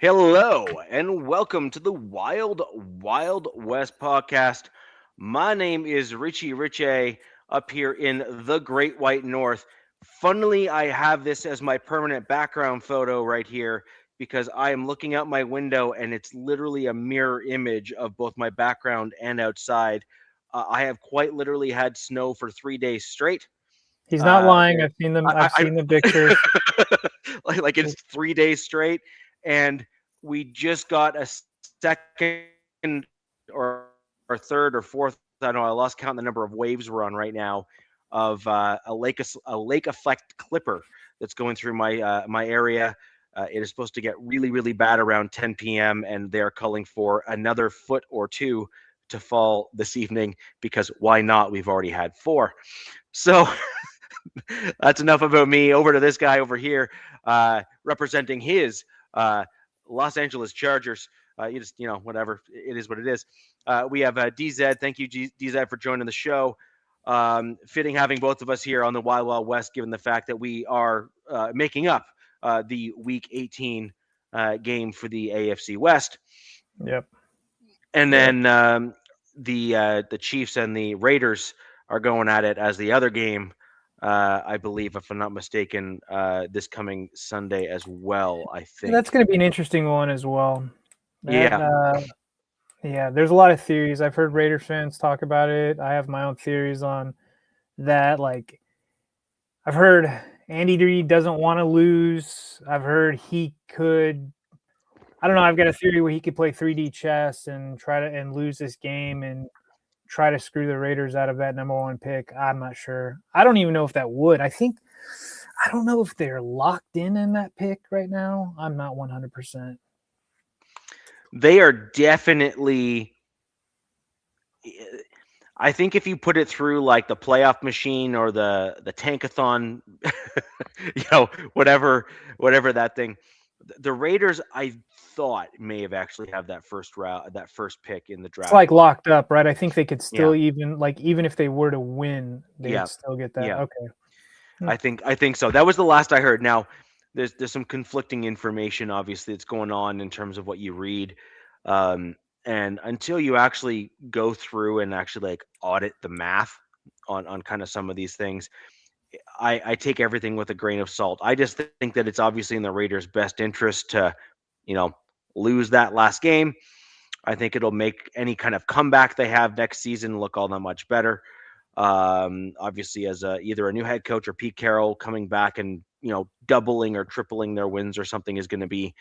Hello and welcome to the Wild Wild West podcast. My name is Richie Riche up here in the Great White North. Funnily, I have this as my permanent background photo right here because I am looking out my window and it's literally a mirror image of both my background and outside. I have quite literally had snow for 3 days straight. He's not lying. There, I've seen them. I, I've seen the pictures. like it's 3 days straight, and we just got a second or third or fourth. I know I lost count the number of waves we're on right now of a lake effect clipper that's going through my area. It is supposed to get really bad around 10 p.m. and they're calling for another foot or two to fall this evening because why not? We've already had four. So that's enough about me. Over to this guy over here, representing his Los Angeles Chargers. Whatever. It is what it is. We have DZ. Thank you, DZ, for joining the show. Fitting having both of us here on the Wild Wild West, given the fact that we are making up the Week 18 game for the AFC West. Yep. And then the Chiefs and the Raiders are going at it as the other game. I believe, if I'm not mistaken, this coming Sunday as well. I think That's going to be an interesting one as well. Yeah. Yeah. There's a lot of theories. I've heard Raiders fans talk about it. I have my own theories on that. Like, I've heard Andy Reid doesn't want to lose. I've heard he could. I don't know. I've got a theory where he could play 3D chess and try to lose this game and try to screw the Raiders out of that number one pick. I'm not sure. I don't even know if that would. I don't know if they're locked in that pick right now. I'm not 100%. They are definitely. I think if you put it through like the playoff machine or the tankathon, whatever that thing, the Raiders, I thought may have actually have that first pick in the draft. It's like locked up, right? I think they could still Yeah. even if they were to win, they'd still get that. Yeah. Okay. I think so. That was the last I heard. Now, there's some conflicting information, obviously, that's going on in terms of what you read, and until you actually go through and actually like audit the math on kind of some of these things, I take everything with a grain of salt. I just think that it's obviously in the Raiders' best interest to, lose that last game. I think it'll make any kind of comeback they have next season look all that much better. Obviously, as either a new head coach or Pete Carroll coming back and doubling or tripling their wins or something is going to be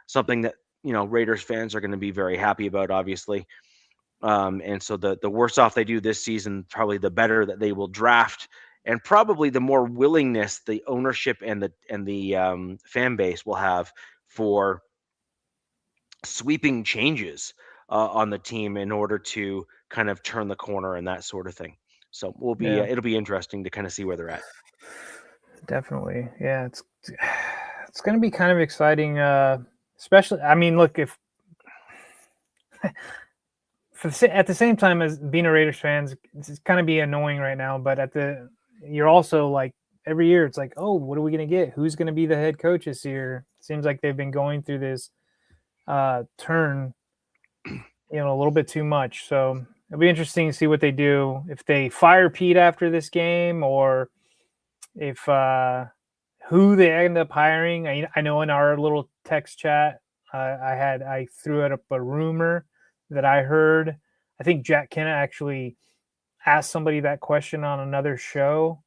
something that Raiders fans are going to be very happy about. Obviously, and so the worse off they do this season, probably the better that they will draft, and probably the more willingness the ownership and the fan base will have for sweeping changes on the team in order to kind of turn the corner and that sort of thing. So it'll be interesting to kind of see where they're at. Definitely. Yeah, it's going to be kind of exciting, especially, I mean, look, if at the same time as being a Raiders fan, it's kind of be annoying right now, but you're also like every year it's like, oh, what are we going to get? Who's going to be the head coach this year? Seems like they've been going through this turn, a little bit too much. So it'll be interesting to see what they do, if they fire Pete after this game or if who they end up hiring. I know in our little text chat, I threw up a rumor that I heard. I think Jack Kenna actually asked somebody that question on another show.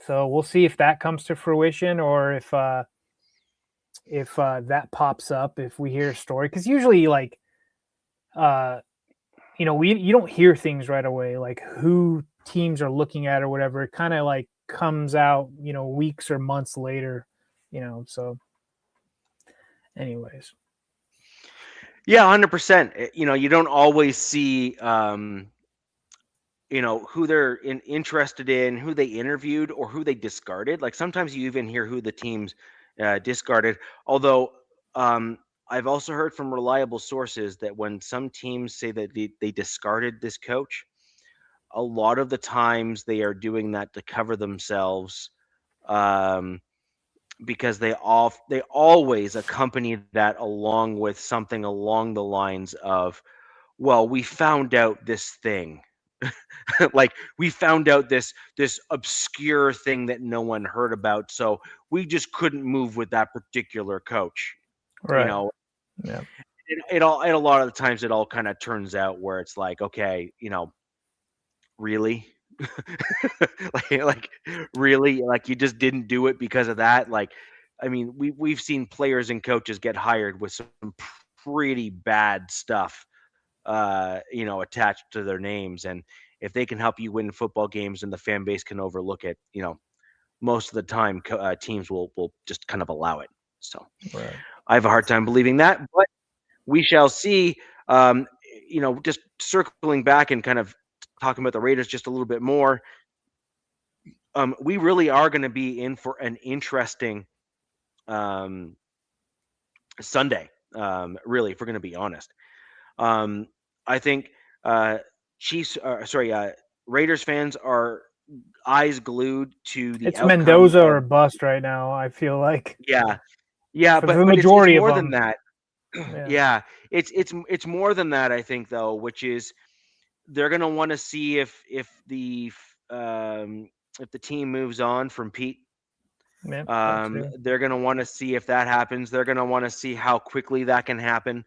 So we'll see if that comes to fruition or if that pops up, if we hear a story. Because usually, like, you don't hear things right away, like who teams are looking at or whatever. It kind of like comes out, weeks or months later, so anyways. Yeah, 100%. You don't always see, who they're interested in, who they interviewed, or who they discarded. Like sometimes you even hear who the teams discarded. Although I've also heard from reliable sources that when some teams say that they discarded this coach, a lot of the times they are doing that to cover themselves because they always accompany that along with something along the lines of, well, we found out this thing. Like, we found out this obscure thing that no one heard about, so we just couldn't move with that particular coach. You Right. know, Yeah. it all, and a lot of the times it all kind of turns out where it's like, okay, really? like really, like, you just didn't do it because of that? Like, I mean, we've seen players and coaches get hired with some pretty bad stuff, attached to their names. And if they can help you win football games and the fan base can overlook it, most of the time teams will just kind of allow it. So Right. I have a hard time believing that, but we shall see. Um, just circling back and kind of talking about the Raiders just a little bit more. We really are going to be in for an interesting um, Sunday. Really, if we're going to be honest. Um, I think Chiefs, sorry, Raiders fans are eyes glued to the It's outcome Mendoza of. or bust right now. I feel like Yeah, yeah, for the but it's majority of more than them. that. Yeah. Yeah, it's more than that. I think though, which is they're gonna want to see if the team moves on from Pete. Yeah. That too. They're going to want to see if that happens. They're going to want to see how quickly that can happen.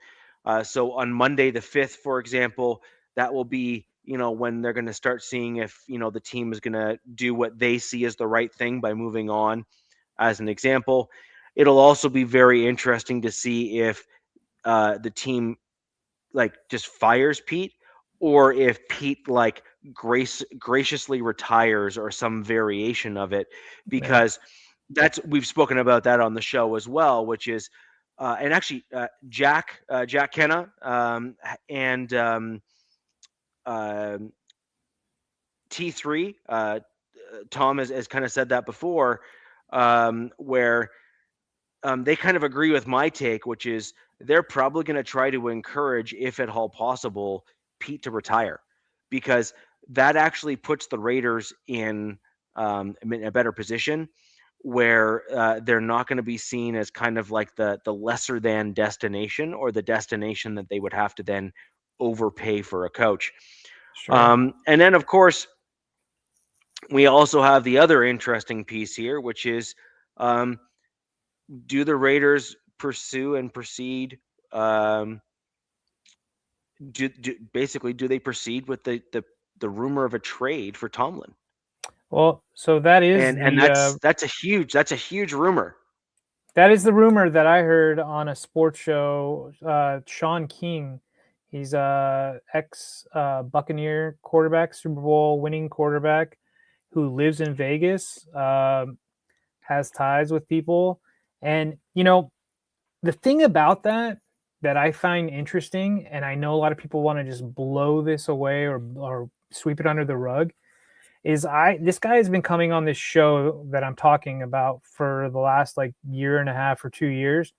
So on Monday the 5th, for example, that will be, when they're going to start seeing if, the team is going to do what they see as the right thing by moving on, as an example. It'll also be very interesting to see if the team like just fires Pete, or if Pete like graciously retires or some variation of it, Yeah. because we've spoken about that on the show as well, which is and actually Jack Kenna and um, T3 Tom has kind of said that before, where they kind of agree with my take, which is they're probably going to try to encourage, if at all possible, Pete to retire, because that actually puts the Raiders in a better position where they're not going to be seen as kind of like the lesser than destination, or the destination that they would have to then overpay for a coach. Sure. And then, of course, we also have the other interesting piece here, which is um, do the Raiders pursue and proceed? Um, basically, do they proceed with the rumor of a trade for Tomlin? Well, so that is And the that's a huge rumor. rumor that I heard on a sports show. Sean King, he's a ex Buccaneer quarterback, Super Bowl winning quarterback, who lives in Vegas, has ties with people, and the thing about that I find interesting, and I know a lot of people want to just blow this away or sweep it under the rug, is this guy has been coming on this show that I'm talking about for the last like year and a half or 2 years.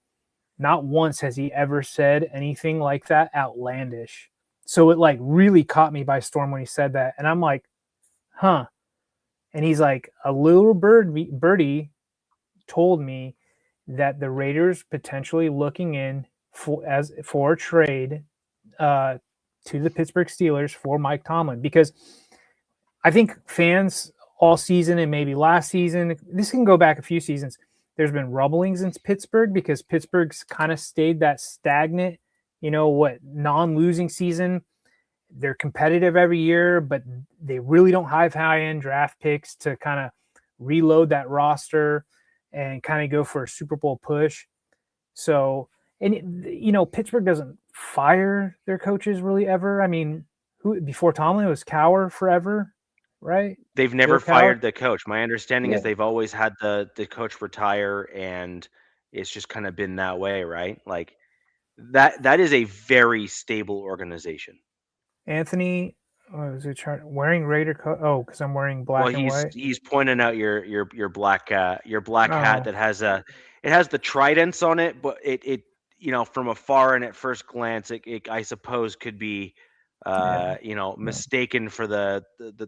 Not once has he ever said anything like that outlandish. So it like really caught me by storm when he said that, and I'm like, huh. And he's like, a little birdie told me that the Raiders potentially looking in for a trade uh, to the Pittsburgh Steelers for Mike Tomlin, because I think fans all season and maybe last season, this can go back a few seasons, there's been rumblings in Pittsburgh because Pittsburgh's kind of stayed that stagnant, non-losing season. They're competitive every year, but they really don't have high-end draft picks to kind of reload that roster and kind of go for a Super Bowl push. So, and Pittsburgh doesn't fire their coaches really ever. I mean, who before Tomlin, it was Cowher forever, right? They've Bill never Cowher. fired the coach. My understanding is Yeah. they've always had the coach retire, and it's just kind of been that way, right? Like that is a very stable organization. Anthony, was it wearing Raider coat? Oh, because I'm wearing Well, black and he's white. he's pointing out your black hat Oh, that has the tridents on it, but it from afar and at first glance, I suppose could be yeah. No. mistaken for the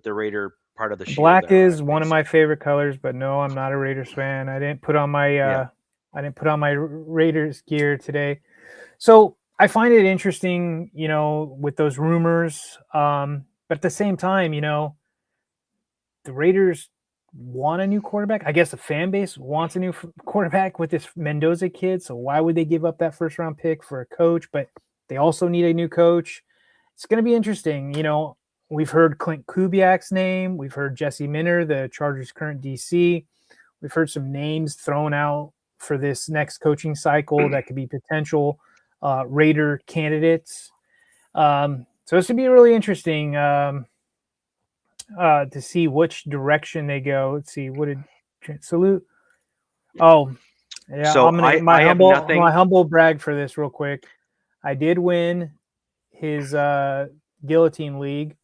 Raider part of the shield Black there, is one of my favorite colors, but no, I'm not a Raiders fan. I didn't put on my Yeah. Raiders gear today. So I find it interesting, with those rumors. But at the same time, the Raiders want a new quarterback. I guess the fan base wants a new quarterback with this Mendoza kid. So why would they give up that first round pick for a coach? But they also need a new coach. It's going to be interesting. We've heard Clint Kubiak's name. We've heard Jesse Minter, the Chargers' current DC. We've heard some names thrown out for this next coaching cycle that could be potential Raider candidates. So this would be really interesting to see which direction they go. Let's see, what did Salute? Oh, yeah. So I'm gonna I have nothing. my humble brag for this real quick. I did win his guillotine league.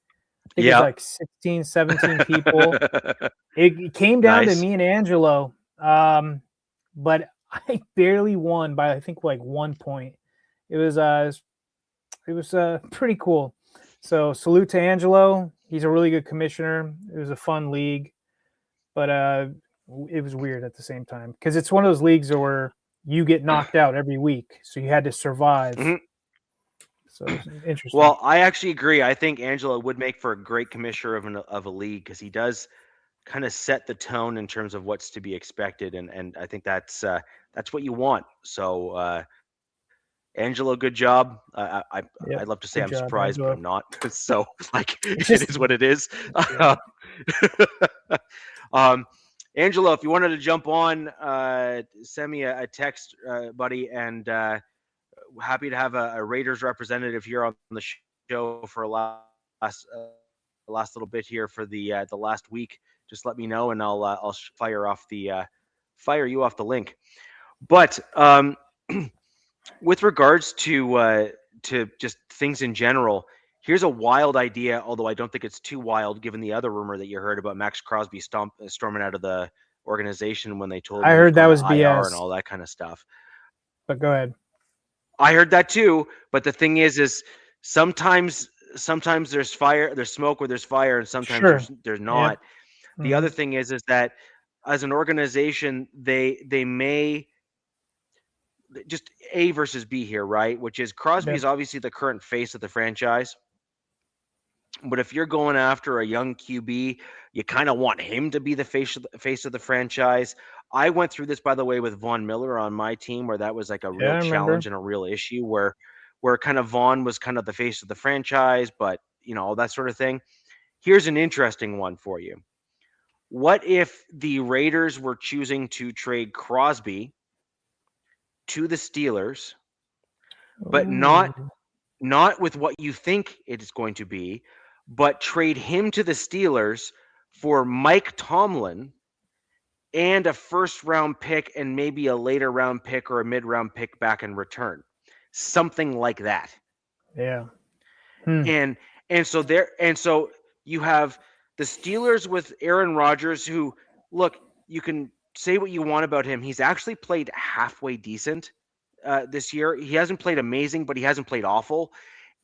I think it was like 16, 17 people. It came down to Nice. me and Angelo, but I barely won by I think like 1 point. It was pretty cool. So salute to Angelo. He's a really good commissioner. It was a fun league, but it was weird at the same time because it's one of those leagues where you get knocked out every week, so you had to survive. Mhm. So it's interesting. Well, I actually agree. I think Angelo would make for a great commissioner of a league because he does kind of set the tone in terms of what's to be expected, and I think that's what you want. So, Angelo, good job. I'd love to say Good I'm job, surprised, but Angelo. I'm not. So, like, It's it just is what it is. yeah. Angelo, if you wanted to jump on, send me a text, buddy, and happy to have a Raiders representative here on the show for last little bit here for the last week. Just let me know, and I'll fire you off the link. But with regards to just things in general, here's a wild idea. Although I don't think it's too wild, given the other rumor that you heard about Max Crosby storming out of the organization when they told him I he was heard that going was to IR and BS. all that kind of stuff. But go ahead. I heard that too, but the thing is sometimes there's smoke where there's fire, and sometimes Sure. there's Yep. not. The Mm-hmm. other thing is that as an organization, they may just A versus B here, right? Which is Crosby Yep. is obviously the current face of the franchise. But if you're going after a young QB, you kind of want him to be the face of the franchise. I went through this, by the way, with Von Miller on my team, where that was like a Yeah, real I challenge remember. and a real issue, where kind of Von was kind of the face of the franchise, but all that sort of thing. Here's an interesting one for you. What if the Raiders were choosing to trade Crosby to the Steelers, but Ooh. not with what you think it is going to be, but trade him to the Steelers for Mike Tomlin and a first round pick and maybe a later round pick or a mid round pick back in return. Something like that. Yeah. Hmm. And so you have the Steelers with Aaron Rodgers, who, look, you can say what you want about him. He's actually played halfway decent this year. He hasn't played amazing, but he hasn't played awful.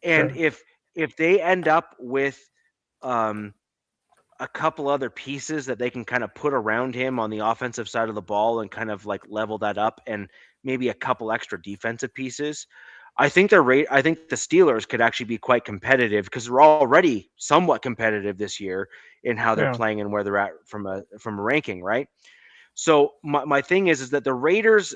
And Sure. if they end up with a couple other pieces that they can kind of put around him on the offensive side of the ball and kind of like level that up, and maybe a couple extra defensive pieces, I think I think the Steelers could actually be quite competitive because they're already somewhat competitive this year in how they're Yeah. playing and where they're at from a ranking, right? So my thing is that the Raiders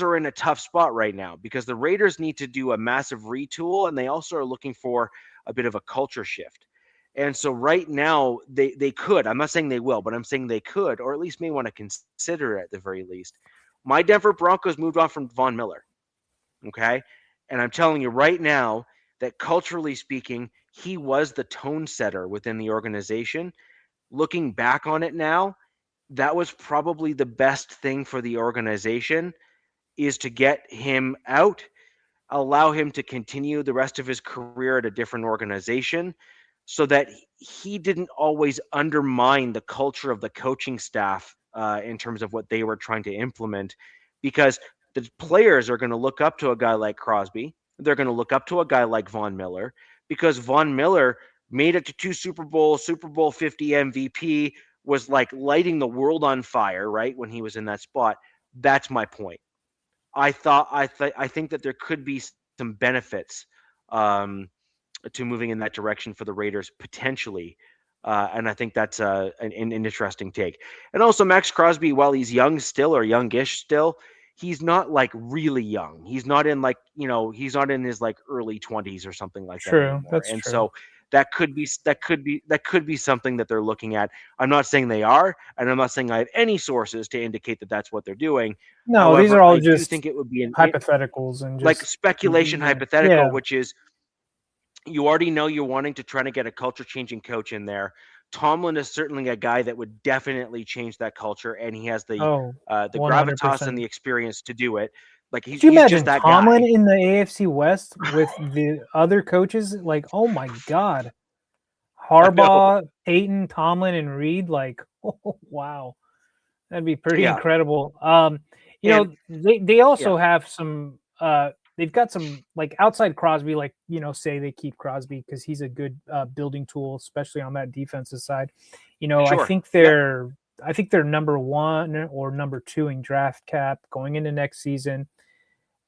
are in a tough spot right now because the Raiders need to do a massive retool, and they also are looking for a bit of a culture shift. And so right now they could, I'm not saying they will, but I'm saying they could, or at least may want to consider it at the very least. My Denver Broncos moved on from Von Miller. Okay. And I'm telling you right now that culturally speaking, he was the tone setter within the organization. Looking back on it now, that was probably the best thing for the organization, is to get him out, allow him to continue the rest of his career at a different organization so that he didn't always undermine the culture of the coaching staff in terms of what they were trying to implement, because the players are going to look up to a guy like Crosby. They're going to look up to a guy like Von Miller, because Von Miller made it to 2 Super Bowl 50 MVP, was like lighting the world on fire, right? When he was in that spot. That's my point. I think that there could be some benefits um, to moving in that direction for the Raiders potentially. And I think that's an interesting take. And also Max Crosby, while he's young still or youngish still, he's not like really young. He's not in like, he's not in his like early 20s or something like that True, anymore. that's And true. so that could be something that they're looking at. I'm not saying they are, and I'm not saying I have any sources to indicate that that's what they're doing. No, these are However, all I do just think it would be hypotheticals and like just speculation yeah, hypothetical, yeah. which is you already know you're wanting to try to get a culture changing coach in there. Tomlin is certainly a guy that would definitely change that culture, and he has Oh, the gravitas and 100%. the experience to do it. Like Could you he's just imagine that Tomlin guy. in the AFC West with the other coaches? Like, oh my God. I know. Harbaugh, Peyton, Tomlin, and Reed. Like, oh, wow. That'd be pretty Yeah, incredible. and They yeah, also have some they've got some like outside Crosby, like say they keep Crosby because he's a good building tool, especially on that defensive side. I sure. think Yep, they're number one or number two in draft cap going into next season.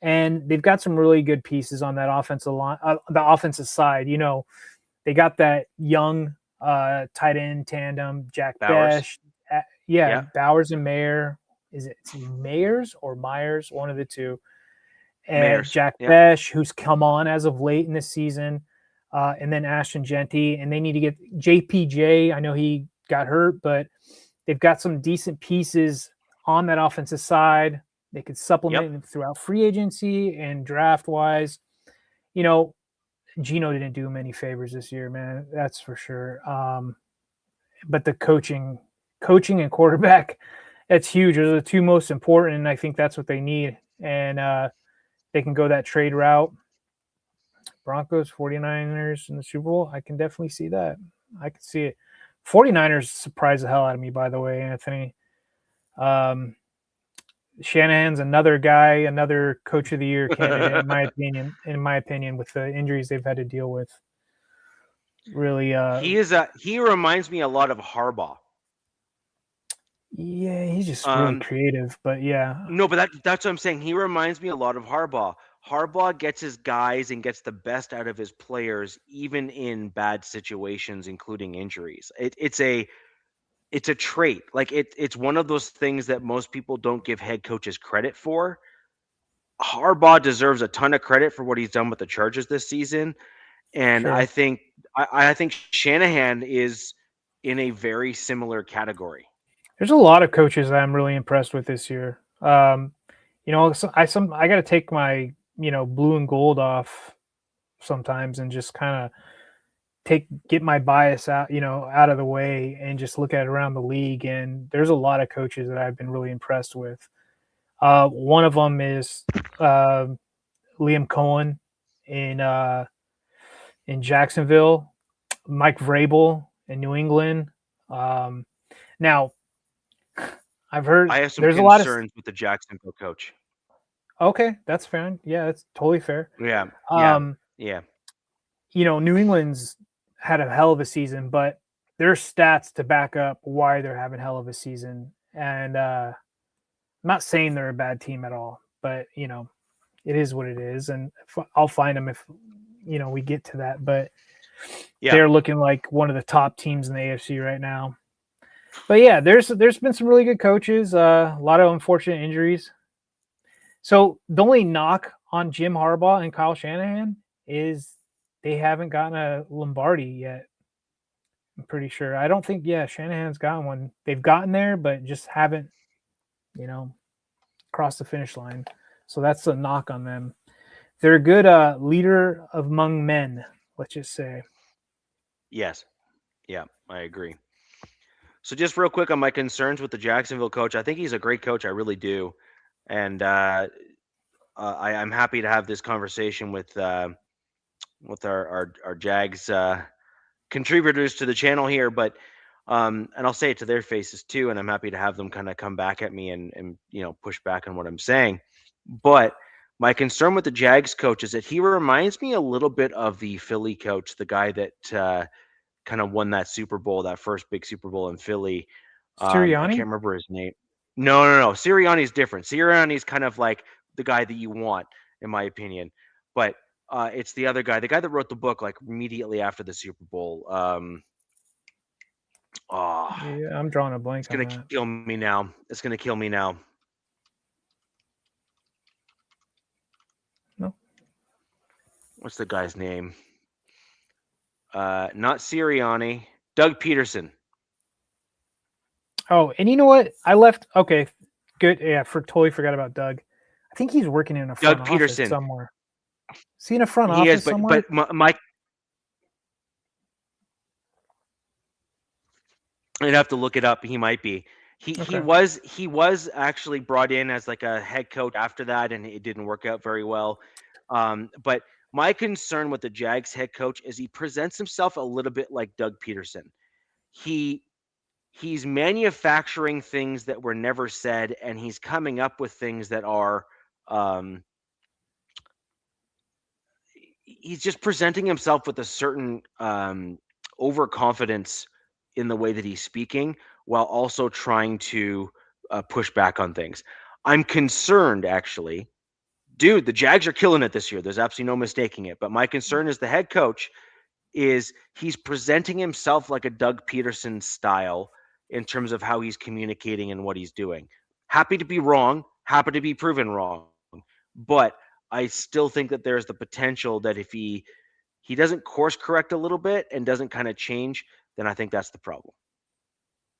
And they've got some really good pieces on that offensive line, the offensive side. They got that young tight end tandem, Jack Bowers. Besh. Yeah, Yeah, Bowers and Mayer. Is it Mayers or Myers? One of the two. And Mayers. Jack Yeah, Besh, who's come on as of late in the season. And then Ashton Genty. And they need to get JPJ. I know he got hurt, but they've got some decent pieces on that offensive side. They could yep. supplement throughout free agency and draft wise. You know, Gino didn't do him any favors this year, man. That's for sure. But the coaching and quarterback, that's huge. Those are the two most important, and I think that's what they need. And they can go that trade route. Broncos, 49ers in the Super Bowl. I can definitely see that. I can see it. 49ers surprised the hell out of me, by the way, Anthony. Um, Shanahan's another guy, another coach of the year candidate, in my opinion. In my opinion, with the injuries they've had to deal with, really, He reminds me a lot of Harbaugh. yeah, he's just really Um, creative. But yeah, No, but that's what I'm saying. He reminds me a lot of Harbaugh. Harbaugh gets his guys and gets the best out of his players, even in bad situations, including injuries. It's a trait. Like it's one of those things that most people don't give head coaches credit for. Harbaugh deserves a ton of credit for what he's done with the Chargers this season, and I sure. think I think Shanahan is in a very similar category. There's a lot of coaches that I'm really impressed with this year. I got to take my blue and gold off sometimes and just kind of get my bias out out of the way and just look at it around the league. And there's a lot of coaches that I've been really impressed with. One of them is uh, Liam Cohen in Jacksonville, Mike Vrabel in New England. Um, Now, I've heard I have some there's a lot of concerns with the Jacksonville coach. okay, that's fine. Yeah, that's totally fair. Yeah, yeah, Um, yeah. New England's had a hell of a season, but there's stats to back up why they're having hell of a season. And I'm not saying they're a bad team at all, but it is what it is. And I'll find them if we get to that. But Yeah. they're looking like one of the top teams in the AFC right now. But yeah, there's been some really good coaches. A lot of unfortunate injuries. So the only knock on Jim Harbaugh and Kyle Shanahan is they haven't gotten a Lombardi yet. I'm pretty sure. I don't think Shanahan's gotten one. They've gotten there, but just haven't, you know, crossed the finish line. So that's a knock on them. They're a good leader among men, let's just say. Yes. Yeah, I agree. So just real quick on my concerns with the Jacksonville coach, I think he's a great coach. I really do, and I'm happy to have this conversation with our Jags contributors to the channel here. But and I'll say it to their faces too, and I'm happy to have them kind of come back at me and push back on what I'm saying. But my concern with the Jags coach is that he reminds me a little bit of the Philly coach, the guy that kind of won that Super Bowl, that first big Super Bowl in Philly. I can't Sirianni? remember his name. No. Sirianni's different. Sirianni's kind of like the guy that you want, in my opinion. But it's the other guy, the guy that wrote the book like immediately after the Super Bowl. Oh, Yeah, I'm drawing a it's blank on gonna that. kill me now. It's gonna kill me now. No. What's the guy's name? Not Sirianni. Doug Peterson. Oh, and you know what? I left. Okay, good. Yeah, totally forgot about Doug. I think he's working in a front Doug office Peterson. somewhere. Is he in a front He is, office somewhere? but Mike. I'd have to look it up. He might be. He Okay. was actually brought in as like a head coach after that, and it didn't work out very well. But my concern with the Jags head coach is he presents himself a little bit like Doug Peterson. He's manufacturing things that were never said, and he's coming up with things that are. He's just presenting himself with a certain overconfidence in the way that he's speaking, while also trying to push back on things. I'm concerned, actually. Dude, the Jags are killing it this year. There's absolutely no mistaking it. But my concern is the head coach is he's presenting himself like a Doug Peterson style in terms of how he's communicating and what he's doing. Happy to be wrong, happy to be proven wrong. But I still think that there's the potential that if he doesn't course correct a little bit and doesn't kind of change, then I think that's the problem.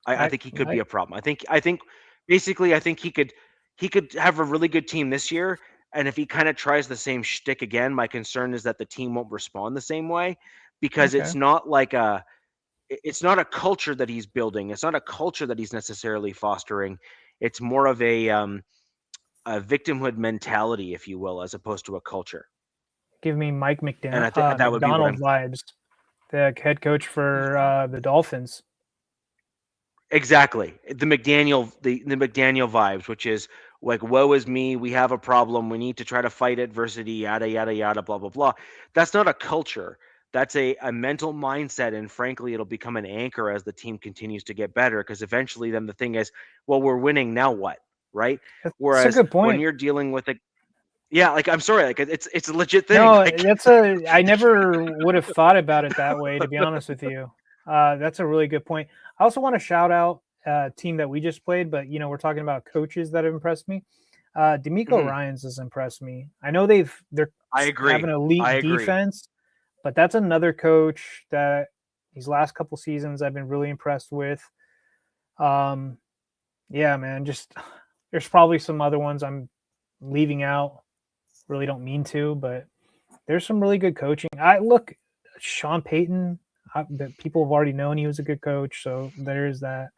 I think he could be a problem. I think basically I think he could have a really good team this year. And if he kind of tries the same shtick again, my concern is that the team won't respond the same way because Okay. it's not a culture that he's building. It's not a culture that he's necessarily fostering. It's more of a victimhood mentality, if you will, as opposed to a culture. Give me Mike And I think that would be what McDonald I'm vibes, the head coach for the Dolphins. exactly the McDaniel vibes, which is like, woe is me, we have a problem, we need to try to fight adversity, yada yada yada, blah blah blah. That's not a culture. That's a mental mindset, and frankly, it'll become an anchor as the team continues to get better. Because eventually, then the thing is, well, we're winning now. What, right? That's a Whereas good when point. you're dealing with yeah, like I'm sorry, like it's a legit thing. No, Like I never would have thought about it that way, to be honest with you. That's a really good point. I also want to shout out a team that we just played, but we're talking about coaches that have impressed me. D'Amico mhm, Ryans has impressed me. I know they're I have agree. an elite I agree. defense, but that's another coach that these last couple seasons I've been really impressed with. Um, yeah, man, just there's probably some other ones I'm leaving out. Really don't mean to, but there's some really good coaching. I look, Sean Payton. That people have already known he was a good coach, so there's that.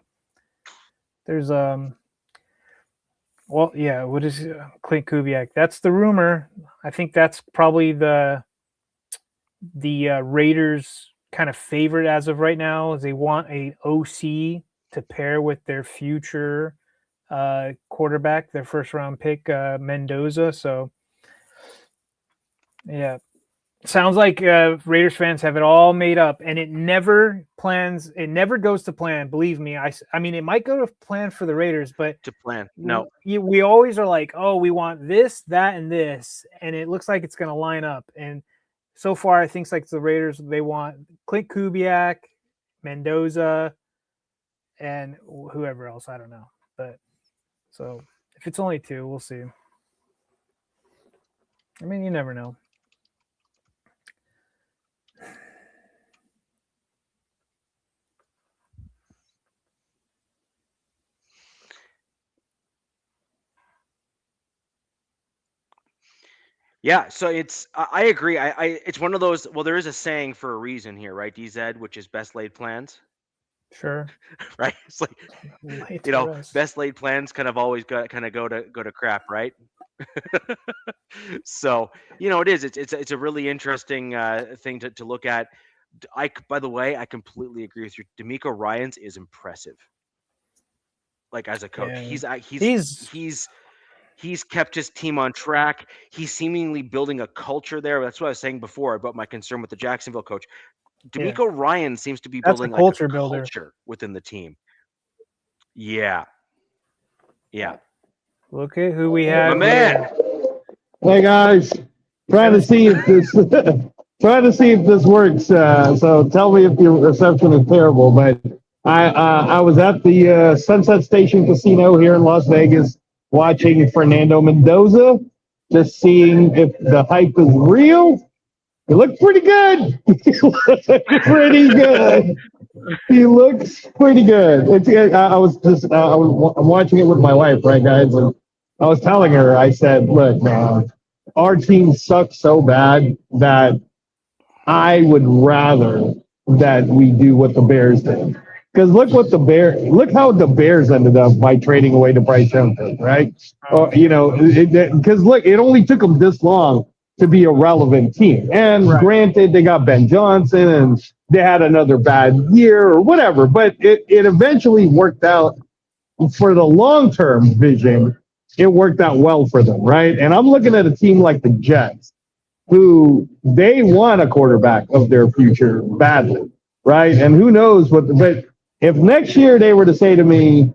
There's well, yeah. What is Clint Kubiak? That's the rumor. I think that's probably the Raiders' kind of favorite as of right now. Is they want a OC to pair with their future quarterback, their first round pick, Mendoza. So yeah, sounds like Raiders fans have it all made up, and it never plans. It never goes to plan. Believe me. I mean, it might go to plan for the Raiders, but To plan. No. we always are like, oh, we want this, that, and this, and it looks like it's going to line up. And so far, I think like the Raiders, they want Clint Kubiak, Mendoza, and whoever else. I don't know, but so if it's only two, we'll see. I mean, you never know. Yeah, so I agree. I it's one of those. Well, there is a saying for a reason here, right? DZ, which is best laid plans, Sure, right? It's like lay to rest. best laid plans kind of always go to crap, right? So it is. It's a really interesting thing to look at. By the way, I completely agree with you. D'Amico Ryans is impressive. Like as a coach, Yeah, he's he's he's kept his team on track. He's seemingly building a culture there. That's what I was saying before about my concern with the Jacksonville coach. Yeah, D'Amico Ryan seems to be that's a building like a culture builder. culture within the team. Yeah, yeah, Look at who we my have man. here. Hey guys, trying to Haven't see if this trying to see if this works. So tell me if your reception is terrible. But I was at the Sunset Station Casino here in Las Vegas watching Fernando Mendoza, just seeing if the hype is real. He looked pretty good. He looked pretty good. He looks pretty good. I was just I'm watching it with my wife, right, guys? And I was telling her, I said, look, man, our team sucks so bad that I would rather that we do what the Bears did. Because look how the Bears ended up by trading away to Bryce Young, right? Or because look, it only took them this long to be a relevant team. And right. granted, they got Ben Johnson and they had another bad year or whatever, but it eventually worked out for the long term vision. It worked out well for them, right? And I'm looking at a team like the Jets who they want a quarterback of their future badly, right? And who knows but if next year they were to say to me,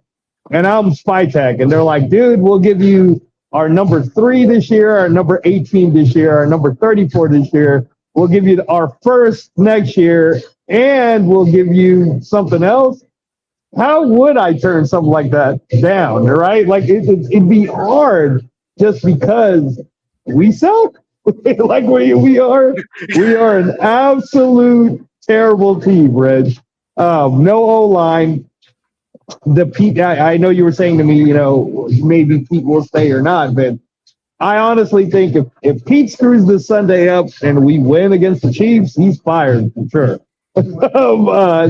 and I'm Spytech, and they're like, dude, we'll give you our number 3 this year, our number 18 this year, our number 34 this year, we'll give you our first next year, and we'll give you something else. How would I turn something like that down, right? Like it'd be hard just because we suck. Like we are an absolute terrible team, Reg. No O line. The Pete, I know you were saying to me, maybe Pete will stay or not, but I honestly think if Pete screws this Sunday up and we win against the Chiefs, he's fired for sure.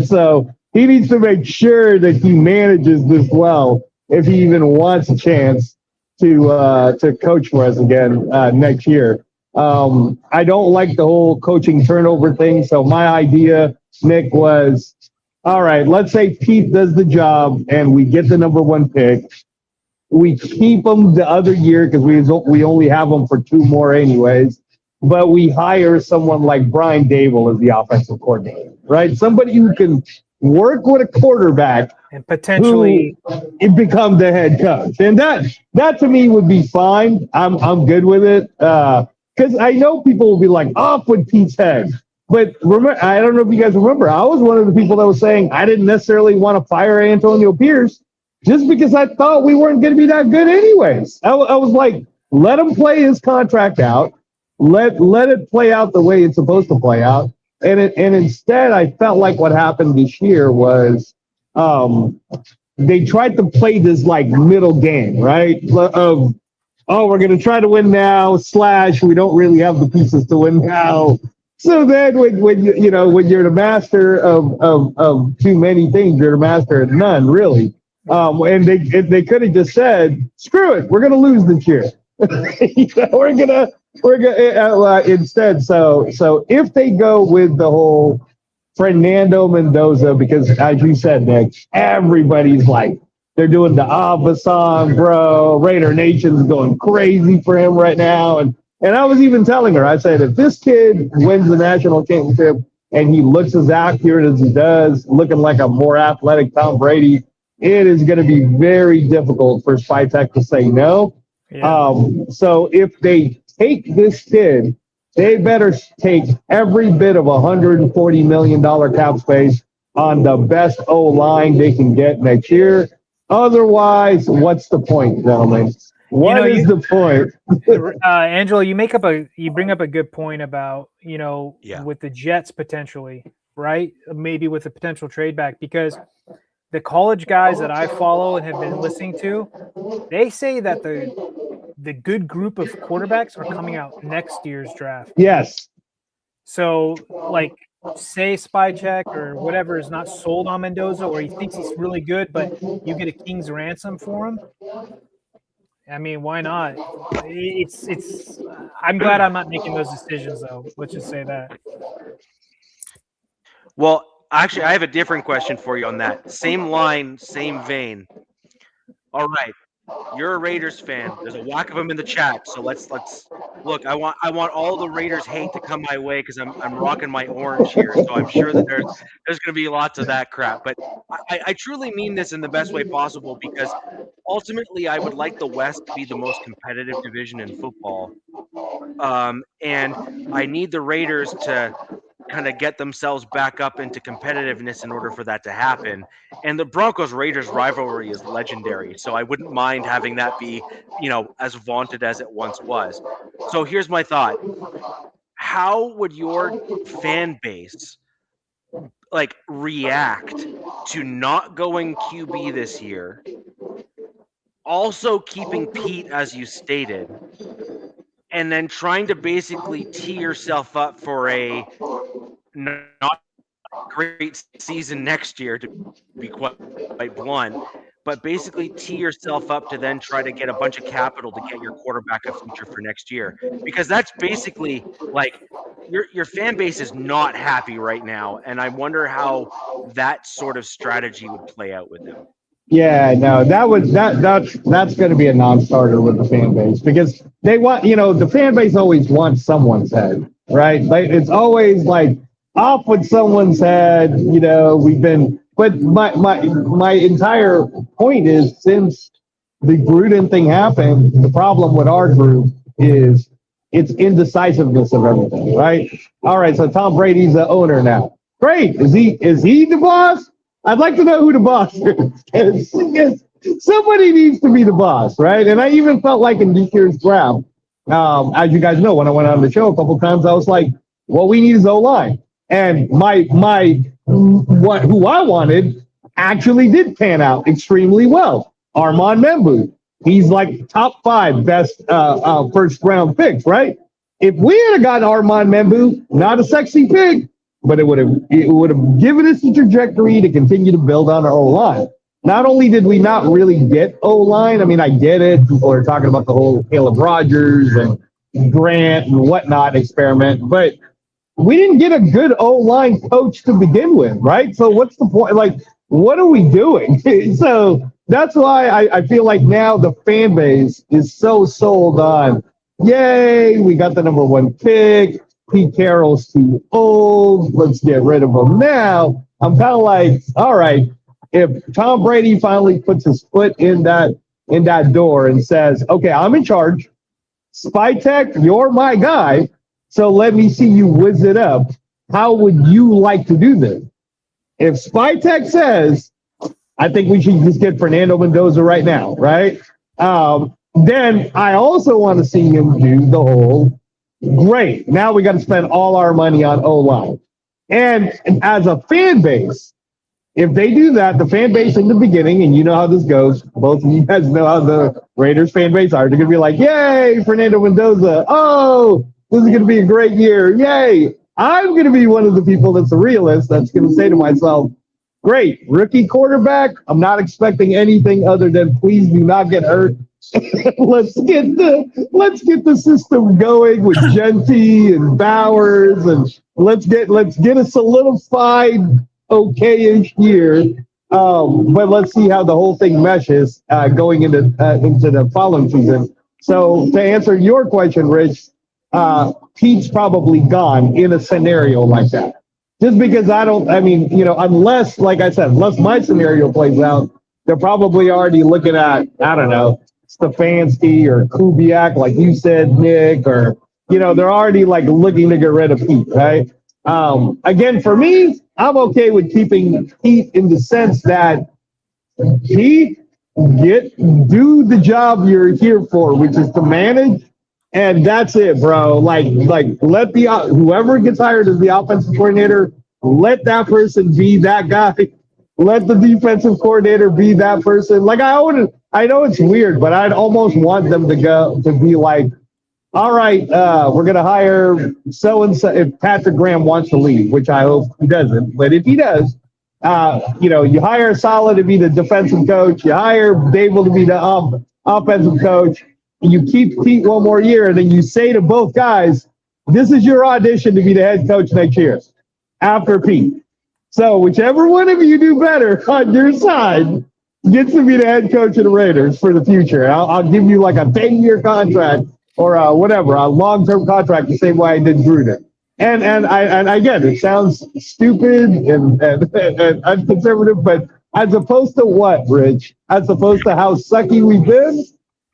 So he needs to make sure that he manages this well if he even wants a chance to coach for us again next year. I don't like the whole coaching turnover thing. So my idea, Nick, was all right. Let's say Pete does the job and we get the number 1 pick. We keep him the other year because we only have him for 2 more anyways. But we hire someone like Brian Dable as the offensive coordinator, right? Somebody who can work with a quarterback and potentially become the head coach. And that to me would be fine. I'm good with it. Because I know people will be like, off with Pete's head. But remember, I don't know if you guys remember, I was one of the people that was saying I didn't necessarily want to fire Antonio Pierce just because I thought we weren't going to be that good anyways. I was like, let him play his contract out. Let it play out the way it's supposed to play out. And instead, I felt like what happened this year was they tried to play this like middle game, right? Of, we're going to try to win now, / we don't really have the pieces to win now. So then when you're the master of too many things, you're the master of none, really. And they could have just said, screw it, we're going to lose this year. We're gonna instead. So if they go with the whole Fernando Mendoza, because as you said, Nick, everybody's like they're doing the Abba song, bro. Raider Nation's going crazy for him right now, and I was even telling her, I said, if this kid wins the national championship and he looks as accurate as he does, looking like a more athletic Tom Brady, it is going to be very difficult for Spytech to say no. yeah. So if they take this kid, they better take every bit of $140 million cap space on the best O-line they can get next year. Otherwise, what's the point, gentlemen? What is the point? Angelo, you bring up a good point about, with the Jets potentially, right? Maybe with a potential trade back, because the college guys that I follow and have been listening to, they say that the good group of quarterbacks are coming out next year's draft. Yes. So, like, say Spycheck or whatever is not sold on Mendoza, or he thinks he's really good, but you get a king's ransom for him. I mean, why not? It's. I'm glad I'm not making those decisions, though. Let's just say that. Well, actually, I have a different question for you on that. Same line, same vein. All right. You're a Raiders fan. There's a whack of them in the chat. So let's look. I want all the Raiders hate to come my way because I'm rocking my orange here. So I'm sure that there's going to be lots of that crap. But I truly mean this in the best way possible because ultimately I would like the West to be the most competitive division in football. And I need the Raiders to kind of get themselves back up into competitiveness in order for that to happen. And the Broncos Raiders rivalry is legendary, so I wouldn't mind having that be, as vaunted as it once was. So here's my thought. How would your fan base react to not going QB this year, also keeping Pete as you stated, and then trying to basically tee yourself up for a not great season next year, to be quite blunt, but basically tee yourself up to then try to get a bunch of capital to get your quarterback a future for next year? Because that's basically your fan base is not happy right now, and I wonder how that sort of strategy would play out with them. Yeah, no, that's going to be a non-starter with the fan base because they want, the fan base always wants someone's head, right? It's always off with someone's head. But my entire point is, since the Gruden thing happened, the problem with our group is it's indecisiveness of everything, right? All right, so Tom Brady's the owner now. Great, is he the boss? I'd like to know who the boss is. Somebody needs to be the boss, right? And I even felt like in this year's draft, as you guys know, when I went on the show a couple of times, I was like, "What we need is O-line." And who I wanted actually did pan out extremely well. Armand Membu, he's top 5 best first round picks, right? If we had gotten Armand Membu, not a sexy pick, but it would have given us the trajectory to continue to build on our O-line. Not only did we not really get O-line, I mean, I get it. People are talking about the whole Caleb Rogers and Grant and whatnot experiment, but we didn't get a good O-line coach to begin with, right? So what's the point? What are we doing? So that's why I feel like now the fan base is so sold on, yay, we got the number 1 pick. Pete Carroll's too old. Let's get rid of him now. I'm kind of like, all right, if Tom Brady finally puts his foot in that door and says, okay, I'm in charge. Spytech, you're my guy. So let me see you whiz it up. How would you like to do this? If Spytech says, I think we should just get Fernando Mendoza right now, right? Then I also want to see him do the whole, great, now we got to spend all our money on O-line. And as a fan base, if they do that, the fan base in the beginning, and you know how this goes, both of you guys know how the Raiders fan base are, they're going to be like, yay, Fernando Mendoza. Oh, this is going to be a great year. Yay. I'm going to be one of the people that's a realist that's going to say to myself, great, rookie quarterback. I'm not expecting anything other than please do not get hurt. let's get the system going with Genty and Bowers, and let's get a solidified okay-ish year. But let's see how the whole thing meshes going into the following season. So to answer your question, Rich, Pete's probably gone in a scenario like that. Just because unless, like I said, unless my scenario plays out, they're probably already looking at, I don't know, Stefanski or Kubiak, like you said, Nick, or, they're already looking to get rid of Pete, right? Again, for me, I'm okay with keeping Pete in the sense that Pete, do the job you're here for, which is to manage, and that's it, bro. Let whoever gets hired as the offensive coordinator, let that person be that guy. Let the defensive coordinator be that person. I know it's weird, but I'd almost want them to be like, all right, we're going to hire so-and-so if Patrick Graham wants to leave, which I hope he doesn't. But if he does, you hire Saleh to be the defensive coach. You hire Dable to be the offensive coach. And you keep Pete one more year, and then you say to both guys, this is your audition to be the head coach next year after Pete. So whichever one of you do better on your side, gets to be the head coach of the Raiders for the future. I'll give you like a 10-year contract or whatever, a long-term contract, the same way I did Gruden. And I get it. It sounds stupid and unconservative, but as opposed to what, Rich? As opposed to how sucky we've been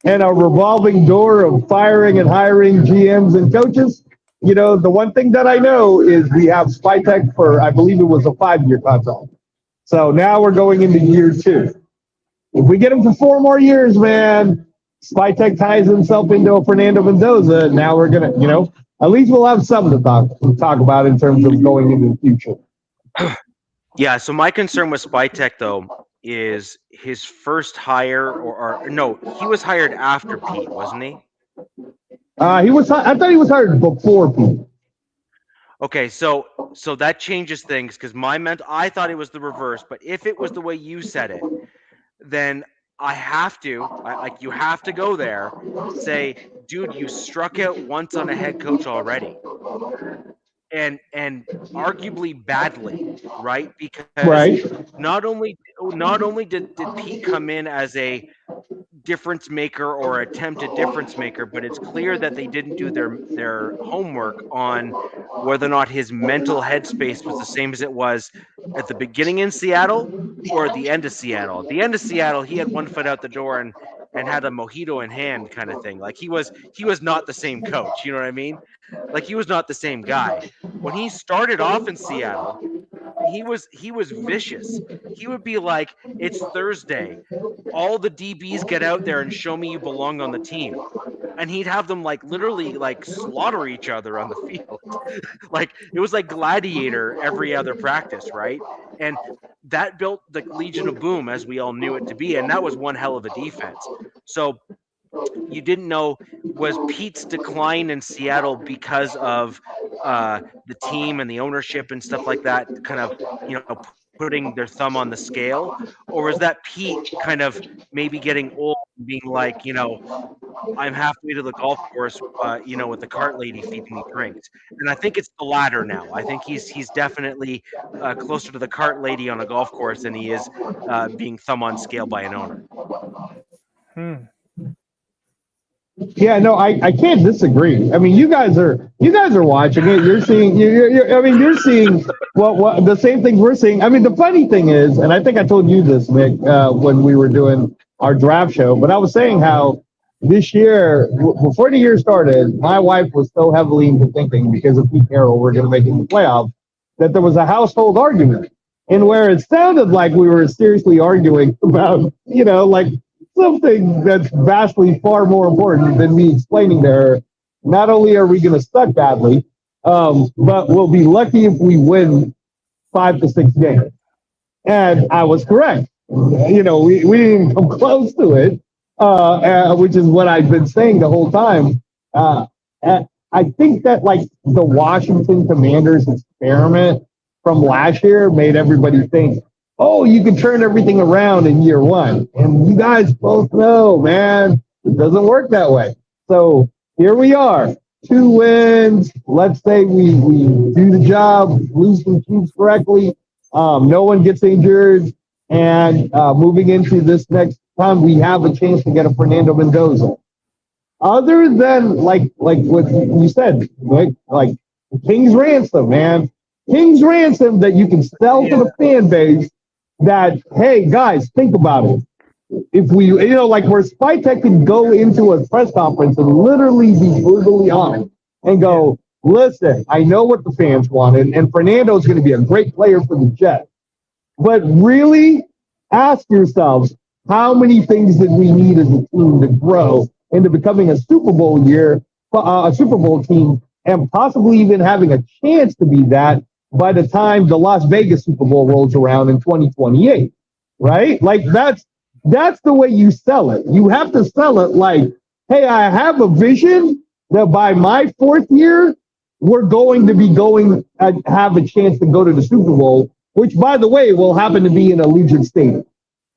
and a revolving door of firing and hiring GMs and coaches, you know, the one thing that I know is we have Spytek for, I believe it was a 5-year contract. So now we're going into year 2. If we get him for 4 more years, man, Spytek ties himself into a Fernando Mendoza. Now we're going to, you know, at least we'll have something to talk about in terms of going into the future. Yeah, so my concern with Spytek, though, is his first hire, or no, he was hired after Pete, wasn't he? I thought he was hired before Pete. Okay, so that changes things because I thought it was the reverse, but if it was the way you said it, then you have to go there, say, dude, you struck out once on a head coach already, and arguably badly, right? Because not only did Pete come in as a difference maker or attempted difference maker, but it's clear that they didn't do their homework on whether or not his mental headspace was the same as it was at the beginning in Seattle or at the end of Seattle. At the end of Seattle, he had one foot out the door and had a mojito in hand kind of thing. Like he was not the same coach, you know what I mean? Like he was not the same guy. When he started off in Seattle, he was vicious. He would be like, it's Thursday. All the DBs get out there and show me you belong on the team. And he'd have them like literally like slaughter each other on the field. Like it was like Gladiator every other practice, right? And that built the Legion of Boom as we all knew it to be. And that was one hell of a defense. So you didn't know, was Pete's decline in Seattle because of the team and the ownership and stuff like that kind of, you know, putting their thumb on the scale? Or was that Pete kind of maybe getting old and being like, you know, I'm halfway to the golf course, you know, with the cart lady feeding me drinks? And I think it's the latter now. I think he's definitely closer to the cart lady on a golf course than he is being thumb on scale by an owner. Yeah, no, I can't disagree. I mean, you guys are watching it. You're seeing. You're seeing what the same things we're seeing. I mean, the funny thing is, and I think I told you this, Nick, when we were doing our draft show. But I was saying how this year, before the year started, my wife was so heavily into thinking because of Pete Carroll, we're going to make it in the playoffs, that there was a household argument, and where it sounded like we were seriously arguing about, you know, like something that's vastly far more important than me explaining to her, not only are we going to suck badly, but we'll be lucky if we win 5 to 6 games. And I was correct. You know, we didn't even come close to it, which is what I've been saying the whole time. I think that, like, the Washington Commanders experiment from last year made everybody think, oh, you can turn everything around in year 1. And you guys both know, man, it doesn't work that way. So here we are, 2 wins. Let's say we do the job, lose some teams correctly. No one gets injured. And moving into this next time, we have a chance to get a Fernando Mendoza. Other than, like what you said, like King's Ransom, man. King's Ransom that you can sell to the fan base. That, hey, guys, think about it. If we, you know, like where Spytek can go into a press conference and literally be brutally honest and go, listen, I know what the fans wanted, and Fernando's going to be a great player for the Jets. But really ask yourselves, how many things did we need as a team to grow into becoming a Super Bowl team, and possibly even having a chance to be that by the time the Las Vegas Super Bowl rolls around in 2028, right? Like that's the way you sell it. You have to sell it like, hey, I have a vision that by my 4th year, we're going to be have a chance to go to the Super Bowl, which, by the way, will happen to be in Allegiant Stadium.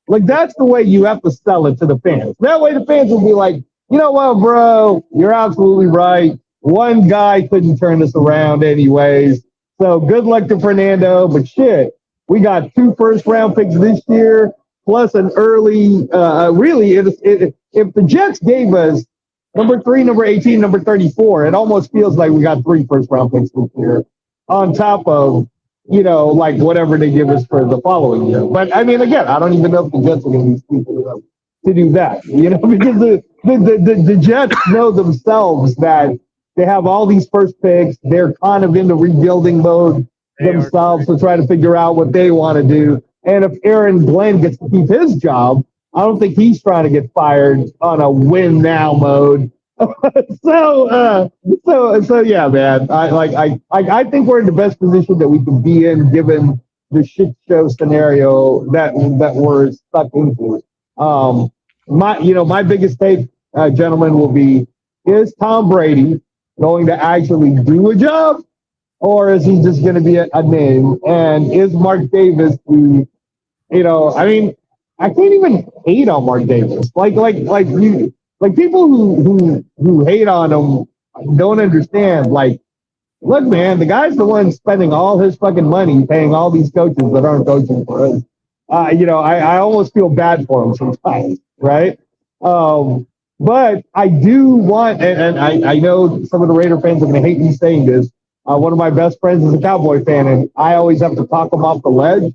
Like, that's the way you have to sell it to the fans. That way the fans will be like, you know what, bro, you're absolutely right. One guy couldn't turn this around anyways. So good luck to Fernando, but shit, we got 2 first-round picks this year, plus an early. Really, if the Jets gave us number 3, number 18, number 34, it almost feels like we got 3 first-round picks this year, on top of like whatever they give us for the following year. But I mean, again, I don't even know if the Jets are going to be stupid enough to do that. Because the Jets know themselves that they have all these first picks. They're kind of in the rebuilding mode themselves to try to figure out what they want to do. And if Aaron Glenn gets to keep his job, I don't think he's trying to get fired on a win now mode. So yeah, man. I think we're in the best position that we can be in given the shit show scenario that we're stuck into. My biggest take, gentlemen, will be: is Tom Brady going to actually do a job, or is he just going to be a name? And is Mark Davis I mean, I can't even hate on Mark Davis. Like people who hate on him don't understand. Like, look, man, the guy's the one spending all his fucking money paying all these coaches that aren't coaching for us. I almost feel bad for him sometimes, right? But I do want, and I know some of the Raider fans are going to hate me saying this. One of my best friends is a Cowboy fan, and I always have to talk him off the ledge.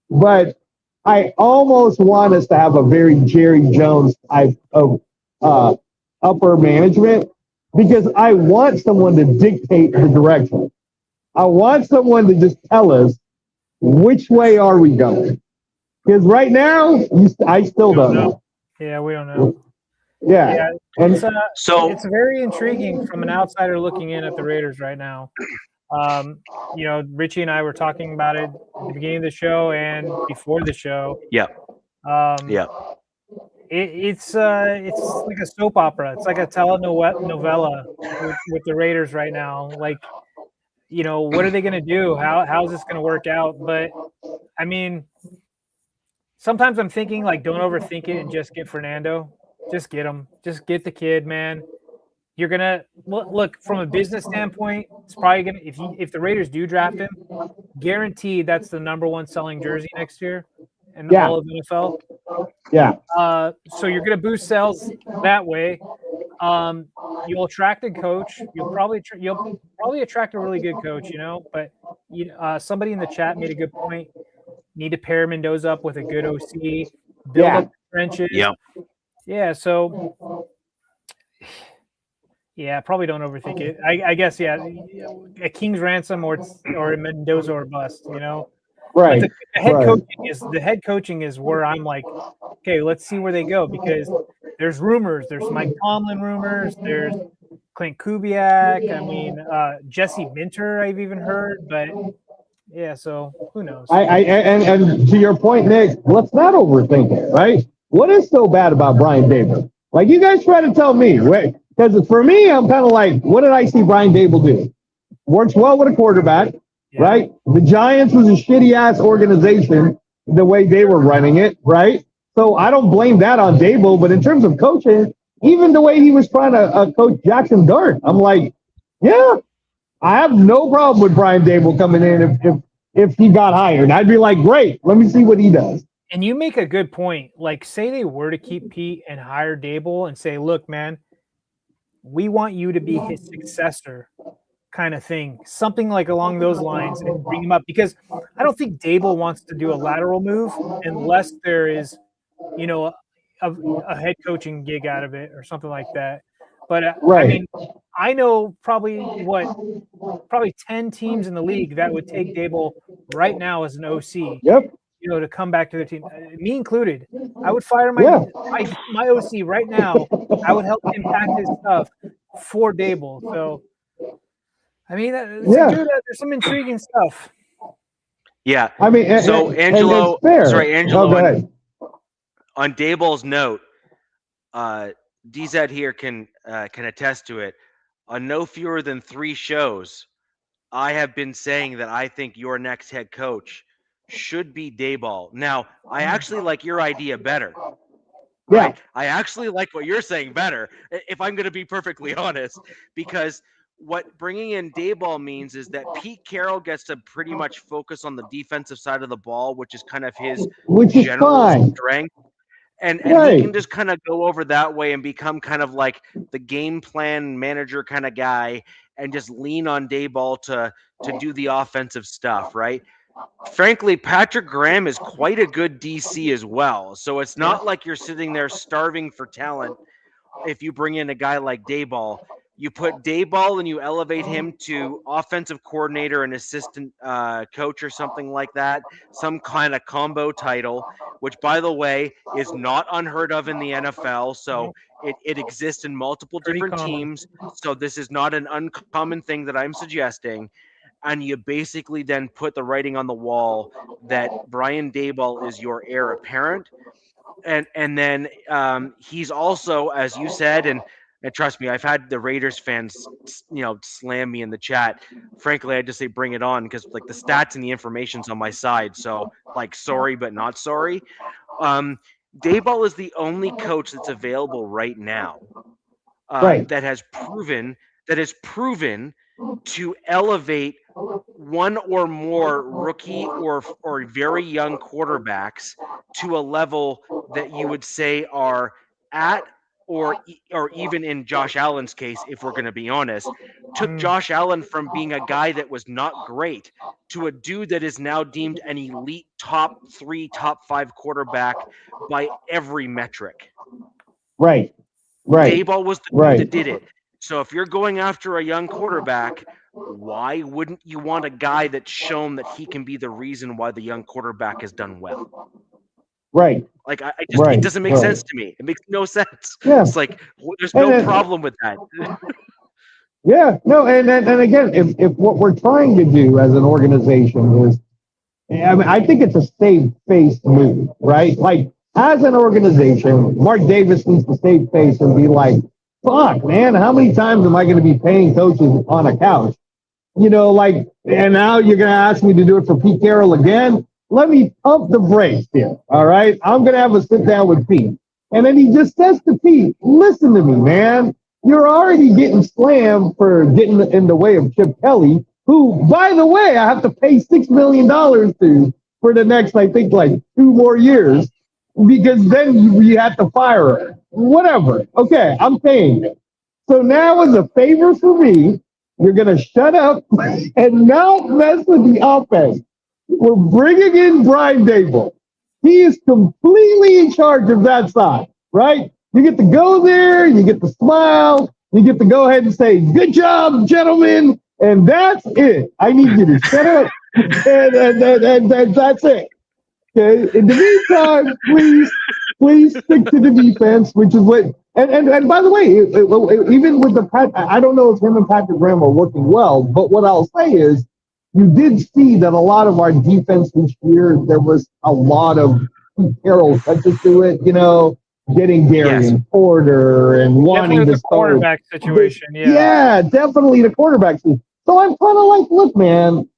But I almost want us to have a very Jerry Jones type of upper management, because I want someone to dictate the direction. I want someone to just tell us which way are we going. Because right now, I still don't know. Yeah, we don't know. Yeah. And it's very intriguing from an outsider looking in at the Raiders right now. Richie and I were talking about it at the beginning of the show and before the show. Yeah. It's like a soap opera. It's like a telenovela with the Raiders right now. Like, what are they going to do? How's this going to work out? But I mean, sometimes I'm thinking, like, don't overthink it and just get Fernando. Just get him. Just get the kid, man. You're gonna look from a business standpoint. It's probably gonna, if the Raiders do draft him, guaranteed that's the number 1 selling jersey next year in all of the NFL. Yeah. So you're gonna boost sales that way. You'll attract a coach. You'll probably attract a really good coach. But somebody in the chat made a good point. Need to pair Mendoza up with a good OC. Build up the trenches. Yeah. So. Yeah, probably don't overthink it. I guess, a King's ransom or a Mendoza or bust, Right. But the head coaching is where I'm like, okay, let's see where they go, because there's rumors. There's Mike Tomlin rumors. There's Clint Kubiak. I mean, Jesse Minter, I've even heard. But yeah, so who knows? And to your point, Nick, let's not overthink it, right? What is so bad about Brian Daboll? Like, you guys try to tell me, right? Because for me, I'm kind of like, what did I see Brian Daboll do? Works well with a quarterback, right? The Giants was a shitty-ass organization the way they were running it, right? So I don't blame that on Daboll. But in terms of coaching, even the way he was trying to coach Jackson Dart, I'm like, yeah, I have no problem with Brian Daboll coming in if he got hired. I'd be like, great, let me see what he does. And you make a good point. Like, say they were to keep Pete and hire Daboll and say, look, man, we want you to be his successor, kind of thing. Something like along those lines, and bring him up. Because I don't think Daboll wants to do a lateral move unless there is, a head coaching gig out of it or something like that. But I mean, I know probably 10 teams in the league that would take Daboll right now as an OC. Yep. To come back to their team, me included. I would fire my OC right now. I would help him pack his stuff for Daboll. So, I mean, there's some intriguing stuff. Yeah. I mean, Angelo, go ahead. On Daboll's note, DZ here can attest to it. On no fewer than 3 shows, I have been saying that I think your next head coach should be Daboll. Now, I actually like your idea better. Right? Yeah. I actually like what you're saying better, if I'm going to be perfectly honest, because what bringing in Dayball means is that Pete Carroll gets to pretty much focus on the defensive side of the ball, which is kind of his which is general fine. strength. And he Right. can just kind of go over that way and become kind of like the game plan manager kind of guy and just lean on Dayball to do the offensive stuff, right? Frankly, Patrick Graham is quite a good DC as well. So it's not like you're sitting there starving for talent if you bring in a guy like Dayball. You put Dayball and you elevate him to offensive coordinator and assistant coach or something like that, some kind of combo title, which, by the way, is not unheard of in the NFL. So it exists in multiple Pretty different common. teams. So this is not an uncommon thing that I'm suggesting. And you basically then put the writing on the wall that Brian Dayball is your heir apparent. And then he's also, as you said, and trust me, I've had the Raiders fans, slam me in the chat. Frankly, I just say bring it on because like the stats and the information's on my side. So like, sorry but not sorry. Dayball is the only coach that's available right now Right. that has proven to elevate one or more rookie or very young quarterbacks to a level that you would say are at or even in Josh Allen's case, if we're going to be honest, took Josh Allen from being a guy that was not great to a dude that is now deemed an elite top 3, top 5 quarterback by every metric. Right. Right. Dayball was the dude that did it. So if you're going after a young quarterback, why wouldn't you want a guy that's shown that he can be the reason why the young quarterback has done well? Right. Like I just it doesn't make sense to me. It makes no sense. Yeah. It's like there's no problem with that. Yeah. No. And again, if what we're trying to do as an organization is, I mean, I think it's a save face move, right? Like as an organization, Mark Davis needs to save face and be like, fuck, man, how many times am I going to be paying coaches on a couch? And now you're going to ask me to do it for Pete Carroll again? Let me pump the brakes here, all right? I'm going to have a sit down with Pete. And then he just says to Pete, listen to me, man. You're already getting slammed for getting in the way of Chip Kelly, who, by the way, I have to pay $6 million to for the next, I think, 2 more years, because then you have to fire her. Whatever. Okay, I'm paying it. So now as a favor for me, you're going to shut up and not mess with the offense. We're bringing in Brian Daboll. He is completely in charge of that side, right? You get to go there, you get to smile, you get to go ahead and say, good job, gentlemen, and that's it. I need you to shut up, and that's it. Okay. In the meantime, please stick to the defense, which is what. And by the way, even with I don't know if him and Patrick Graham are working well, but what I'll say is, you did see that a lot of our defense this year, there was a lot of Carroll touches to it, getting Darian Porter and wanting to quarterback situation. Yeah, definitely the quarterback. So I'm kind of like, look, man.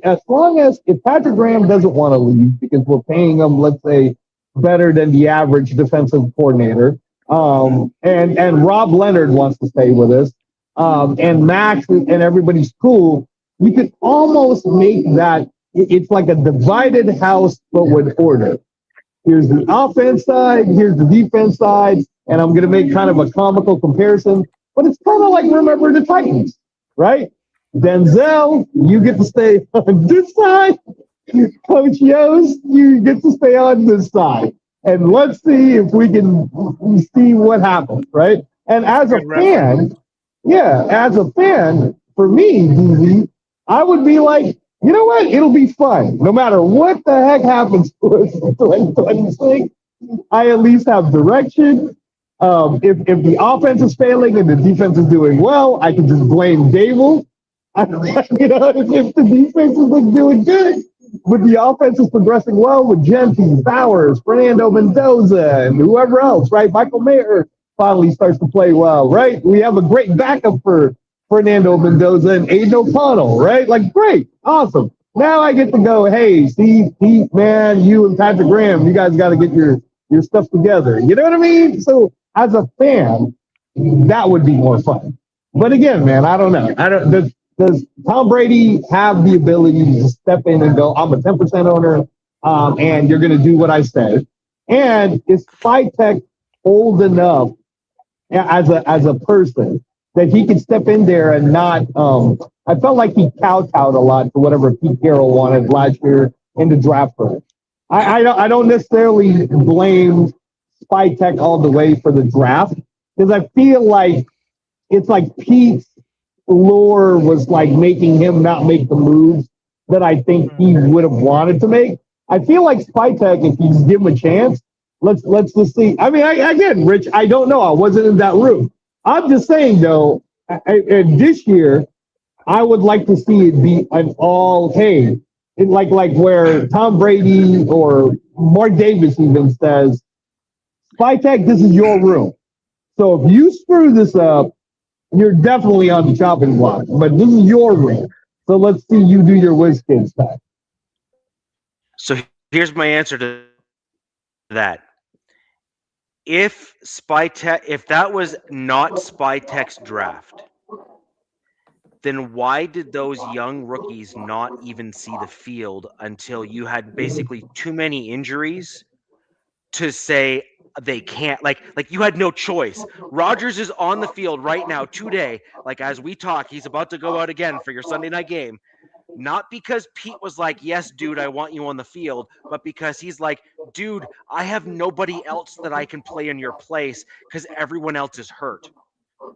As long as if Patrick Graham doesn't want to leave because we're paying him, let's say, better than the average defensive coordinator, and Rob Leonard wants to stay with us, and Max and everybody's cool, we could almost make that it's like a divided house but with order. Here's the offense side, here's the defense side, and I'm going to make kind of a comical comparison, but it's kind of like remember the Titans, right? Denzel, you get to stay on this side. Coach Yost, you get to stay on this side. And let's see if we can see what happens, right? And as a fan, for me, DZ, I would be like, you know what? It'll be fun. No matter what the heck happens to us in 2026, I at least have direction. If the offense is failing and the defense is doing well, I can just blame Daboll. If the defense is doing good, but the offense is progressing well with Jenkins, Bowers, Fernando Mendoza, and whoever else, right? Michael Mayer finally starts to play well, right? We have a great backup for Fernando Mendoza and Aiden O'Connell, right? Like, great, awesome. Now I get to go, hey, see, Pete, man, you and Patrick Graham, you guys got to get your stuff together. You know what I mean? So as a fan, that would be more fun. But again, man, I don't know. Does Tom Brady have the ability to step in and go, I'm a 10% owner, and you're going to do what I say? And is Spytech old enough as a person that he can step in there and not? I felt like he kowtowed a lot to whatever Pete Carroll wanted last year in the draft room. I don't necessarily blame Spytech all the way for the draft because I feel like it's like Pete's lore was like making him not make the moves that I think he would have wanted to make. I feel like Spytech, if you give him a chance, let's just see. I mean, again, Rich, I don't know. I wasn't in that room. I'm just saying though, this year I would like to see it be an all hey, like where Tom Brady or Mark Davis even says, Spytech, this is your room. So if you screw this up, you're definitely on the chopping block. But this is your room. So let's see you do your whiz kid stuff. So here's my answer to that. If that was not Spytech's draft, then why did those young rookies not even see the field until you had basically too many injuries to say they can't? Like you had no choice. Rodgers is on the field right now today. Like as we talk, he's about to go out again for your Sunday night game. Not because Pete was like, yes, dude, I want you on the field, but because he's like, dude, I have nobody else that I can play in your place because everyone else is hurt.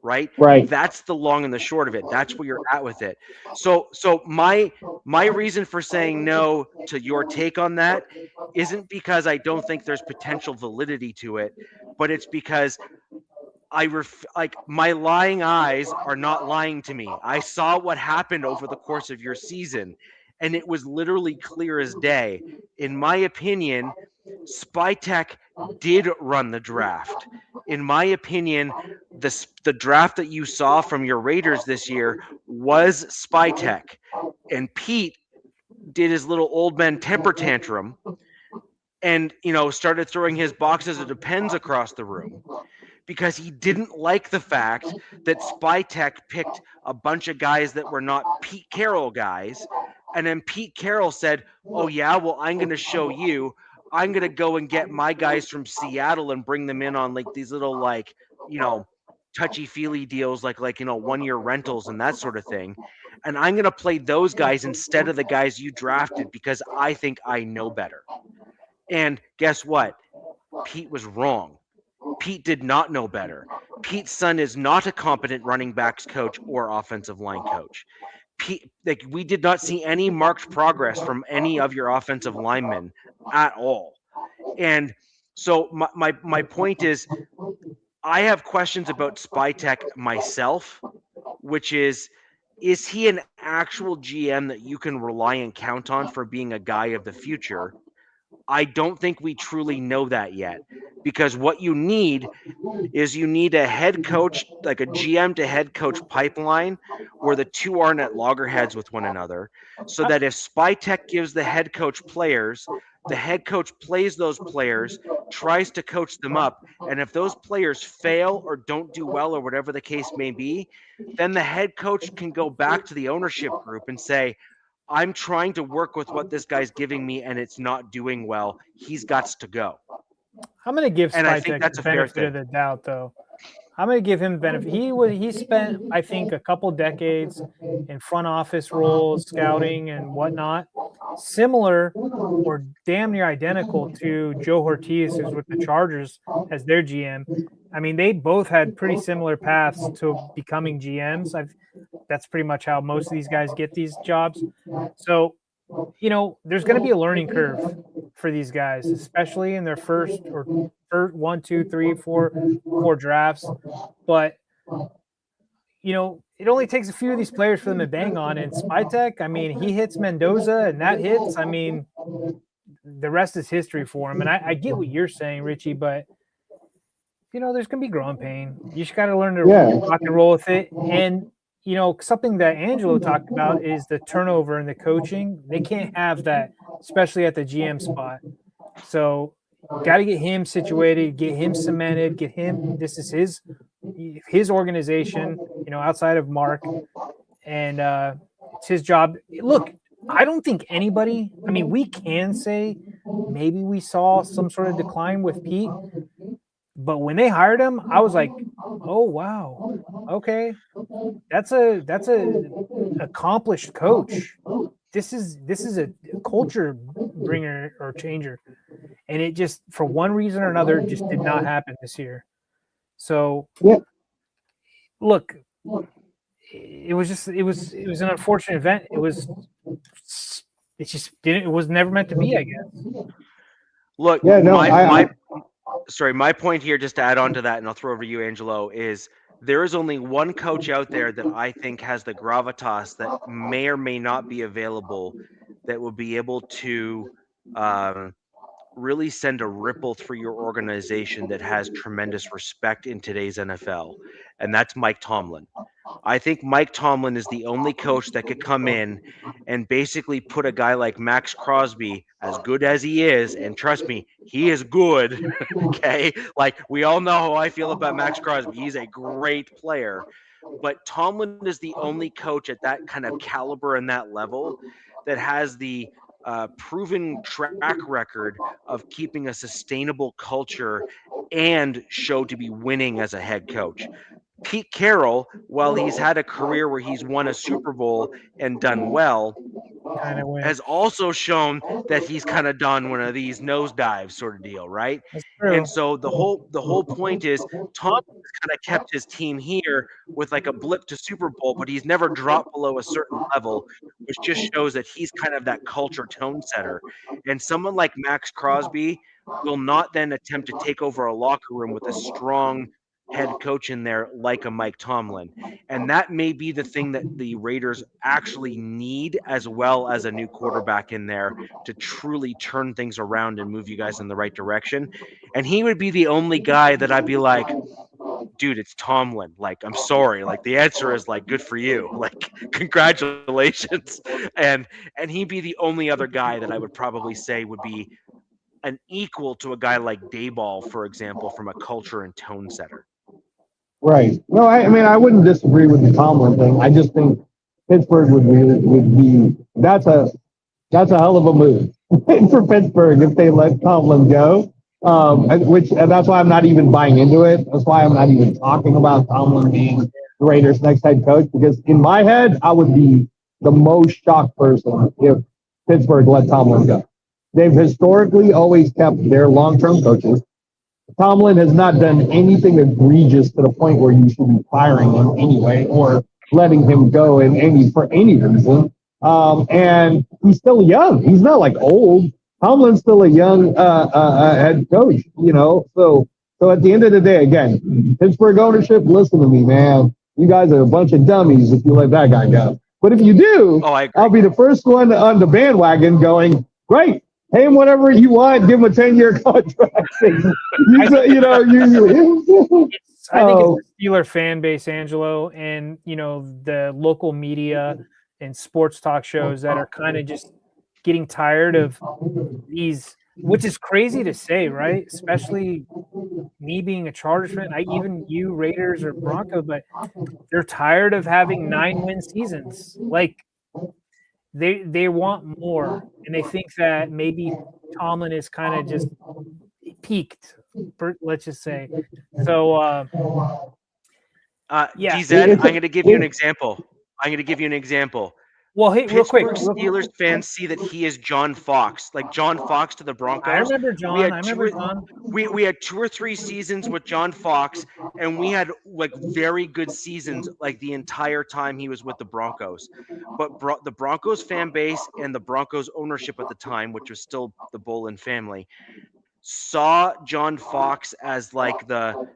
Right? That's the long and the short of it. That's where you're at with it. So my reason for saying no to your take on that isn't because I don't think there's potential validity to it, but it's because my lying eyes are not lying to me. I saw what happened over the course of your season, and it was literally clear as day. In my opinion, Spytech did run the draft. In my opinion, the draft that you saw from your Raiders this year was Spytech, and Pete did his little old man temper tantrum and started throwing his boxes of depends across the room because he didn't like the fact that Spytech picked a bunch of guys that were not Pete Carroll guys. And then Pete Carroll said, oh, yeah, well, I'm going to show you. I'm going to go and get my guys from Seattle and bring them in on like these little touchy-feely deals like 1-year rentals and that sort of thing. And I'm going to play those guys instead of the guys you drafted because I think I know better. And guess what? Pete was wrong. Pete did not know better. Pete's son is not a competent running backs coach or offensive line coach. We did not see any marked progress from any of your offensive linemen at all. And so my point is, I have questions about Spytech myself, which is he an actual GM that you can rely and count on for being a guy of the future? I don't think we truly know that yet, because what you need is a head coach, like a GM to head coach pipeline where the two aren't at loggerheads with one another, so that if Spytech gives the head coach players, the head coach plays those players, tries to coach them up, and if those players fail or don't do well or whatever the case may be, then the head coach can go back to the ownership group and say, I'm trying to work with what this guy's giving me and it's not doing well. He's got to go. I'm going to give Spytech the benefit of the doubt, though. I'm going to give him benefit. He spent, I think, a couple decades in front office roles, scouting and whatnot, similar or damn near identical to Joe Ortiz, who's with the Chargers as their GM. I mean, they both had pretty similar paths to becoming GMs. That's pretty much how most of these guys get these jobs. So, there's going to be a learning curve for these guys, especially in their first 1, 2, 3, 4 drafts. But, it only takes a few of these players for them to bang on. And Spytech, I mean, he hits Mendoza and that hits. I mean, the rest is history for him. And I get what you're saying, Richie, but, there's going to be growing pain. You just got to learn to rock and roll with it. And, something that Angelo talked about is the turnover in the coaching. They can't have that, especially at the GM spot. So got to get him situated, get him cemented, this is his organization, outside of Mark, and it's his job. Look, I don't think anybody. I mean, we can say maybe we saw some sort of decline with Pete, but when they hired him, I was like, oh wow, okay, that's a accomplished coach. This is a culture bringer or changer, and it just for one reason or another just did not happen this year. So look, it was an unfortunate event. It was never meant to be, I guess. Look, my point here, just to add on to that, and I'll throw over to you, Angelo, is there is only one coach out there that I think has the gravitas that may or may not be available that will be able to really send a ripple through your organization that has tremendous respect in today's NFL, and that's Mike Tomlin. I think Mike Tomlin is the only coach that could come in and basically put a guy like Max Crosby, as good as he is, and trust me, he is good. Okay. Like, we all know how I feel about Max Crosby. He's a great player. But Tomlin is the only coach at that kind of caliber and that level that has the proven track record of keeping a sustainable culture and show to be winning as a head coach. Pete Carroll, while he's had a career where he's won a Super Bowl and done well, has also shown that he's kind of done one of these nosedives sort of deal, right? And so the whole point is Tom has kind of kept his team here with like a blip to Super Bowl, but he's never dropped below a certain level, which just shows that he's kind of that culture tone setter. And someone like Max Crosby will not then attempt to take over a locker room with a strong head coach in there like a Mike Tomlin. And that may be the thing that the Raiders actually need, as well as a new quarterback in there to truly turn things around and move you guys in the right direction. And he would be the only guy that I'd be like, dude, it's Tomlin. Like, I'm sorry. Like, the answer is like, good for you. Like, congratulations. And he'd be the only other guy that I would probably say would be an equal to a guy like Dayball, for example, from a culture and tone setter. Right. No, I mean, I wouldn't disagree with the Tomlin thing. I just think Pittsburgh would be that's a hell of a move for Pittsburgh if they let Tomlin go. And that's why I'm not even buying into it. That's why I'm not even talking about Tomlin being the Raiders' next head coach, because in my head, I would be the most shocked person if Pittsburgh let Tomlin go. They've historically always kept their long-term coaches. Tomlin has not done anything egregious to the point where you should be firing him anyway or letting him go for any reason. And he's still young. He's not like old. Tomlin's still a young head coach, So at the end of the day, again, Pittsburgh ownership, listen to me, man. You guys are a bunch of dummies if you let that guy go. But if you do, I'll be the first one on the bandwagon going, great. Pay him whatever you want. Give him a 10-year contract. I think it's the Steeler fan base, Angelo, and the local media and sports talk shows that are kind of just getting tired of these, which is crazy to say, right? Especially me being a Chargers fan, even you Raiders or Broncos, but they're tired of having 9-win seasons. Like, They want more, and they think that maybe Tomlin is kind of just peaked, let's just say. So, GZ, I'm going to give you an example. Well, hey, real quick, Steelers fans see that he is John Fox, like John Fox to the Broncos. I remember John. We had 2 or 3 seasons with John Fox, and we had like very good seasons like the entire time he was with the Broncos. But the Broncos fan base and the Broncos ownership at the time, which was still the Bolin family, saw John Fox as like the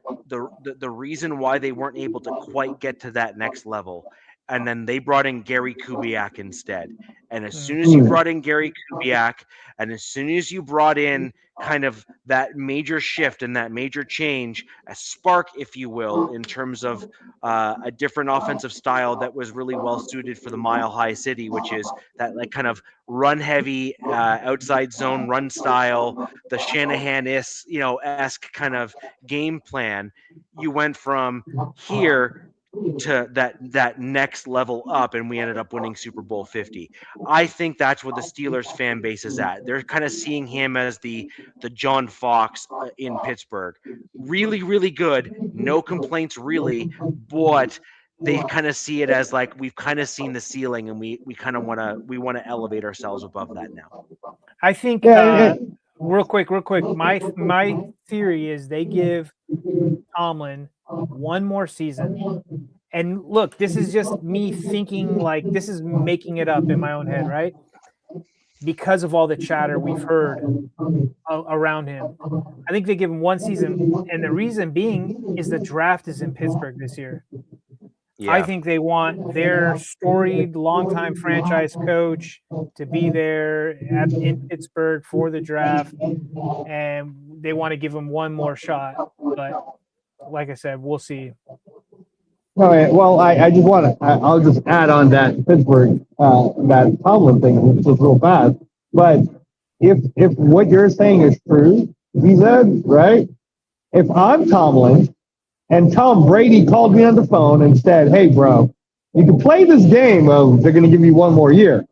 reason why they weren't able to quite get to that next level. And then they brought in Gary Kubiak instead. And as soon as you brought in Gary Kubiak, and as soon as you brought in kind of that major shift and that major change, a spark, if you will, in terms of a different offensive style that was really well suited for the Mile High City, which is that like kind of run heavy, outside zone run style, the Shanahan-esque kind of game plan. You went from here to that next level up, and we ended up winning Super Bowl 50. I think that's where the Steelers fan base is at. They're kind of seeing him as the John Fox in Pittsburgh. Really, really good. No complaints, really, but they kind of see it as like we've kind of seen the ceiling, and we kind of want to elevate ourselves above that now. I think Yeah, real quick. My theory is they give Tomlin one more season. And look, this is just me thinking, like, this is making it up in my own head, right? Because of all the chatter we've heard around him. I think they give him one season, and the reason being is the draft is in Pittsburgh this year. Yeah. I think they want their storied, longtime franchise coach to be there in Pittsburgh for the draft, and they want to give him one more shot. But like I said, we'll see. All right. Well, I just want to. I'll just add on that Pittsburgh, that Tomlin thing just real fast. But if what you're saying is true, he said, right? If I'm Tomlin and Tom Brady called me on the phone and said, "Hey, bro, you can play this game of they're going to give you one more year,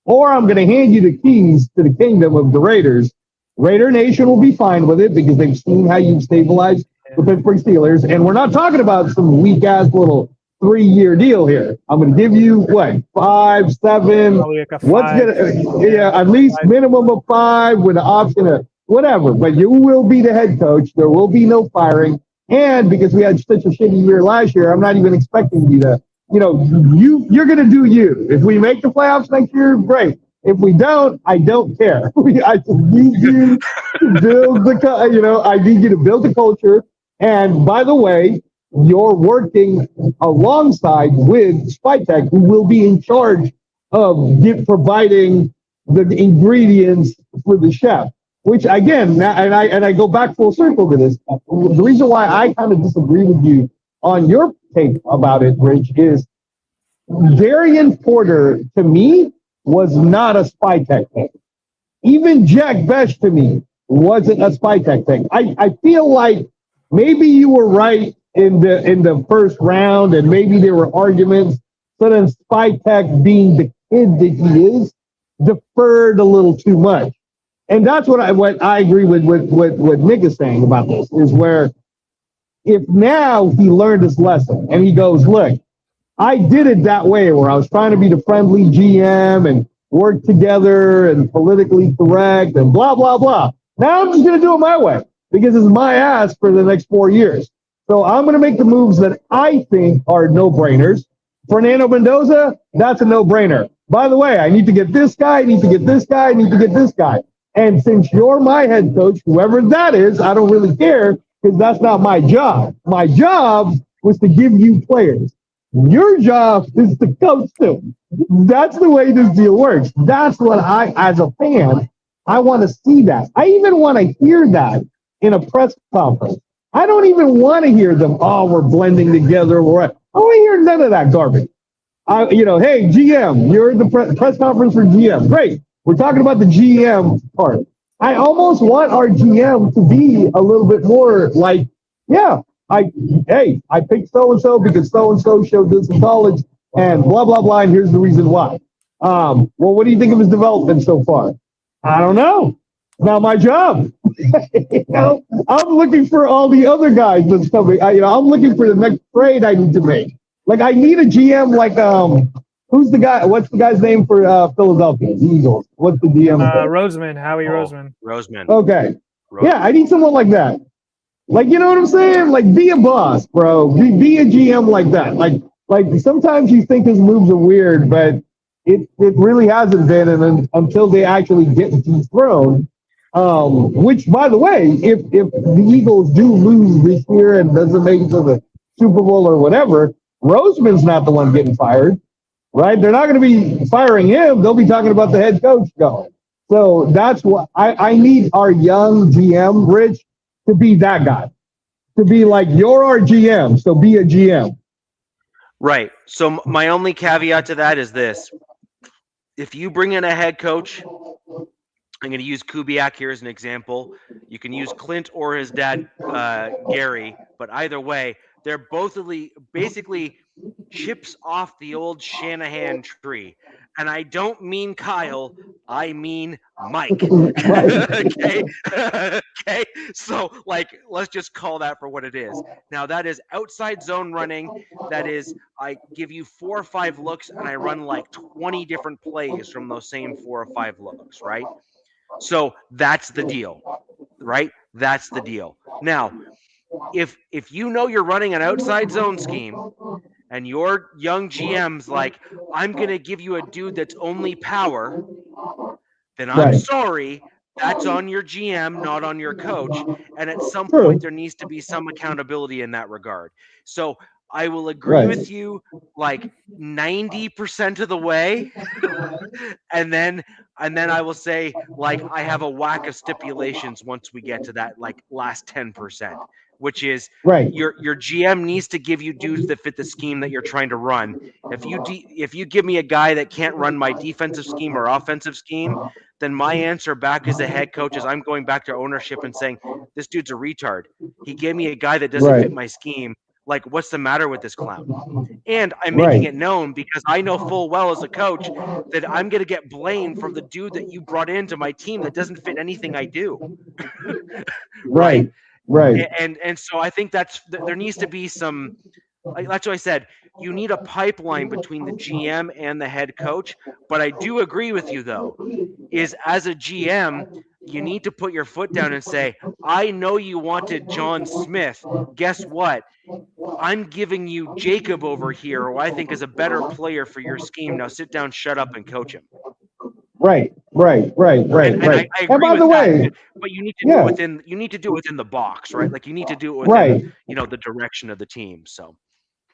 or I'm going to hand you the keys to the kingdom of the Raiders." Raider Nation will be fine with it because they've seen how you've stabilized the Pittsburgh Steelers, and we're not talking about some weak ass little 3-year deal here. I'm going to give you what 5, 7. Like What's gonna at least minimum of 5 with an option of whatever. But you will be the head coach. There will be no firing, and because we had such a shitty year last year, I'm not even expecting you to. You're going to do you. If we make the playoffs next year, great. If we don't, I don't care. I just need you to build I need you to build the culture. And by the way, you're working alongside with Spytech, who will be in charge of providing the ingredients for the chef. Which again, and I go back full circle to this. The reason why I kind of disagree with you on your take about it, Rich, is Darian Porter to me was not a Spytech thing. Even Jack Besh to me wasn't a Spytech thing. I feel like maybe you were right in the first round, and maybe there were arguments. So then Spytech, being the kid that he is, deferred a little too much. And that's what I agree with what Nick is saying about this, is where if now he learned his lesson and he goes, look, I did it that way where I was trying to be the friendly GM and work together and politically correct and blah, blah, blah. Now I'm just going to do it my way because it's my ass for the next 4 years. So I'm going to make the moves that I think are no-brainers. Fernando Mendoza, that's a no-brainer. By the way, I need to get this guy, I need to get this guy, I need to get this guy. And since you're my head coach, whoever that is, I don't really care because that's not my job. My job was to give you players. Your job is to coach them. That's the way this deal works. That's what as a fan, I want to see that. I even want to hear that in a press conference. I don't even want to hear them, we're blending together. I don't want to hear none of that garbage. Hey, GM, you're the press conference for GM. Great. We're talking about the GM part. I almost want our GM to be a little bit more like, I picked so-and-so because so-and-so showed this in college and blah, blah, blah, and here's the reason why. Well, what do you think of his development so far? I don't know. It's not my job. I'm looking for all the other guys that's coming. I'm looking for the next trade I need to make. Like, I need a GM like, who's the guy? What's the guy's name for Philadelphia, the Eagles? What's the GM? Howie Roseman. Roseman. Okay. Roseman. Yeah, I need someone like that. Like, you know what I'm saying? Like, be a boss, bro. Be a GM like that. Like sometimes you think his moves are weird, but it really hasn't been. And until they actually get dethroned, which, by the way, if the Eagles do lose this year and doesn't make it to the Super Bowl or whatever, Roseman's not the one getting fired, right? They're not going to be firing him. They'll be talking about the head coach going. So that's what I need our young GM, Rich, to be that guy, to be like, you're our GM, so be a GM. Right. So my only caveat to that is this. If you bring in a head coach, I'm going to use Kubiak here as an example. You can use Clint or his dad, Gary, but either way, they're both basically chips off the old Shanahan tree. And I don't mean Kyle, I mean Mike. Okay. Okay. So, like, let's just call that for what it is. Now, that is outside zone running. That is, I give you 4 or 5 looks and I run like 20 different plays from those same 4 or 5 looks, right? So that's the deal, right? That's the deal. Now, if you know you're running an outside zone scheme and your young GM's like, I'm going to give you a dude that's only power, then I'm sorry. That's on your GM, not on your coach. And at some point, there needs to be some accountability in that regard. So I will agree with you like 90% of the way. and then I will say, like, I have a whack of stipulations once we get to that like last 10%, which is your GM needs to give you dudes that fit the scheme that you're trying to run. If you give me a guy that can't run my defensive scheme or offensive scheme, then my answer back as a head coach is I'm going back to ownership and saying, this dude's a retard. He gave me a guy that doesn't fit my scheme. Like, what's the matter with this clown? And I'm making it known because I know full well as a coach that I'm going to get blamed from the dude that you brought into my team that doesn't fit anything I do. Right. And so I think there needs to be some, that's what I said. You need a pipeline between the GM and the head coach. But I do agree with you, though, is as a GM, you need to put your foot down and say, I know you wanted John Smith. Guess what? I'm giving you Jacob over here, who I think is a better player for your scheme. Now sit down, shut up, and coach him. Right. And I agree and by with the way, that, but you need to do it within the box, right? Like you need to do it within the direction of the team. So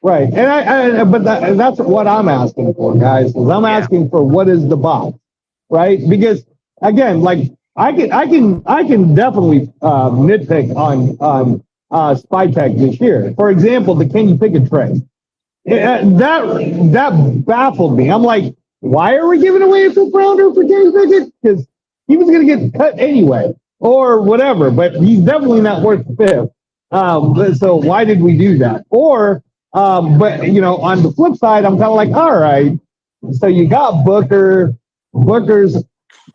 but that's what I'm asking for, guys. Is I'm asking for what is the box, right? Because again, like I can definitely nitpick on Spytech this year. For example, the Kenny Pickett trade. That baffled me. I'm like, why are we giving away a fifth rounder for Kenny Pickett? Because he was going to get cut anyway, or whatever. But he's definitely not worth the fifth. So why did we do that? Or, but on the flip side, I'm kind of like, all right. So you got Booker. Booker's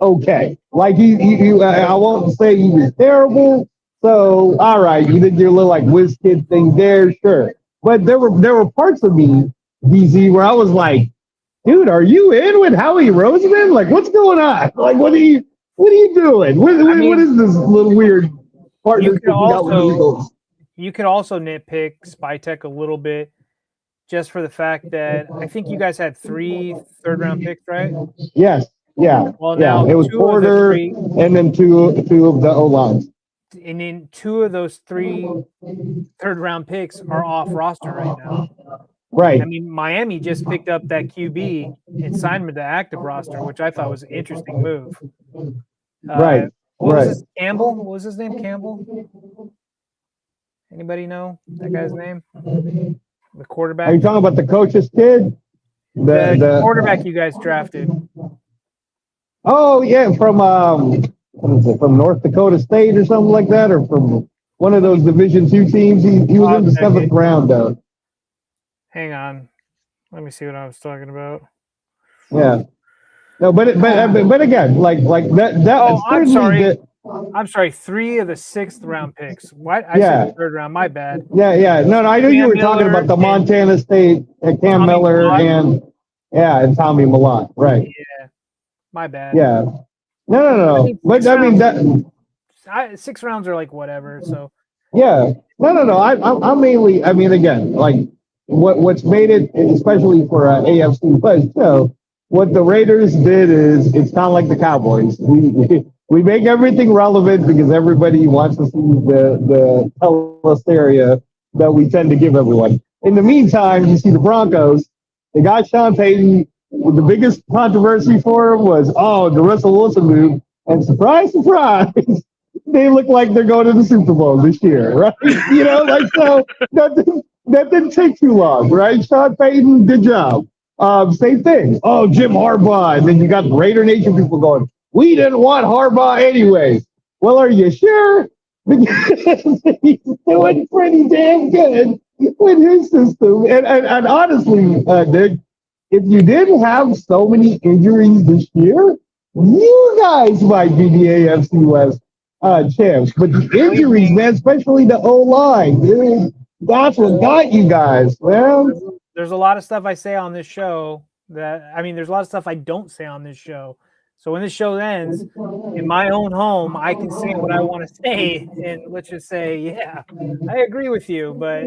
okay. Like I won't say he was terrible. So all right, you did your little like whiz kid thing there, sure. But there were parts of me, DZ, where I was like, dude, are you in with Howie Roseman? Like, what's going on? Like, what are you doing? What is this little weird partnership you got with the Eagles? You could also nitpick Spytech a little bit, just for the fact that I think you guys had 3 third-round picks, right? Yes. Yeah. Well, now it was Porter and then two of the O-lines. And then 2 of those 3 third-round picks are off roster right now. Right. I mean, Miami just picked up that QB and signed him to the active roster, which I thought was an interesting move. Right. What was his Campbell? What was his name? Campbell? Anybody know that guy's name? The quarterback. Are you talking about the coach's kid? The quarterback you guys drafted. Oh yeah, from what is it, from North Dakota State or something like that, or from one of those Division II teams. He was in the 7th round though. Hang on, let me see what I was talking about. Yeah, no, but again, like that. Oh, I'm sorry. I'm sorry. 3 of the 6th round picks. What? I said the 3rd round. My bad. Yeah. No, I knew you were talking about the Montana State Cam Miller and Tommy Millan. Right. Yeah. My bad. Yeah. No. But I mean that 6 rounds are like whatever. So. Yeah. No. I'm mainly. I mean, again, like what's made it, especially for AFC West. So what the Raiders did is it's kind of like the Cowboys. We make everything relevant because everybody wants to see the teleseria that we tend to give everyone. In the meantime, you see the Broncos. They got Sean Payton. The biggest controversy for him was, the Russell Wilson move. And surprise, surprise, they look like they're going to the Super Bowl this year, right? So that didn't take too long, right? Sean Payton, good job. Same thing. Jim Harbaugh. And then you got Raider Nation people going, we didn't want Harbaugh anyway. Well, are you sure? Because he's doing pretty damn good with his system. And honestly, Nick, if you didn't have so many injuries this year, you guys might be the AFC West champs. But the injuries, man, especially the O line, dude, that's what got you guys, man. There's a lot of stuff I say on this show there's a lot of stuff I don't say on this show. So when this show ends, in my own home, I can say what I want to say, and let's just say, yeah, I agree with you, but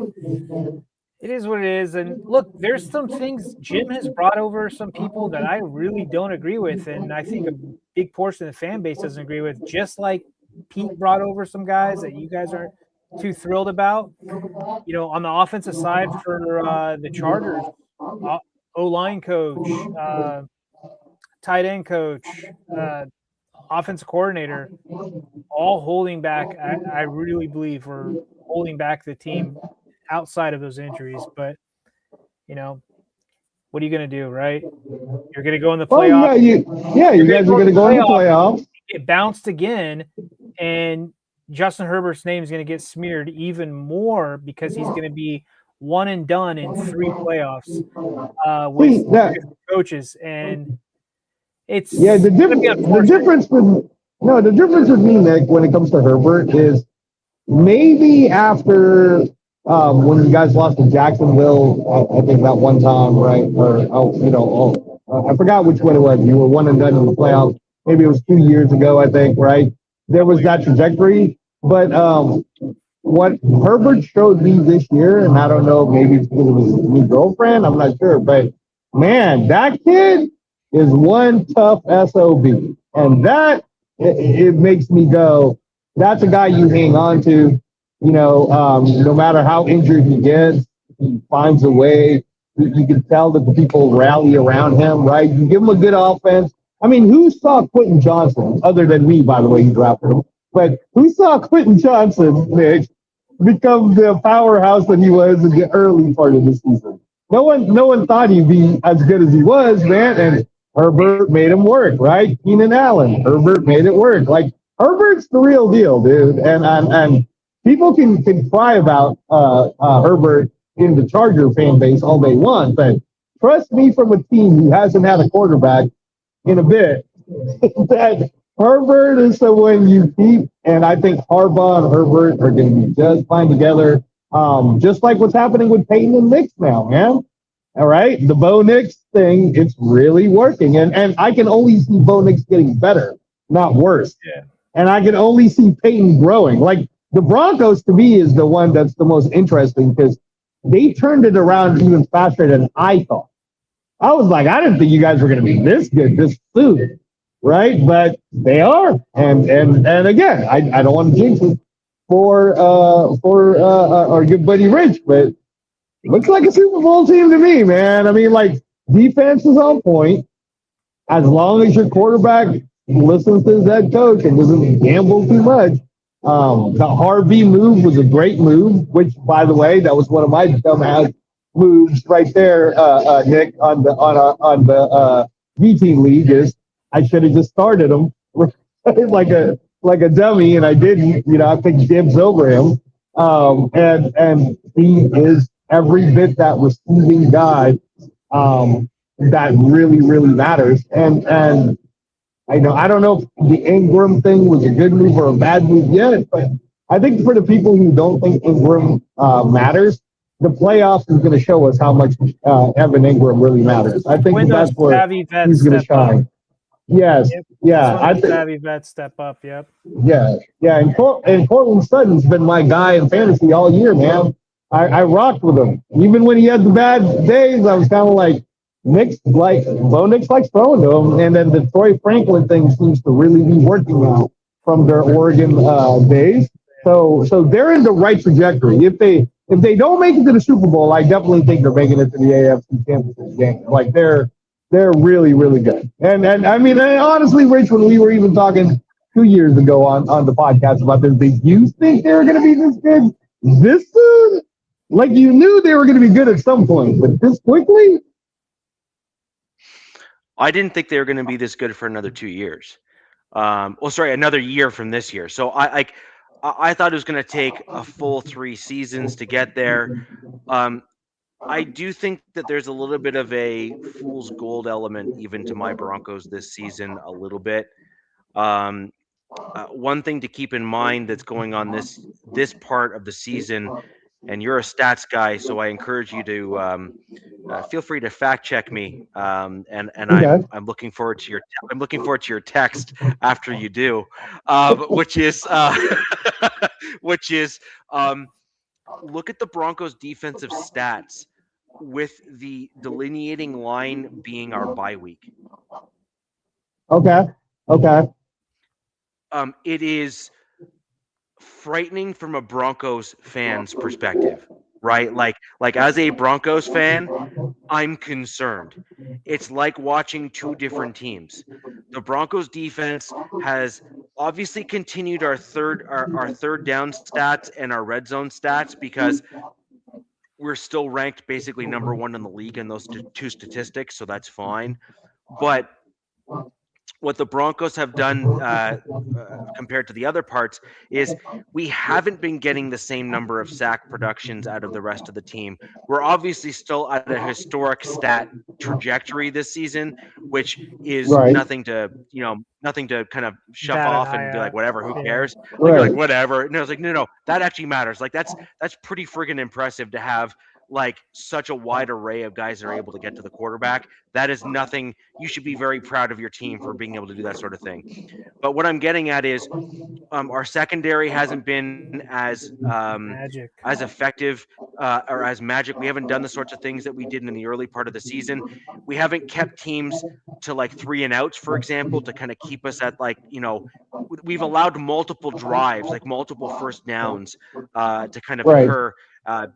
it is what it is. And look, there's some things Jim has brought over some people that I really don't agree with, and I think a big portion of the fan base doesn't agree with. Just like Pete brought over some guys that you guys aren't too thrilled about. On the offensive side for the Chargers, O-line coach, tight end coach, offensive coordinator, all holding back. I really believe we're holding back the team outside of those injuries. But, what are you going to do, right? You're going to go in the playoffs. You guys are going to go in the playoffs. Get bounced again, and Justin Herbert's name is going to get smeared even more because he's going to be one and done in 3 playoffs with coaches. And it's the difference with me, Nick, when it comes to Herbert is maybe after when you guys lost to Jacksonville, I think that one time, right? I forgot which one it was. You were one and done in the playoffs. Maybe it was 2 years ago, I think, right? There was that trajectory. But what Herbert showed me this year, and I don't know, maybe it's because of his new girlfriend, I'm not sure, but man, that kid is one tough SOB. And that, it makes me go, that's a guy you hang on to, no matter how injured he gets, he finds a way. You can tell that the people rally around him, right? You give him a good offense. I mean, who saw Quentin Johnson, other than me, by the way, he drafted him, but who saw Quentin Johnson, Nick, become the powerhouse that he was in the early part of the season? No one thought he'd be as good as he was, man. And Herbert made him work, right? Keenan Allen, Herbert made it work. Like, Herbert's the real deal, dude. And people can cry about Herbert in the Charger fan base all they want, but trust me, from a team who hasn't had a quarterback in a bit, that Herbert is someone you keep, and I think Harbaugh and Herbert are going to be just fine together, just like what's happening with Peyton and Nix now, man. All right, the Bo Nix thing, it's really working, and I can only see Bo Nix getting better, not worse. Yeah. And I can only see Peyton growing. Like, the Broncos, to me, is the one that's the most interesting because they turned it around even faster than I thought. I was like, I didn't think you guys were going to be this good this soon, right? But they are. And again, I don't want to jinx it for our good buddy Rich, but it looks like a Super Bowl team to me, man. I mean, like, defense is on point. As long as your quarterback listens to his head coach and doesn't gamble too much. The Harvey move was a great move, which, by the way, that was one of my dumbass moves right there, Nick, on the B team league. Is I should have just started him like a dummy, and I didn't. I picked dibs over him, and he is every bit that receiving guy that really matters, and. I don't know if the Ingram thing was a good move or a bad move yet, but I think for the people who don't think Ingram matters, the playoffs is going to show us how much Evan Ingram really matters. I think that's where he's going to shine. Yes, yeah. I think savvy vets step up. Yep. Yeah. And Cortland Sutton's been my guy in fantasy all year, man. I rocked with him. Even when he had the bad days, I was kind of like, Bo Nix likes throwing to him, and then the Troy Franklin thing seems to really be working out from their Oregon days. So they're in the right trajectory. If they don't make it to the Super Bowl, I definitely think they're making it to the AFC Championship game. Like, they're really good. And I mean, honestly, Rich, when we were even talking 2 years ago on the podcast about this, did you think they were going to be this good this soon? Like, you knew they were going to be good at some point, but this quickly? I didn't think they were going to be this good for another 2 years. Another year from this year. So I thought it was going to take a full 3 seasons to get there. Um, I do think that there's a little bit of a fool's gold element even to my Broncos this season, a little bit. Um, One thing to keep in mind that's going on this part of the season, and you're a stats guy, so I encourage you to feel free to fact check me. And Okay. I'm looking forward to I'm looking forward to your text after you do, which is which is um, look at the Broncos' defensive stats with the delineating line being our bye week. Okay. Okay. It is frightening from a Broncos fan's perspective, right? Like as a Broncos fan, I'm concerned. It's like watching two different teams. The Broncos defense has obviously continued our third down stats and our red zone stats because we're still ranked basically number one in the league in those two statistics, so that's fine. But what the Broncos have done compared to the other parts is we haven't been getting the same number of sack productions out of the rest of the team. We're obviously still at a historic stat trajectory this season, which is Right. nothing to kind of shove Bat an off eye and be like, at. whatever, who Yeah. cares? Like Right. you're like, whatever. And I was like, no, that actually matters. Like that's pretty friggin' impressive to have like such a wide array of guys that are able to get to the quarterback. That is nothing. You should be very proud of your team for being able to do that sort of thing. But what I'm getting at is our secondary hasn't been Magic. as effective or as magic. We haven't done the sorts of things that we did in the early part of the season. We haven't kept teams to like 3-and-outs, for example, to kind of keep us at like we've allowed multiple drives, like multiple first downs, to kind of Right. occur.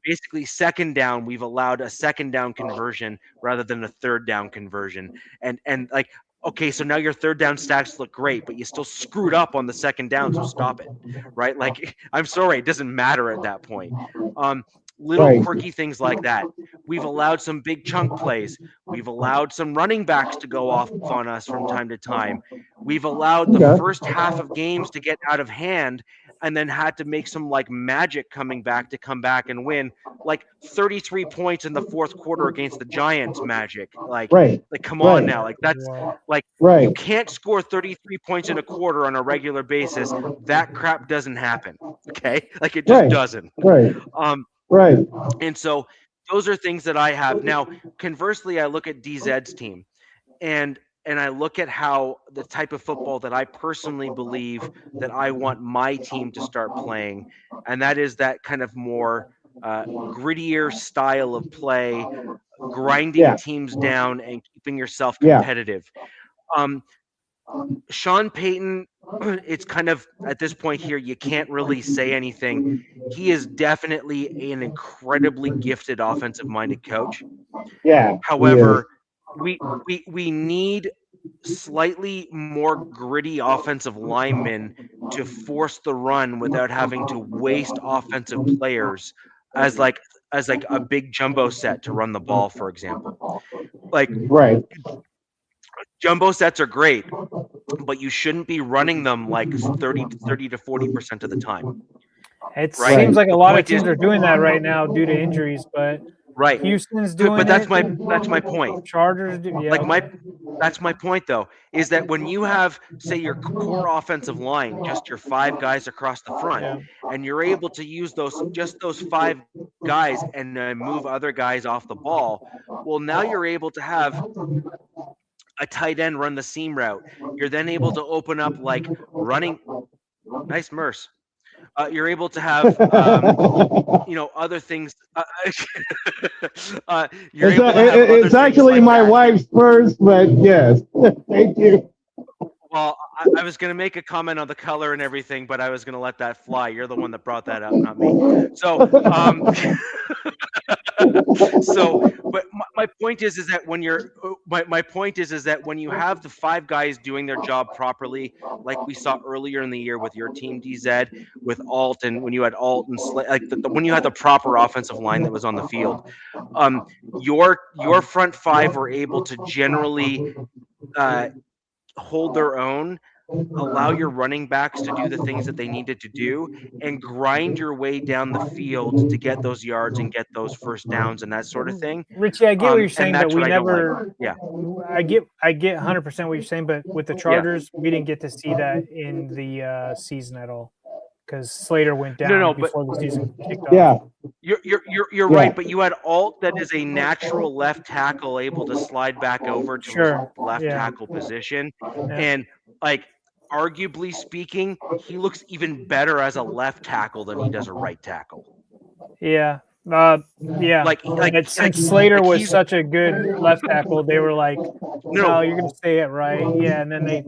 Basically, second down, we've allowed a second down conversion rather than a third down conversion, and like okay, so now your third down stats look great, but you still screwed up on the second down, so stop it, right? Like, I'm sorry, it doesn't matter at that point. Um, Little Right. quirky things like that. We've allowed some big chunk plays. We've allowed some running backs to go off on us from time to time. We've allowed the Okay. first half of games to get out of hand and then had to make some like magic coming back to come back and win like 33 points in the fourth quarter against the Giants magic. Right. Like come on Right. now. Like that's Wow. like you Right. can't score 33 points in a quarter on a regular basis. That crap doesn't happen. Okay? Like it just Right. doesn't. Right. Um Right. and so those are things that I have. Now, conversely, I look at DZ's team and I look at how the type of football that I personally believe that I want my team to start playing, and that is that kind of more grittier style of play, grinding Yeah. teams down and keeping yourself Yeah. competitive. Um, Sean Payton, it's kind of at this point here, you can't really say anything. He is definitely an incredibly gifted offensive minded coach. Yeah. He is. However, we need slightly more gritty offensive linemen to force the run without having to waste offensive players as like a big jumbo set to run the ball, for example. Like Right. jumbo sets are great, but you shouldn't be running them like 30 to 40% of the time, It right? seems like a The lot of point is teams are doing that right now due to injuries, but right. Houston's But doing that's it. my point. Chargers do. Like Yeah. that's my point though, is that when you have say your core offensive line, just your five guys across the front, Yeah. and you're able to use those five guys and move other guys off the ball, well now you're able to have a tight end run the seam route. You're then able to open up like running nice Merce. You're able to have other things. You're able to have other It's things actually like my that. wife's first, but yes. Thank you. Well, I was going to make a comment on the color and everything, but I was going to let that fly. You're the one that brought that up, not me. So, but my point is that when you're my point is that when you have the five guys doing their job properly, like we saw earlier in the year with your team DZ, with Alt, and when you had Alt and like when you had the proper offensive line that was on the field, um, your front five were able to generally hold their own allow your running backs to do the things that they needed to do, and grind your way down the field to get those yards and get those first downs and that sort of thing. Richie, I get what you're And saying, but that's we what I don't like. never. Yeah. I get 100% what you're saying, but with the Chargers, we didn't get to see that in the season at all because Slater went down before the season kicked off. Yeah. You're right, but you had Alt that is a natural left tackle able to slide back over to his left tackle position, and like arguably speaking, he looks even better as a left tackle than he does a right tackle. Yeah. Since Slater was such a good left tackle, they were like, "No, you're going to stay at right." Yeah, and then they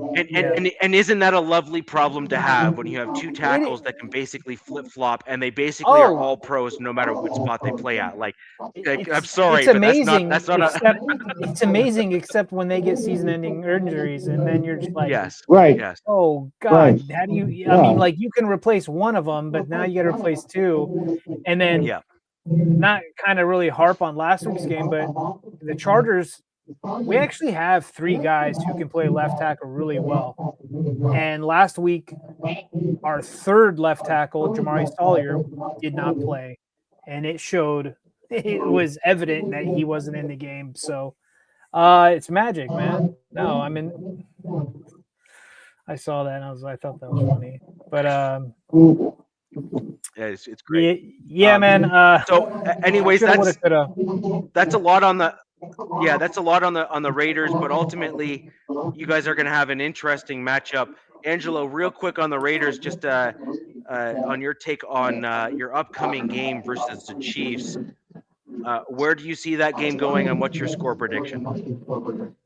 and isn't that a lovely problem to have when you have two tackles that can basically flip flop and they basically are all pros no matter what spot they play at? Like I'm sorry, it's amazing. But that's not it's amazing, except when they get season-ending injuries, and then you're just like, yes, oh God, right. How do you? I mean, like you can replace one of them, but now you got to replace two, and then not kind of really harp on last week's game, but the Chargers, we actually have three guys who can play left tackle really well. And last week, our third left tackle, Jamari Salyer, did not play. And it showed, it was evident that he wasn't in the game. So it's magic, man. No, I mean, I saw that and I thought that was funny. But yeah, it's great. Yeah, man. So, anyways, that's a lot on the. Yeah, that's a lot on the Raiders, but ultimately, you guys are going to have an interesting matchup. Angelo, real quick on the Raiders, just on your take on your upcoming game versus the Chiefs. Where do you see that game going, and what's your score prediction?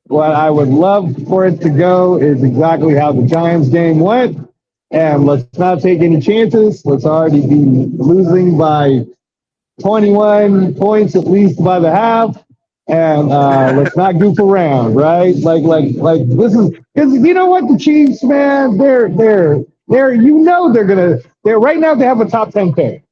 What I would love for it to go is exactly how the Giants game went. And let's not take any chances. Let's already be losing by 21 points at least by the half. And let's not goof around, right? Like this is because you know what, the Chiefs, man, they're they're right now they have a top 10 pick.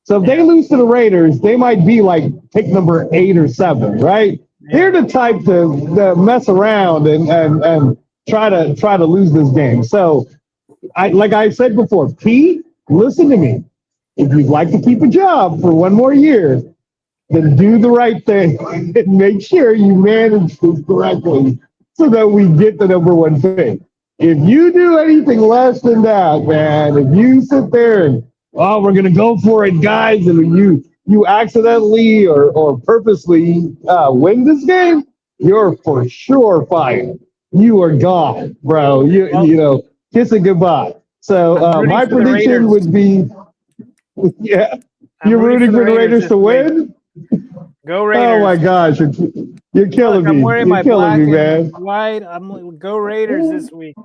So if they lose to the Raiders, they might be like pick number 8 or 7, right? They're the type to mess around and try to lose this game. So like I said before, Pete, listen to me. If you'd like to keep a job for one more year, then do the right thing and make sure you manage this correctly so that we get the number 1 pick. If you do anything less than that, man, if you sit there and, we're going to go for it, guys, and you accidentally or purposely win this game, you're for sure fired. You are gone, bro. You know, kiss it goodbye. So my prediction would be, you're rooting for the Raiders to win? Go Raiders. Oh my gosh, you're killing me. I'm wearing you're my killing black me, man. White. Go Raiders this week.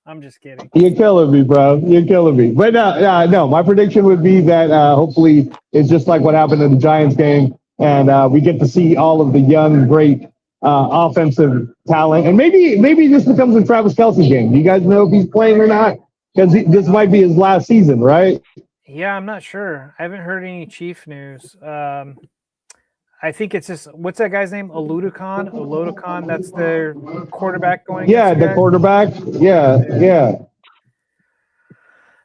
I'm just kidding. You're killing me, bro. You're killing me. But no, my prediction would be that hopefully it's just like what happened in the Giants game, and we get to see all of the young, great offensive talent. And maybe this becomes a Travis Kelce game. Do you guys know if he's playing or not? Because this might be his last season, right? Yeah, I'm not sure. I haven't heard any Chief news. I think it's just, what's that guy's name? Oludokun. That's their quarterback going. Yeah, the quarterback. Yeah.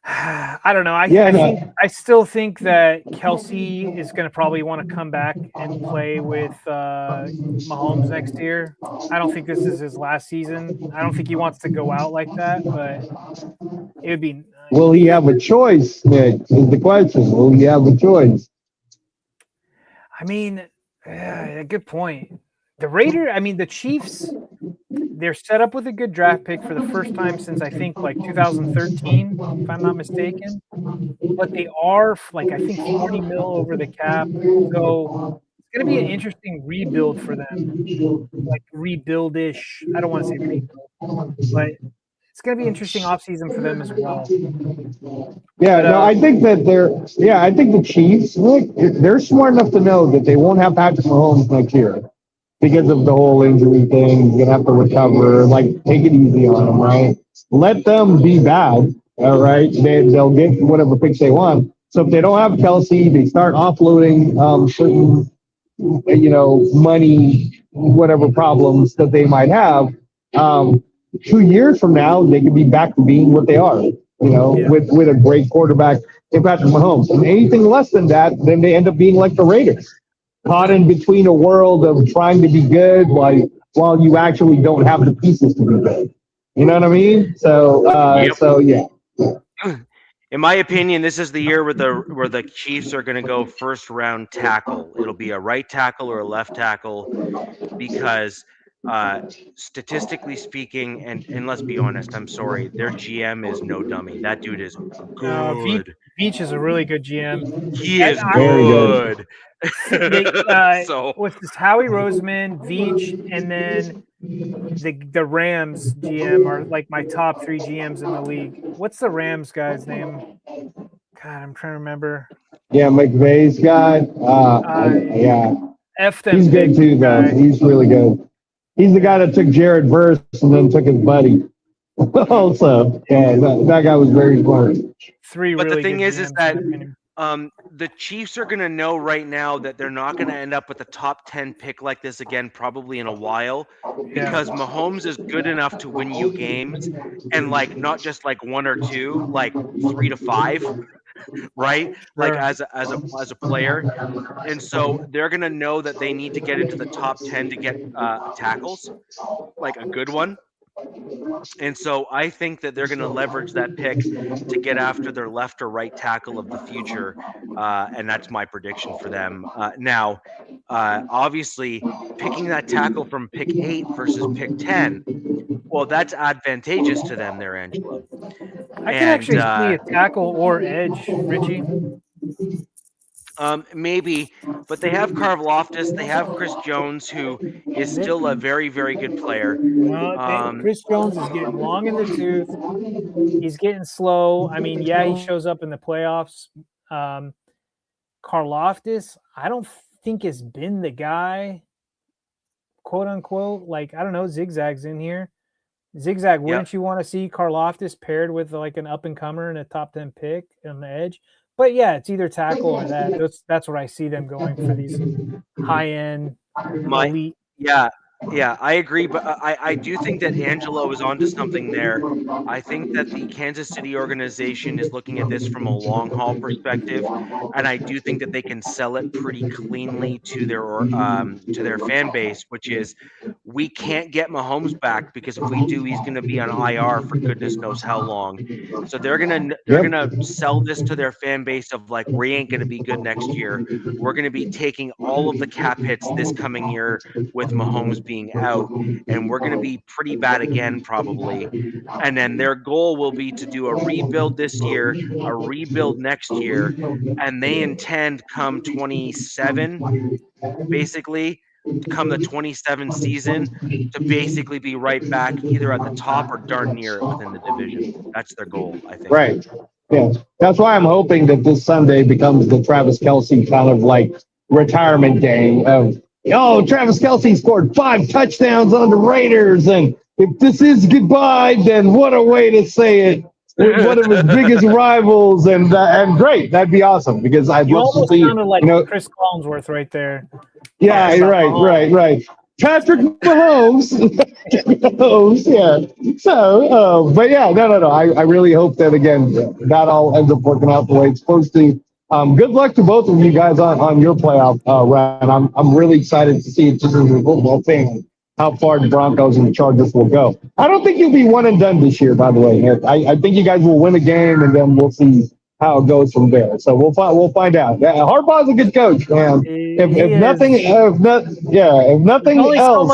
I don't know. I still think that Kelce is going to probably want to come back and play with Mahomes next year. I don't think this is his last season. I don't think he wants to go out like that, but it would be. Will he have a choice, Nick? Is the question. Will he have a choice? I mean, good point. The Chiefs, they're set up with a good draft pick for the first time since I think like 2013, if I'm not mistaken. But they are like, I think 40 mil over the cap. So it's going to be an interesting rebuild for them. Like rebuild-ish. I don't want to say rebuild, but it's going to be an interesting offseason for them as well. Yeah, no, I think that I think the Chiefs, look, they're smart enough to know that they won't have Patrick Mahomes next year because of the whole injury thing. He's going to have to recover. Like, take it easy on them, right? Let them be bad, all right? They'll get whatever picks they want. So if they don't have Kelce, they start offloading certain, money, whatever problems that they might have. 2 years from now, they could be back to being what they are, with a great quarterback in Patrick Mahomes. And anything less than that, then they end up being like the Raiders, caught in between a world of trying to be good while you actually don't have the pieces to be good. You know what I mean? So yeah. In my opinion, this is the year where the Chiefs are going to go first round tackle. It'll be a right tackle or a left tackle because statistically speaking, and let's be honest, I'm sorry, their GM is no dummy. That dude is good. Veach is a really good GM. He is Very good. So what's this? Howie Roseman, Veach, and then the Rams GM are like my top 3 GMs in the league. What's the Rams guy's name? God, I'm trying to remember. Yeah, McVay's guy. Yeah. F them. He's good too, though. He's really good. He's the guy that took Jared Verse and then took his buddy. Also, yeah, that guy was very smart. But the thing is that the Chiefs are going to know right now that they're not going to end up with a top 10 pick like this again, probably in a while, because Mahomes is good enough to win you games, and like not just like 1 or 2, like 3 to 5, right? Like as a player, and so they're going to know that they need to get into the top 10 to get tackles, like a good one. And so I think that they're going to leverage that pick to get after their left or right tackle of the future. And that's my prediction for them. Now, obviously, picking that tackle from pick 8 versus pick 10, well, that's advantageous to them there, Angelo. I can actually see a tackle or edge, Richie. Maybe, but they have Karlaftis. They have Chris Jones, who is still a very, very good player. Chris Jones is getting long in the tooth. He's getting slow. I mean, yeah, he shows up in the playoffs. Karlaftis, I don't think has been the guy, quote unquote. Like, I don't know, Zigzag's in here. Zigzag, wouldn't you want to see Karlaftis paired with like an up and comer and a top 10 pick on the edge? But yeah, it's either tackle or that. That's what I see them going for, these high end elite. Yeah, I agree, but I do think that Angelo is onto something there. I think that the Kansas City organization is looking at this from a long haul perspective, and I do think that they can sell it pretty cleanly to their fan base, which is, we can't get Mahomes back because if we do, he's going to be on IR for goodness knows how long. So they're gonna sell this to their fan base of like, we ain't going to be good next year. We're going to be taking all of the cap hits this coming year with Mahomes being out, and we're going to be pretty bad again probably. And then their goal will be to do a rebuild this year, a rebuild next year, and they intend come 27, basically come the 27 season, to basically be right back either at the top or darn near it within the division. That's their goal, I think. Right. Yeah. That's why I'm hoping that this Sunday becomes the Travis Kelce kind of like retirement day of, Travis Kelce scored 5 touchdowns on the Raiders, and if this is goodbye, then what a way to say it. One of his biggest rivals, and great. That'd be awesome, because I'd love to see. Sounded like Chris Collinsworth right there. Yeah, right. Patrick Mahomes. Yeah. So, but yeah, no. I really hope that, again, that all ends up working out the way it's supposed to. Good luck to both of you guys on your playoff run. I'm really excited to see it just as a football fan, how far the Broncos and the Chargers will go. I don't think you'll be one and done this year, by the way. I think you guys will win a game, and then we'll see how it goes from there. So we'll find out. Harbaugh's a good coach, man. If nothing else,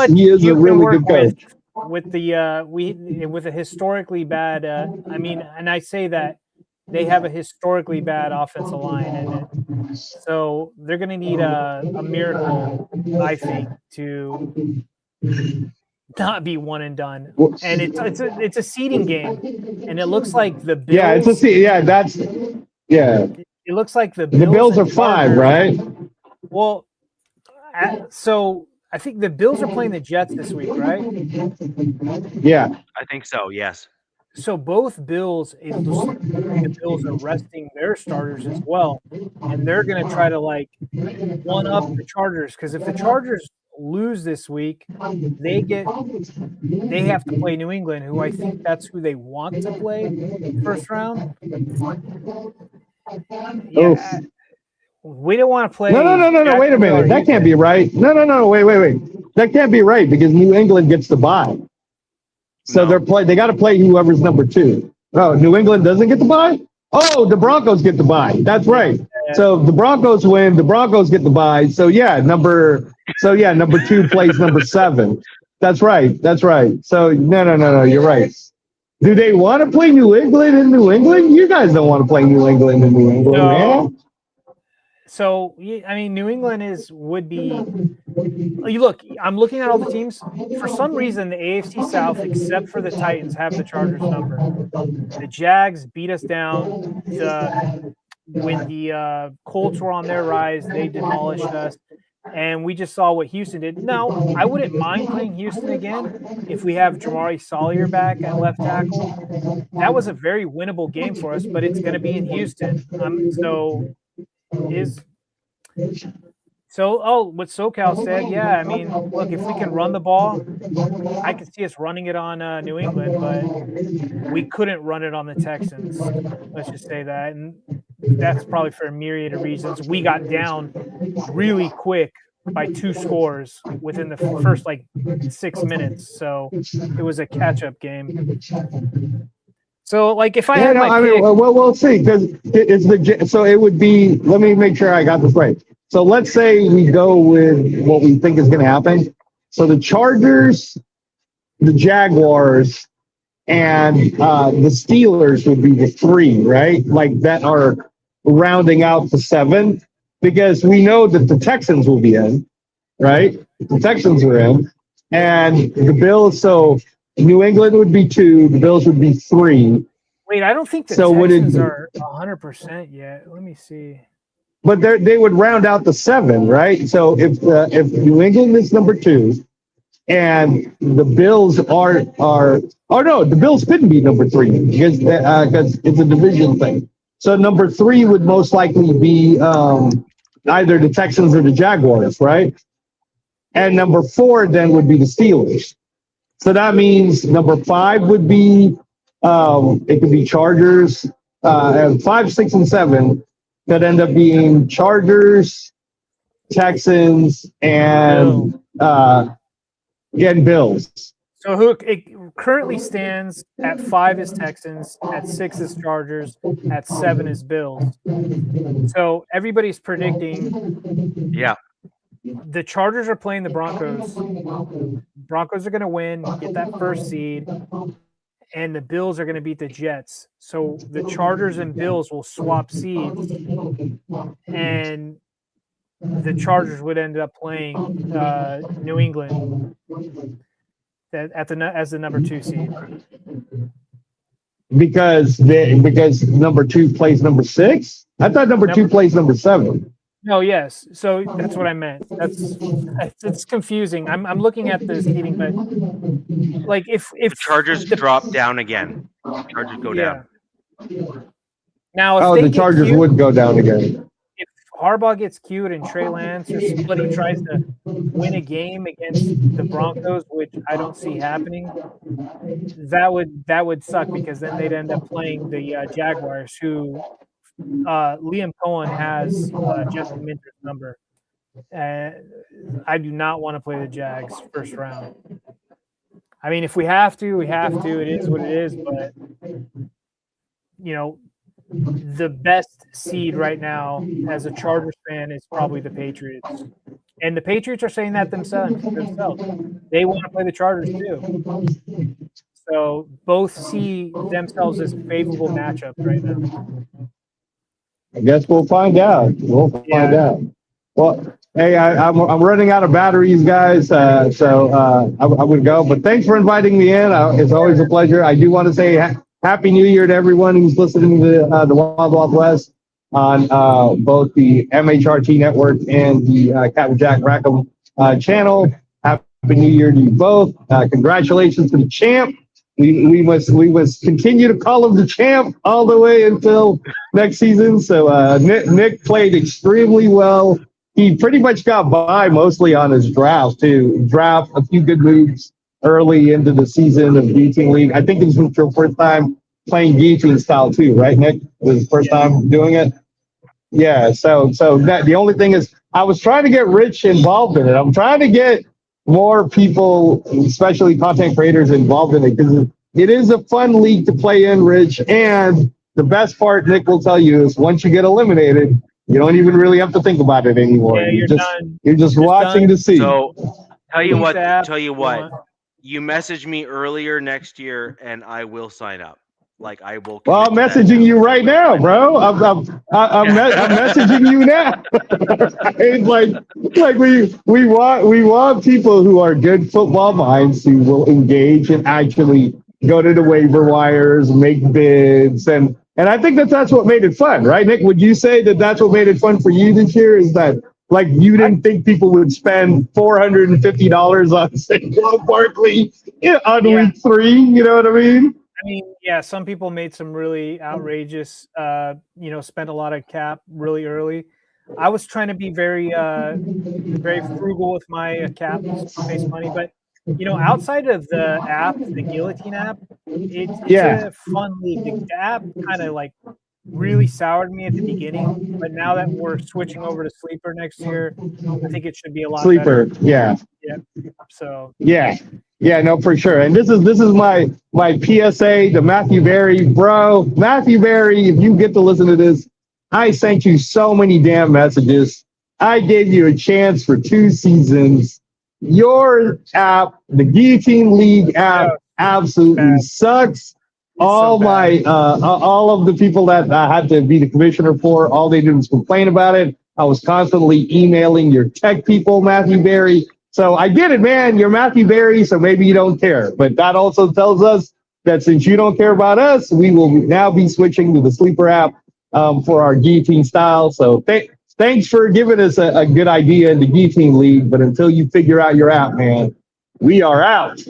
he is a really good coach. With a historically bad, and I say that they have a historically bad offensive line in it, so they're going to need a miracle, I think, to not be one and done. And it's a seeding game, and it looks like the Bills. Yeah, it's a seed. Yeah, It looks like the Bills are 5, right? Well, so I think the Bills are playing the Jets this week, right? Yeah, I think so. Yes. So both Bills, it looks like the Bills are resting their starters as well, and they're going to try to like one up the Chargers, because if the Chargers lose this week, they have to play New England, who I think that's who they want to play first round. Yeah, we don't want to play. No. Wait a minute. That can't be right. No. Wait. That can't be right because New England gets the bye. So they got to play whoever's number 2. Oh, New England doesn't get the bye? Oh, the Broncos get the bye. That's right. So the Broncos win. The Broncos get the bye. So number 2 plays number 7. That's right. So no. You're right. Do they want to play New England in New England? You guys don't want to play New England in New England, man. So I mean, New England would be. Look, I'm looking at all the teams. For some reason, the AFC South, except for the Titans, have the Chargers number. The Jags beat us down. When the Colts were on their rise, they demolished us. And we just saw what Houston did. Now, I wouldn't mind playing Houston again if we have Jamari Salyer back at left tackle. That was a very winnable game for us, but it's going to be in Houston. What SoCal said, yeah, I mean, look, if we can run the ball, I could see us running it on New England, but we couldn't run it on the Texans. Let's just say that. And that's probably for a myriad of reasons. We got down really quick by 2 scores within the first 6 minutes. So it was a catch-up game. So, if I had my pick, we'll see, because it would be. Let me make sure I got this right. So let's say we go with what we think is going to happen. So the Chargers, the Jaguars, and the Steelers would be the 3, right? That are rounding out to 7, because we know that the Texans will be in, right? The Texans are in, and the Bills. So New England would be 2, the Bills would be 3. Wait, I don't think the Texans are 100% yet. Let me see. But they would round out the 7, right? So if New England is number 2, and the Bills the Bills couldn't be number 3 because it's a division thing. So number 3 would most likely be either the Texans or the Jaguars, right? And number 4 then would be the Steelers. So that means number 5 would be, it could be Chargers, and 5, 6, and 7 could end up being Chargers, Texans, and Bills. So it currently stands at 5 is Texans, at 6 is Chargers, at 7 is Bills. So everybody's predicting. Yeah. The Chargers are playing the Broncos. Broncos are going to win, get that first seed, and the Bills are going to beat the Jets. So the Chargers and Bills will swap seeds, and the Chargers would end up playing New England as the number 2 seed. Because number 2 plays number 6? I thought number 2 plays number 7. No, yes. So that's what I meant. It's confusing. I'm looking at the seating, but if Chargers drop down again, Chargers go down. Now, the Chargers would go down again. If Harbaugh gets cute and Trey Lance or somebody tries to win a game against the Broncos, which I don't see happening, that would suck, because then they'd end up playing the Jaguars, who. Liam Cohen has Justin Minter's number. I do not want to play the Jags first round. I mean, if we have to, we have to. It is what it is. But, the best seed right now as a Chargers fan is probably the Patriots. And the Patriots are saying that themselves. They want to play the Chargers too. So both see themselves as favorable matchups right now. I guess we'll find out. Out. Well, hey, I'm running out of batteries, guys. So I would go. But thanks for inviting me in. It's always a pleasure. I do want to say Happy New Year to everyone who's listening to the Wild Wild West on both the MHRT network and the Captain Jack Rackham channel. Happy New Year to you both. Congratulations to the champ. We must continue to call him the champ all the way until next season. So Nick played extremely well he pretty much got by mostly on his draft too. Draft a few good moves early into the season of Guillotine League. I think it was your first time playing Guillotine style too, right, Nick? It was the first time doing it. Yeah. So that the only thing is, I was trying to get Rich involved in it. I'm trying to get more people, especially content creators, involved in it because it is a fun league to play in, Rich. And the best part, Nick will tell you, is once you get eliminated, you don't even really have to think about it anymore. Yeah, you're just done. you're just watching done. to see. So tell you what, want. you message me earlier next year, and I will sign up. Like I will. Well, I'm commit to that messaging now. you right now, bro. I'm messaging you now. It's like we want people who are good football minds who will engage and actually go to the waiver wires, make bids, and I think that's what made it fun, right, Nick? Would you say that that's what made it fun for you this year? Is that like you didn't think people would spend $450 on Saquon Barkley on week 3? You know what I mean? I mean, yeah, some people made some really outrageous, spent a lot of cap really early. I was trying to be very frugal with my cap space money, but outside of the app, the Guillotine app, it's a fun league. The app kind of like really soured me at the beginning, but now that we're switching over to Sleeper next year, I think it should be a lot better. Yeah. So yeah, no, for sure. And this is my PSA to Matthew Berry, bro. Matthew Berry, if you get to listen to this, I sent you so many damn messages. I gave you a chance for 2 seasons. Your app, the Guillotine League app, absolutely sucks. All of the people that I had to be the commissioner for, all they did was complain about it. I was constantly emailing your tech people, Matthew Berry. So I get it, man. You're Matthew Berry, so maybe you don't care. But that also tells us that since you don't care about us, we will now be switching to the Sleeper app for our Guillotine style. So thanks for giving us a good idea in the Guillotine League. But until you figure out your app, man, we are out.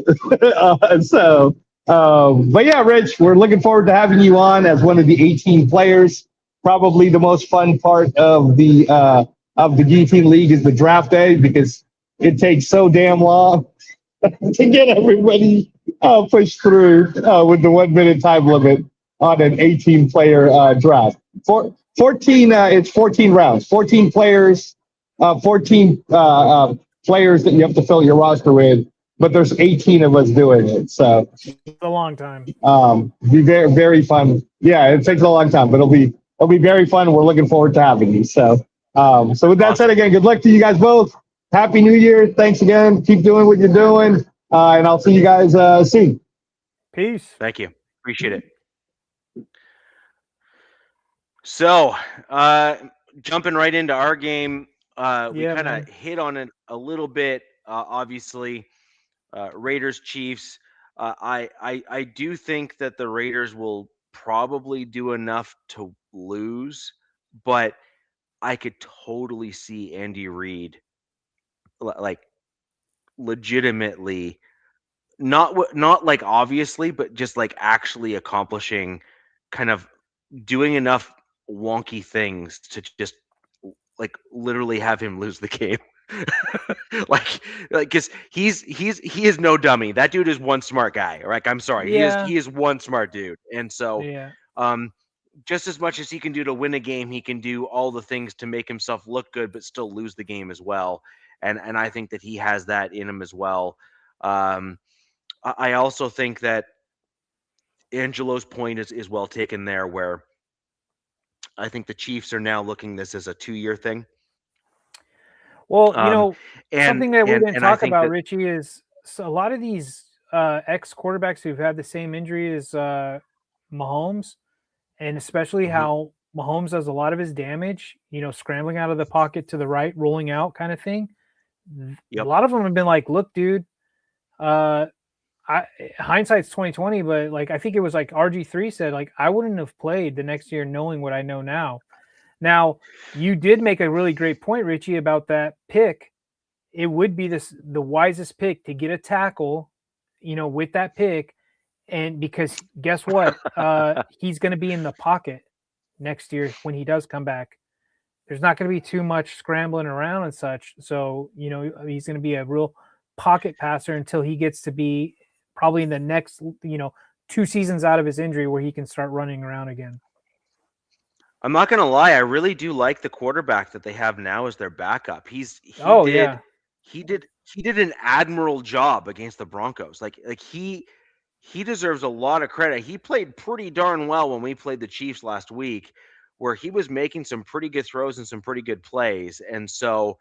But yeah, Rich, we're looking forward to having you on as one of the 18 players. Probably the most fun part of the Guillotine League is the draft day because it takes so damn long to get everybody pushed through with the 1 minute time limit on an 18 player draft. 14 it's 14 rounds, 14 players, 14 players that you have to fill your roster with, but there's 18 of us doing it. So it's a long time. Be very, very fun. Yeah, it takes a long time, but it'll be very fun. We're looking forward to having you. So with that said, again, good luck to you guys both. Happy New Year. Thanks again. Keep doing what you're doing. And I'll see you guys soon. Peace. Thank you. Appreciate it. So, jumping right into our game, we kind of hit on it a little bit, obviously. Raiders, Chiefs. I do think that the Raiders will probably do enough to lose, but I could totally see Andy Reid like legitimately not like obviously, but just like actually accomplishing kind of doing enough wonky things to just like literally have him lose the game. like because he is no dummy. That dude is one smart guy. Right? I'm sorry. He is one smart dude. And so just as much as he can do to win a game, he can do all the things to make himself look good but still lose the game as well. And I think that he has that in him as well. I also think that Angelo's point is well taken there, where I think the Chiefs are now looking this as a 2-year thing. Well, something that we didn't talk about, Richie, is a lot of these ex-quarterbacks who've had the same injury as Mahomes, and especially how Mahomes does a lot of his damage, scrambling out of the pocket to the right, rolling out kind of thing. A lot of them have been like, look, dude, hindsight's 2020, but like I think it was like RG3 said, like I wouldn't have played the next year knowing what I know now. Now, you did make a really great point, Richie, about that pick. It would be the wisest pick to get a tackle, with that pick, and because guess what, he's going to be in the pocket next year when he does come back. there's not going to be too much scrambling around and such. So, he's going to be a real pocket passer until he gets to be probably in the next, 2 seasons out of his injury where he can start running around again. I'm not gonna lie, I really do like the quarterback that they have now as their backup. Oh yeah, He did he did an admirable job against the Broncos. He deserves a lot of credit. He played pretty darn well when we played the Chiefs last week, where he was making some pretty good throws and some pretty good plays. And so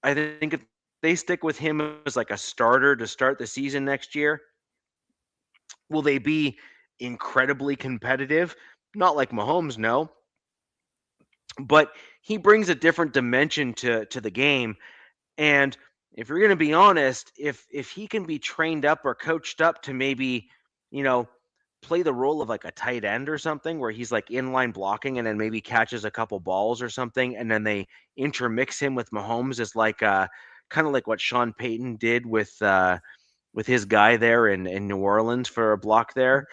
I think if they stick with him as like a starter to start the season next year, will they be incredibly competitive? Not like Mahomes, no, but he brings a different dimension to the game. And if you're going to be honest, if he can be trained up or coached up to maybe, you know, play the role of like a tight end or something where he's like inline blocking and then maybe catches a couple balls or something, and then they intermix him with Mahomes as like kind of like what Sean Payton did with his guy there in New Orleans for a block there.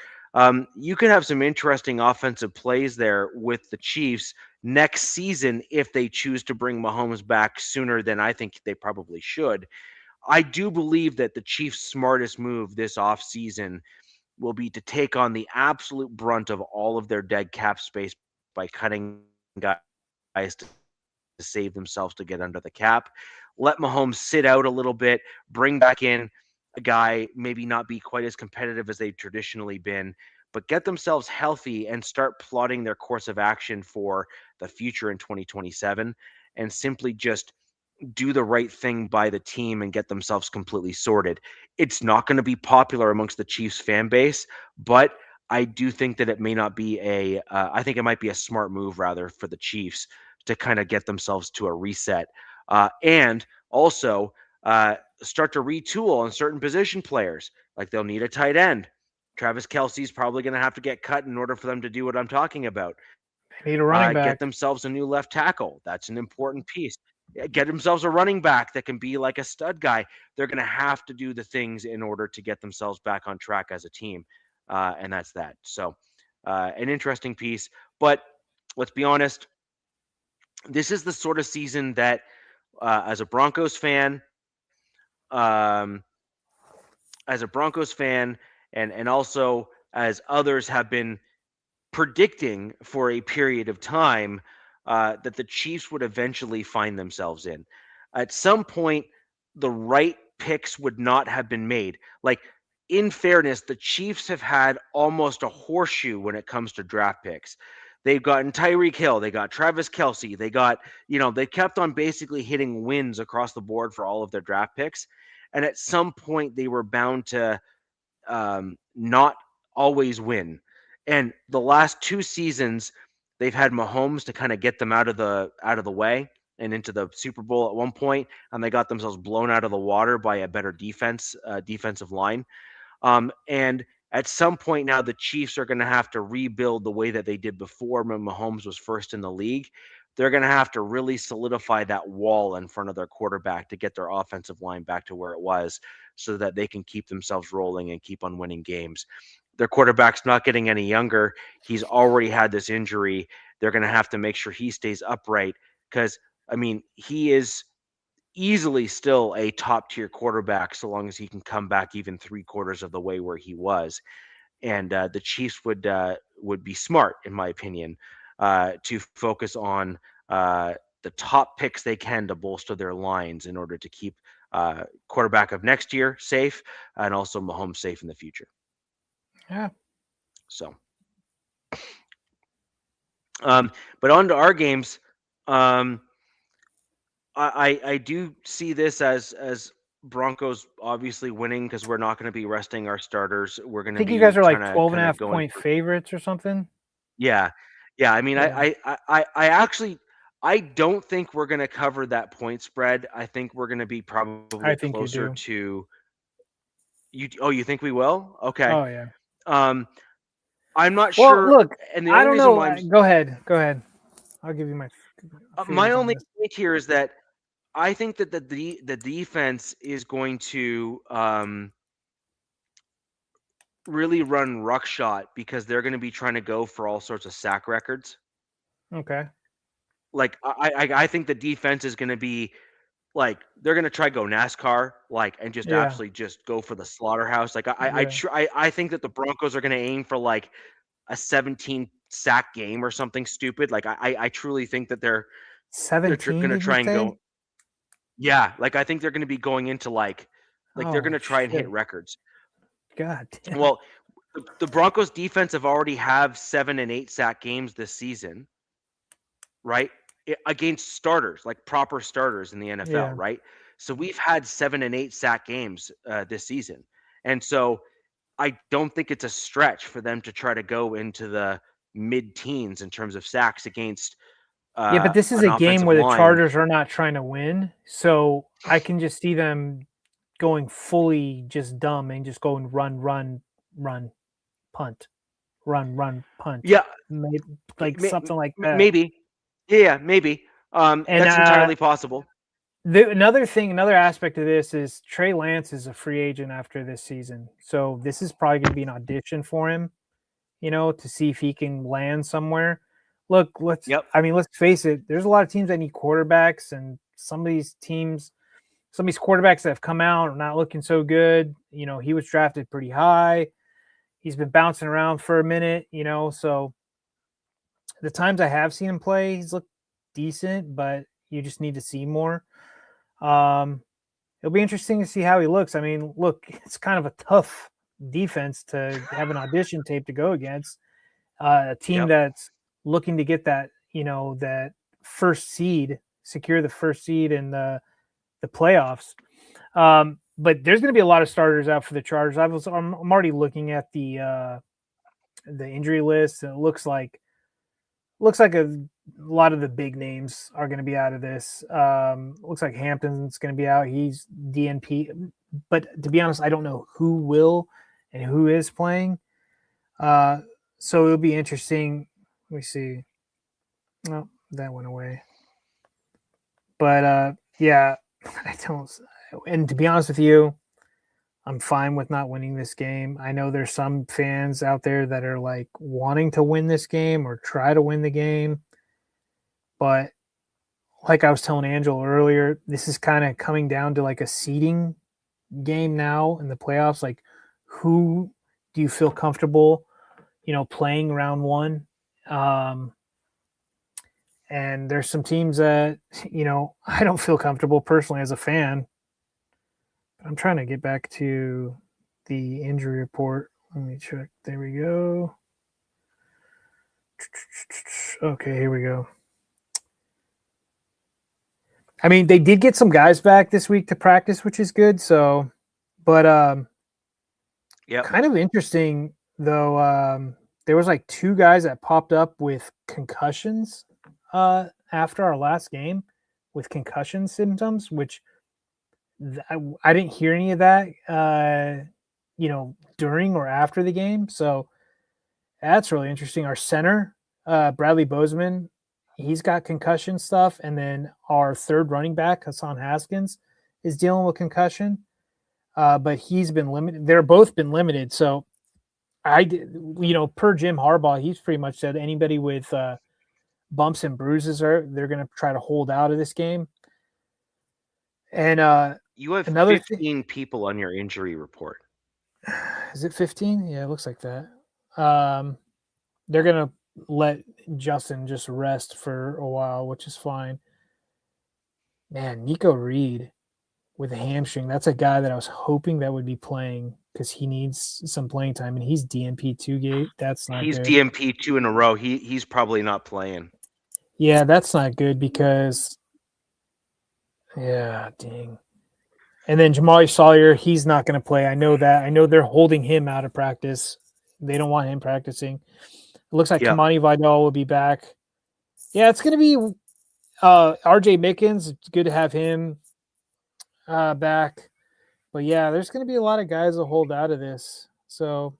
You could have some interesting offensive plays there with the Chiefs next season if they choose to bring Mahomes back sooner than I think they probably should. I do believe that the Chiefs' smartest move this offseason will be to take on the absolute brunt of all of their dead cap space by cutting guys to save themselves to get under the cap. Let Mahomes sit out a little bit, bring back in a guy, maybe not be quite as competitive as they've traditionally been, but get themselves healthy and start plotting their course of action for the future in 2027 and simply just do the right thing by the team and get themselves completely sorted. It's not going to be popular amongst the Chiefs fan base, but I do think that it may not be I think it might be a smart move rather for the Chiefs to kind of get themselves to a reset. And also start to retool on certain position players. Like they'll need a tight end. Travis Kelce's probably going to have to get cut in order for them to do what I'm talking about. they need a running Get back. themselves a new left tackle. That's an important piece. Get themselves a running back that can be like a stud guy. They're going to have to do the things in order to get themselves back on track as a team. And that's that. So, an interesting piece. But let's be honest, this is the sort of season that, as a Broncos fan, um, and also as others have been predicting for a period of time, that the Chiefs would eventually find themselves in. At some point, the right picks would not have been made. Like, in fairness, the Chiefs have had almost a horseshoe when it comes to draft picks. They've gotten Tyreek Hill, they got Travis Kelce, they kept on basically hitting wins across the board for all of their draft picks. And at some point, they were bound to not always win. And the last 2 seasons, they've had Mahomes to kind of get them out of the way and into the Super Bowl at one point, and they got themselves blown out of the water by a better defensive line. And at some point now, the Chiefs are going to have to rebuild the way that they did before when Mahomes was first in the league. They're going to have to really solidify that wall in front of their quarterback to get their offensive line back to where it was so that they can keep themselves rolling and keep on winning games. Their quarterback's not getting any younger. He's already had this injury. They're going to have to make sure he stays upright because, I mean, he is easily still a top tier quarterback so long as he can come back even 3/4 of the way where he was. And the Chiefs would be smart, in my opinion, to focus on the top picks they can to bolster their lines in order to keep quarterback of next year safe and also Mahomes safe in the future. Yeah. So, but on to our games. I do see this as Broncos obviously winning because we're not going to be resting our starters. We're going I to think you be guys are like trying to 12 and a kind of half going. point favorites or something. Yeah, yeah. I mean, Yeah. I actually I don't think we're going to cover that point spread. I think we're going to be I probably think you closer do. to you. Oh, you think we will? Okay. Oh yeah. Um, I'm not Well, sure, look, and the I only don't reason know. why Go ahead. Go ahead. I'll give you my my feelings on only this. point here is that I think that the defense is going to really run ruckshot because they're going to be trying to go for all sorts of sack records. Okay. Like I think the defense is going to be like they're going to try go NASCAR like and just Yeah, absolutely just go for the slaughterhouse. Like yeah. I think that the Broncos are going to aim for like a 17 sack game or something stupid. Like I truly think that they're 17, going to did you try and say? go. Yeah, like I think they're going to be going into like they're going Oh to try and hit shit! records. God damn. Well, the Broncos defense have already have 7 and 8 sack games this season, right? Against starters, like proper starters in the NFL, Yeah. right? So we've had 7 and 8 sack games this season. And so I don't think it's a stretch for them to try to go into the mid-teens in terms of sacks against Yeah, but this is an a game offensive where the line. Chargers are not trying to win, so I can just see them going fully just dumb and just going run, run, run, punt, run, punt, Yeah, like something like that. maybe. Yeah, maybe. And That's entirely possible. another aspect of this is Trey Lance is a free agent after this season, so this is probably going to be an audition for him, to see if he can land somewhere. Look, Yep. let's face it. There's a lot of teams that need quarterbacks, and some of these quarterbacks that have come out are not looking so good. He was drafted pretty high. He's been bouncing around for a minute, so the times I have seen him play, he's looked decent, but you just need to see more. It'll be interesting to see how he looks. I mean, look, it's kind of a tough defense to have an audition tape to go against. A team Yep. that's looking to get that, that first seed, secure the first seed in the playoffs. But there's going to be a lot of starters out for the Chargers. I'm already looking at the injury list. And it looks like a lot of the big names are going to be out of this. Looks like Hampton's going to be out. He's DNP. But to be honest, I don't know who will and who is playing. So it'll be interesting. Let me see. Oh, that went away. But yeah, I don't. And to be honest with you, I'm fine with not winning this game. I know there's some fans out there that are like wanting to win this game or try to win the game. But like I was telling Angel earlier, this is kind of coming down to like a seeding game now in the playoffs. Like, who do you feel comfortable, playing round one? And there's some teams that, I don't feel comfortable personally as a fan. I'm trying to get back to the injury report. Let me check. There we go. Okay, here we go. I mean, they did get some guys back this week to practice, which is good. So, but kind of interesting though. There was like 2 guys that popped up with concussions after our last game with concussion symptoms, which I didn't hear any of that, during or after the game. So that's really interesting. Our center, Bradley Bozeman, he's got concussion stuff. And then our third running back, Hassan Haskins, is dealing with concussion. But he's been limited. They're both been limited. So per Jim Harbaugh, he's pretty much said anybody with bumps and bruises they're going to try to hold out of this game. And You have another 15 people on your injury report. Is it 15? Yeah, it looks like that. They're going to let Justin just rest for a while, which is fine. Man, Nico Reed with a hamstring. That's a guy that I was hoping that would be playing because he needs some playing time, and he's DNP 2 gate. That's not He's good. DNP 2 in a row. He's probably not playing. Yeah, that's not good because yeah, dang. And then Jamari Sawyer, he's not going to play. I know that. I know they're holding him out of practice. They don't want him practicing. It looks like Kamani Vidal will be back. Yeah, it's going to be RJ Mickens. It's good to have him back. But yeah, there's going to be a lot of guys that hold out of this. So,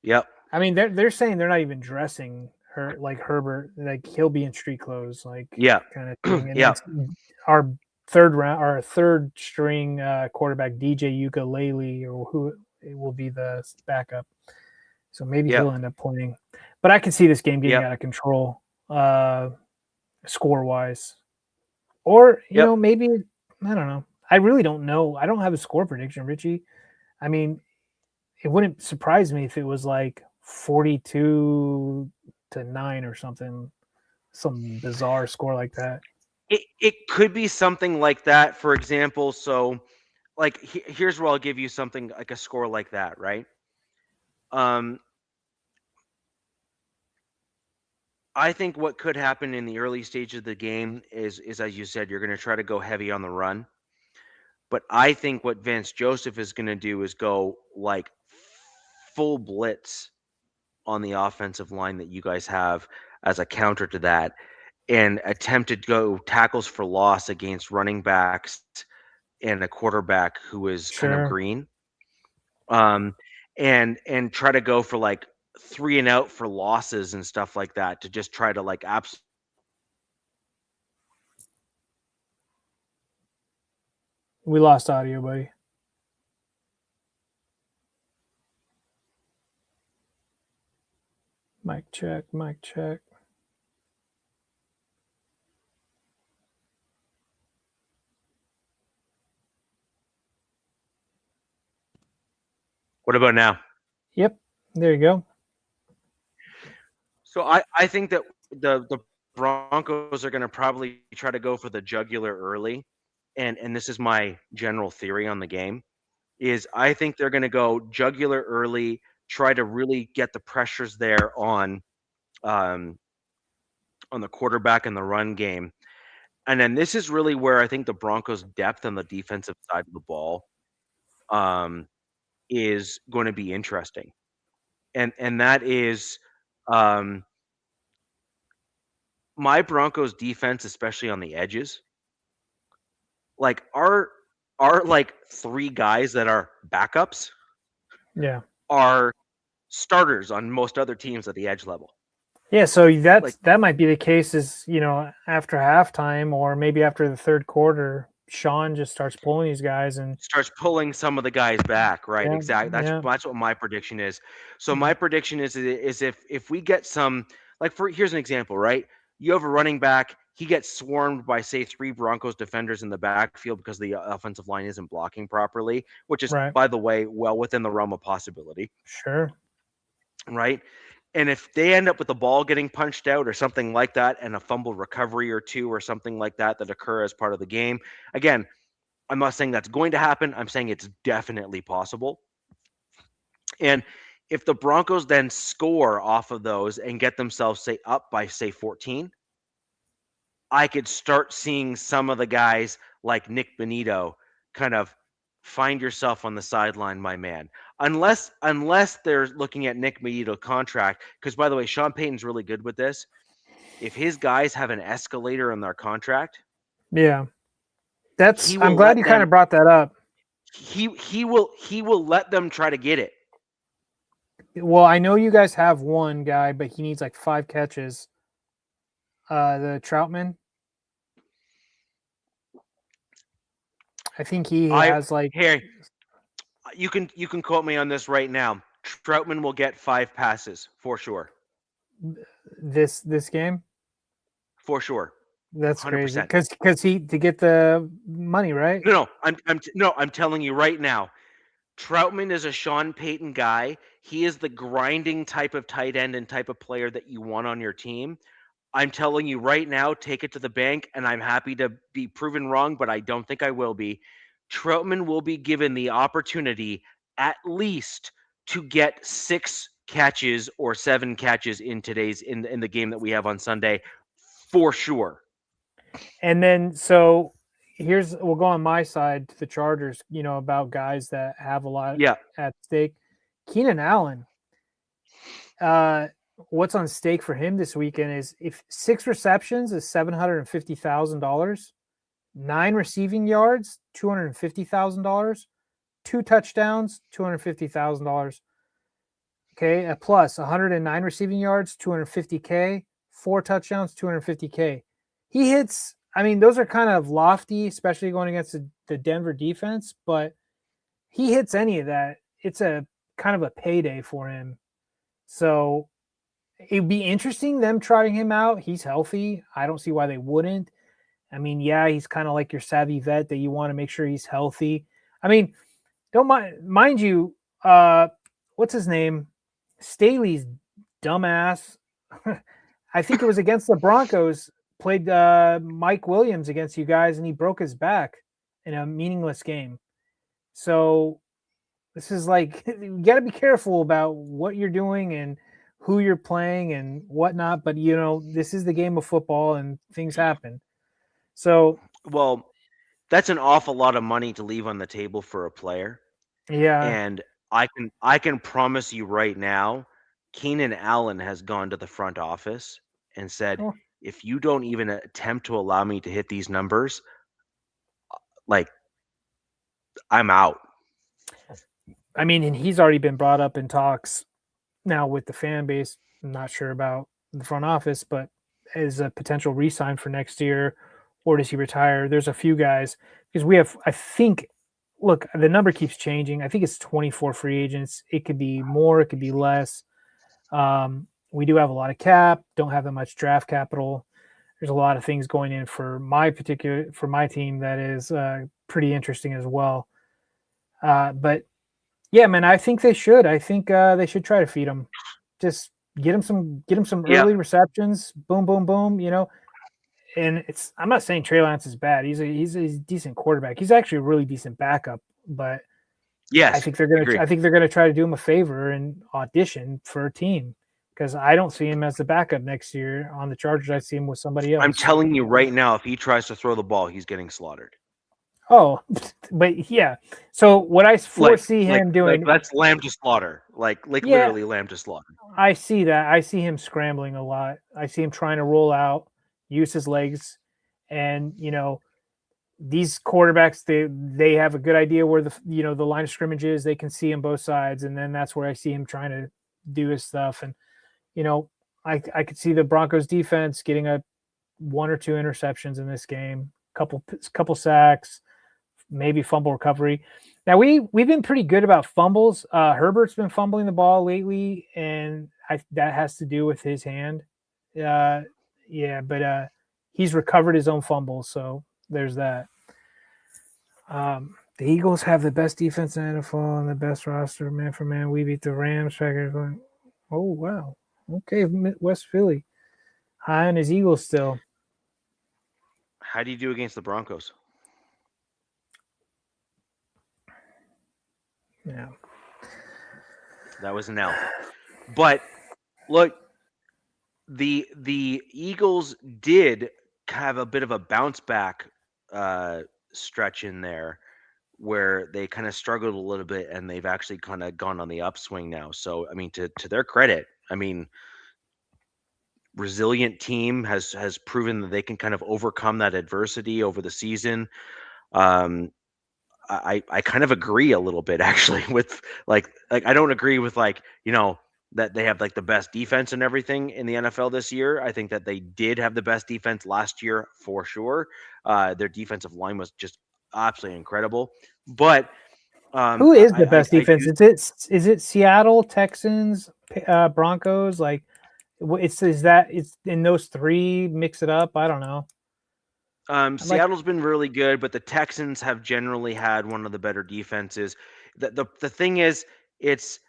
yep. I mean, they're saying they're not even dressing Herbert. Like he'll be in street clothes, like kind of thing. And yeah. Our third string quarterback DJ Ukulele, or who will be the backup. So maybe he'll end up playing. But I can see this game getting out of control. score wise, or Yep. maybe I don't know. I really don't know. I don't have a score prediction, Richie. I mean, it wouldn't surprise me if it was like 42-9 or something, some bizarre score like that. It could be something like that, for example. So, like, here's where I'll give you something like a score like that, right? I think what could happen in the early stage of the game is as you said, you're going to try to go heavy on the run. But I think what Vance Joseph is going to do is go like full blitz on the offensive line that you guys have as a counter to that, and attempt to go tackles for loss against running backs and a quarterback who is kind of Sure. green. And try to go for like 3 and out for losses and stuff like that to just try to like absolutely. We lost audio, buddy. Mic check, mic check. What about now? Yep, there you go. So I think that the Broncos are going to probably try to go for the jugular early, and this is my general theory on the game, is I think they're going to go jugular early, try to really get the pressures there on the quarterback and the run game. And then this is really where I think the Broncos' depth on the defensive side of the ball is going to be interesting. And that is my Broncos defense, especially on the edges, like are like 3 guys that are backups Yeah. are starters on most other teams at the edge level. Yeah, so Like, that might be the case is, after halftime or maybe after the third quarter, Sean just starts pulling these guys and starts pulling some of the guys back, right? yeah, Exactly. That's yeah. what my prediction is. So my prediction is if we get some, like, here's an example, right? You have a running back, he gets swarmed by say 3 Broncos defenders in the backfield because the offensive line isn't blocking properly, which is, Right. by the way, well within the realm of possibility, Sure. right? And if they end up with the ball getting punched out or something like that, and a fumble recovery or 2 or something like that occur as part of the game, again, I'm not saying that's going to happen. I'm saying it's definitely possible. And if the Broncos then score off of those and get themselves, say, up by, say, 14, I could start seeing some of the guys like Nick Benito kind of find yourself on the sideline, my man. Unless they're looking at Nick Benito contract, because, by the way, Sean Payton's really good with this. If his guys have an escalator in their contract, Yeah. he I'm will glad let you kind them of brought that up. he will let them try to get it. Well, I know you guys have one guy, but he needs like 5 catches. The Troutman. I think he has like Here, you can quote me on this right now. Troutman will get 5 passes for sure. this game. For sure. That's 100%. crazy because he to get the money, right? No, I'm telling you right now. Troutman is a Sean Payton guy. He is the grinding type of tight end and type of player that you want on your team. I'm telling you right now, take it to the bank, and I'm happy to be proven wrong, but I don't think I will be. Troutman will be given the opportunity at least to get 6 catches or 7 catches in the game that we have on Sunday, for sure. And then so we'll go on my side to the Chargers, about guys that have a lot at stake. Keenan Allen. What's on stake for him this weekend is if 6 receptions is $750,000, 9 receiving yards, $250,000, 2 touchdowns, $250,000. Okay, a plus 109 receiving yards, $250K, 4 touchdowns, $250K. He hits. I mean, those are kind of lofty, especially going against the Denver defense. But he hits any of that, it's a kind of a payday for him. So it'd be interesting them trying him out. He's healthy. I don't see why they wouldn't. I mean, yeah, he's kind of like your savvy vet that you want to make sure he's healthy. I mean, don't mind you, what's his name? Staley's dumbass. I think it was against the Broncos, played Mike Williams against you guys, and he broke his back in a meaningless game. So this is like, you got to be careful about what you're doing and who you're playing and whatnot. But, this is the game of football and things happen. So, well, that's an awful lot of money to leave on the table for a player. yeah. And I can promise you right now, Keenan Allen has gone to the front office and said, Oh. if you don't even attempt to allow me to hit these numbers, like, I'm out. I mean, and he's already been brought up in talks now with the fan base. I'm not sure about the front office, but as a potential re-sign for next year, or does he retire? There's a few guys because we have, I think, look, the number keeps changing. I think it's 24 free agents. It could be more, it could be less. We do have a lot of cap, don't have that much draft capital. There's a lot of things going in for my team that is pretty interesting as well. But yeah, man, I think they should. I think they should try to feed him. Just get him some early receptions. Boom, boom, boom. And I'm not saying Trey Lance is bad. He's a decent quarterback. He's actually a really decent backup. But yes, I think they're gonna try to do him a favor and audition for a team, because I don't see him as the backup next year on the Chargers. I see him with somebody else. I'm telling you right now, if he tries to throw the ball, he's getting slaughtered. Oh, but yeah. So what I foresee him doing, that's lamb to slaughter. Like literally lamb to slaughter. I see that. I see him scrambling a lot. I see him trying to roll out, use his legs, and these quarterbacks, they have a good idea where the line of scrimmage is. They can see on both sides, and then that's where I see him trying to do his stuff. And I could see the Broncos defense getting a 1 or 2 interceptions in this game, couple sacks, maybe fumble recovery. Now we've been pretty good about fumbles. Herbert's been fumbling the ball lately, and that has to do with his hand. But he's recovered his own fumbles, so there's that. The Eagles have the best defense in the NFL and the best roster, man for man. We beat the Rams. Oh wow, okay, West Philly, high on his Eagles still. How do you do against the Broncos? Yeah. That was an L. But look, the Eagles did have a bit of a bounce back stretch in there where they kind of struggled a little bit, and they've actually kind of gone on the upswing now. So, I mean, to their credit, I mean, resilient team has proven that they can kind of overcome that adversity over the season. I kind of agree a little bit actually with like I don't agree with that they have like the best defense and everything in the NFL this year. I think that they did have the best defense last year for sure. Their defensive line was just absolutely incredible. But who is the best defense? Is it Seattle, Texans, Broncos? Like it's in those three, mix it up. I don't know. Seattle's been really good, but the Texans have generally had one of the better defenses. The thing is, it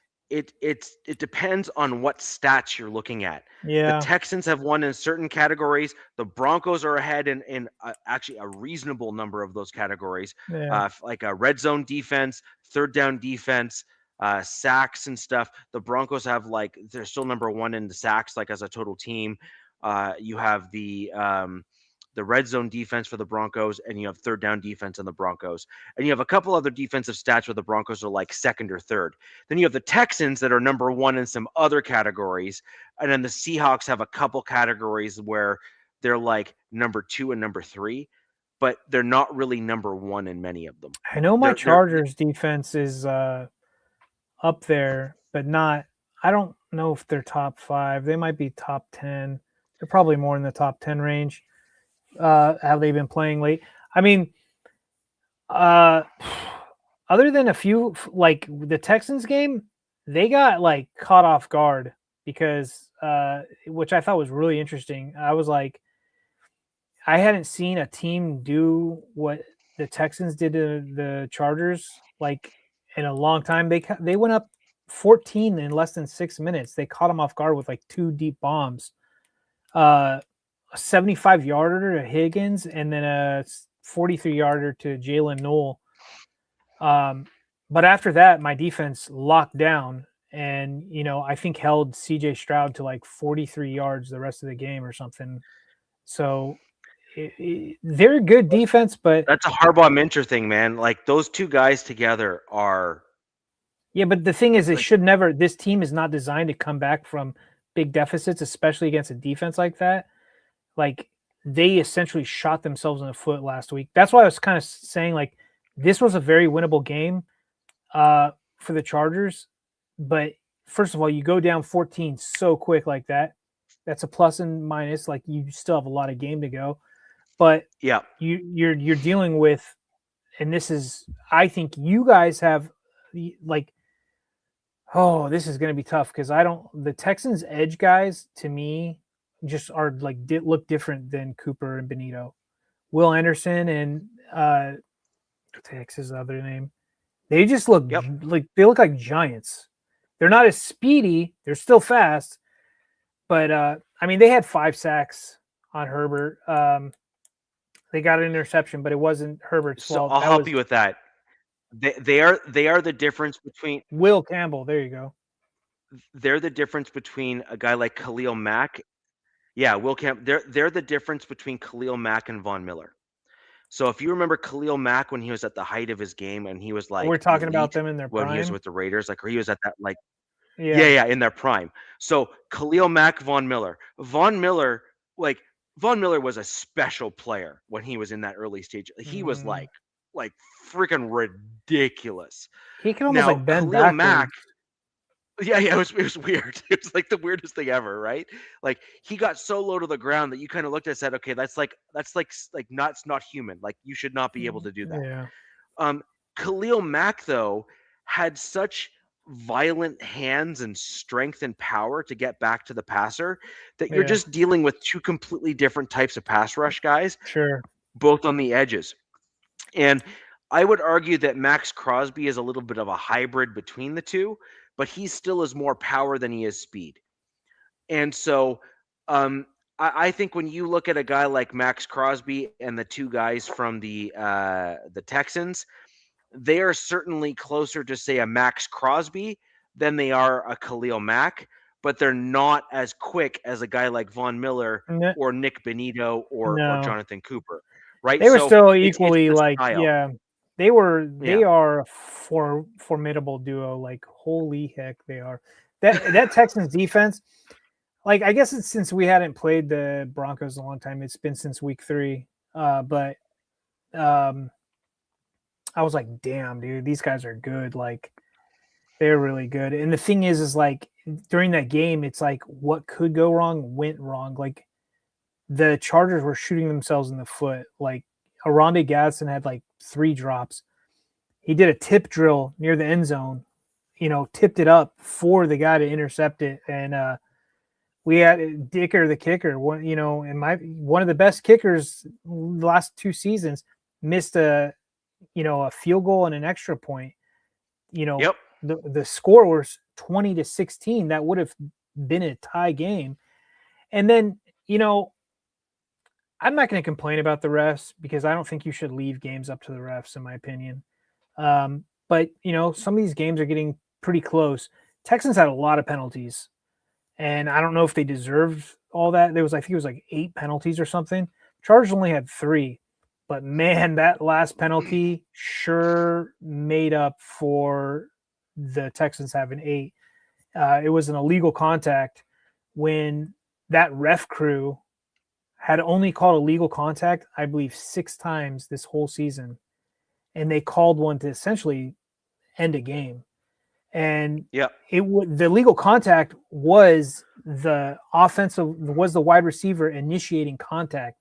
depends on what stats you're looking at. Yeah. The Texans have won in certain categories. The Broncos are ahead in actually a reasonable number of those categories. Yeah. Like a red zone defense, third down defense, sacks and stuff. The Broncos have they're still number one in the sacks, as a total team. You have the red zone defense for the Broncos, and you have third down defense on the Broncos. And you have a couple other defensive stats where the Broncos are second or third. Then you have the Texans that are number one in some other categories. And then the Seahawks have a couple categories where they're number 2 and number 3, but they're not really number 1 in many of them. I know my Chargers defense is up there, but not, I don't know if they're top 5. They might be top 10. They're probably more in the top 10 range. How they've been playing late. I mean, other than a few, like the Texans game, they got caught off guard because which I thought was really interesting. I was like, I hadn't seen a team do what the Texans did to the Chargers like in a long time. They went up 14 in less than 6 minutes. They caught them off guard with like 2 deep bombs. A 75-yarder to Higgins and then a 43-yarder to Jalen Noel. But after that, my defense locked down and, I think held CJ Stroud to like 43 yards the rest of the game or something. So they're good defense, but that's a Harbaugh Minter thing, man. Like those two guys together are. Yeah, but the thing is, this team is not designed to come back from big deficits, especially against a defense like that. Like they essentially shot themselves in the foot last week. That's why I was kind of saying like this was a very winnable game for the Chargers. But first of all, you go down 14 so quick like that. That's a plus and minus. Like you still have a lot of game to go. But yeah, you're dealing with, and this is, I think you guys have like, oh, this is going to be tough because the Texans edge guys to me just are like look different than Cooper and Benito. Will Anderson and what's his other name? They just look like giants. They're not as speedy. They're still fast, but I mean they had 5 sacks on Herbert. They got an interception, but it wasn't Herbert's fault. So I'll help you with that. They are the difference between Will Campbell. There you go. They're the difference between a guy like Khalil Mack. Yeah, Will Campbell. They're the difference between Khalil Mack and Von Miller. So if you remember Khalil Mack when he was at the height of his game and he was like we're talking about them in their prime. When he was with the Raiders, like or he was at that like yeah in their prime. So Khalil Mack, Von Miller was a special player when he was in that early stage. He was like freaking ridiculous. He can almost bend Khalil backwards. Mack. Yeah, it was weird. It was like the weirdest thing ever, right? Like he got so low to the ground that you kind of looked at and said, okay, that's not human. Like you should not be able to do that. Yeah. Khalil Mack though had such violent hands and strength and power to get back to the passer that you're just dealing with 2 completely different types of pass rush guys. Sure. Both on the edges. And I would argue that Max Crosby is a little bit of a hybrid between the two, but he still is more power than he is speed. And so I think when you look at a guy like Max Crosby and the 2 guys from the Texans, they are certainly closer to, say, a Max Crosby than they are a Khalil Mack, but they're not as quick as a guy like Von Miller or Nick Benito or Jonathan Cooper, right? They were still equally they are a formidable duo. Like, holy heck, they are. That Texans defense, like, I guess it's since we hadn't played the Broncos in a long time. It's been since week 3. But I was like, damn, dude, these guys are good. Like, they're really good. And the thing is like, during that game, it's like what could go wrong went wrong. Like, the Chargers were shooting themselves in the foot. Like, Aronde Gadsden had like 3 drops. He did a tip drill near the end zone, tipped it up for the guy to intercept it. And we had Dicker, the kicker, one of the best kickers the last 2 seasons, missed a field goal and an extra point. The score was 20-16. That would have been a tie game. And then, I'm not going to complain about the refs because I don't think you should leave games up to the refs, in my opinion. But, some of these games are getting pretty close. Texans had a lot of penalties, and I don't know if they deserved all that. I think it was like 8 penalties or something. Chargers only had 3. But, man, that last penalty sure made up for the Texans having 8. It was an illegal contact when that ref crew had only called illegal contact, I believe, 6 times this whole season. And they called one to essentially end a game. And the legal contact was the wide receiver initiating contact.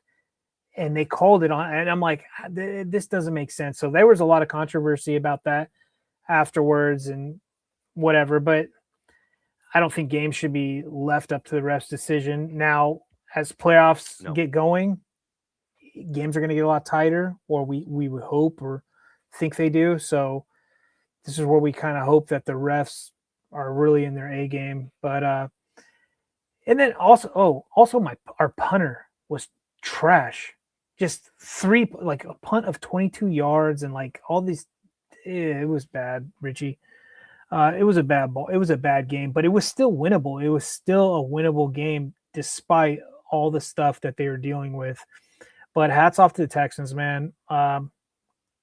And they called it on, and I'm like, this doesn't make sense. So there was a lot of controversy about that afterwards and whatever. But I don't think games should be left up to the ref's decision. Now, as playoffs No. get going, games are going to get a lot tighter, or we would hope or think they do. So this is where we kind of hope that the refs are really in their A game. But and then also our punter was trash. Just like a punt of 22 yards and like all these. It was bad, Richie. It was a bad ball. It was a bad game, but it was still winnable. It was still a winnable game despite all the stuff that they were dealing with. But hats off to the Texans, man.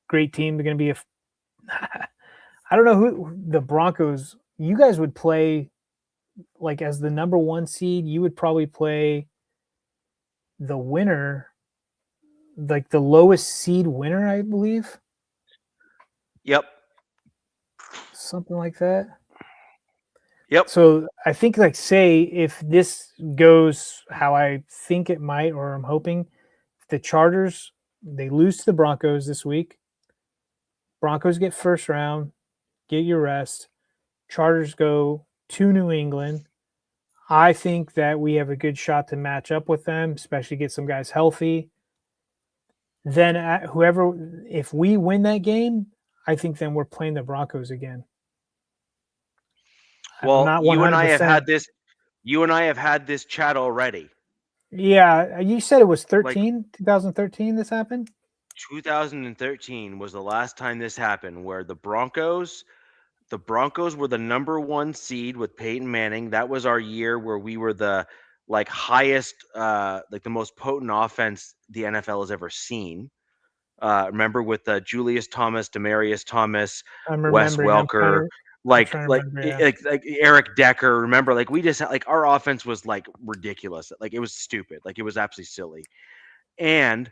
Great team. They're going to be I don't know who the Broncos. You guys would play like as the number 1 seed. You would probably play the winner, like the lowest seed winner, I believe. Yep. Something like that. Yep. So I think, like, say if this goes how I think it might, or I'm hoping, if the Chargers, they lose to the Broncos this week, Broncos get first round, get your rest. Chargers go to New England. I think that we have a good shot to match up with them, especially get some guys healthy. Then if we win that game, I think then we're playing the Broncos again. Well, not you and I 100%. have had this. You and I have had this chat already. Yeah, you said it was 2013 this happened? 2013 was the last time this happened, where the Broncos were the number 1 seed with Peyton Manning. That was our year where we were the highest, the most potent offense the NFL has ever seen. Remember with Julius Thomas, Demaryius Thomas, Wes Welker, like Eric Decker. Remember, we just had, our offense was ridiculous. It was stupid. It was absolutely silly. And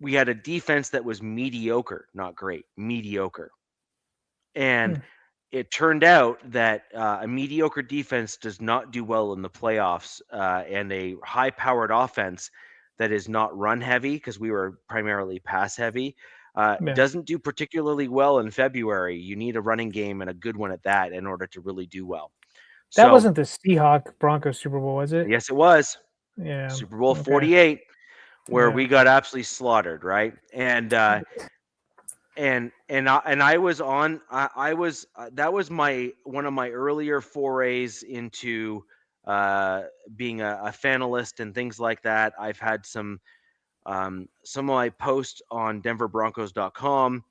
we had a defense that was mediocre, not great, mediocre. And it turned out that a mediocre defense does not do well in the playoffs, and a high-powered offense that is not run-heavy, because we were primarily pass-heavy, doesn't do particularly well in February. You need a running game, and a good one at that, in order to really do well. That wasn't the Seahawks Broncos Super Bowl, was it? Yes, it was. Yeah. Super Bowl 48, where we got absolutely slaughtered, right? And I was on. That was one of my earlier forays into being a fanalist and things like that. I've had some of my posts on DenverBroncos.com,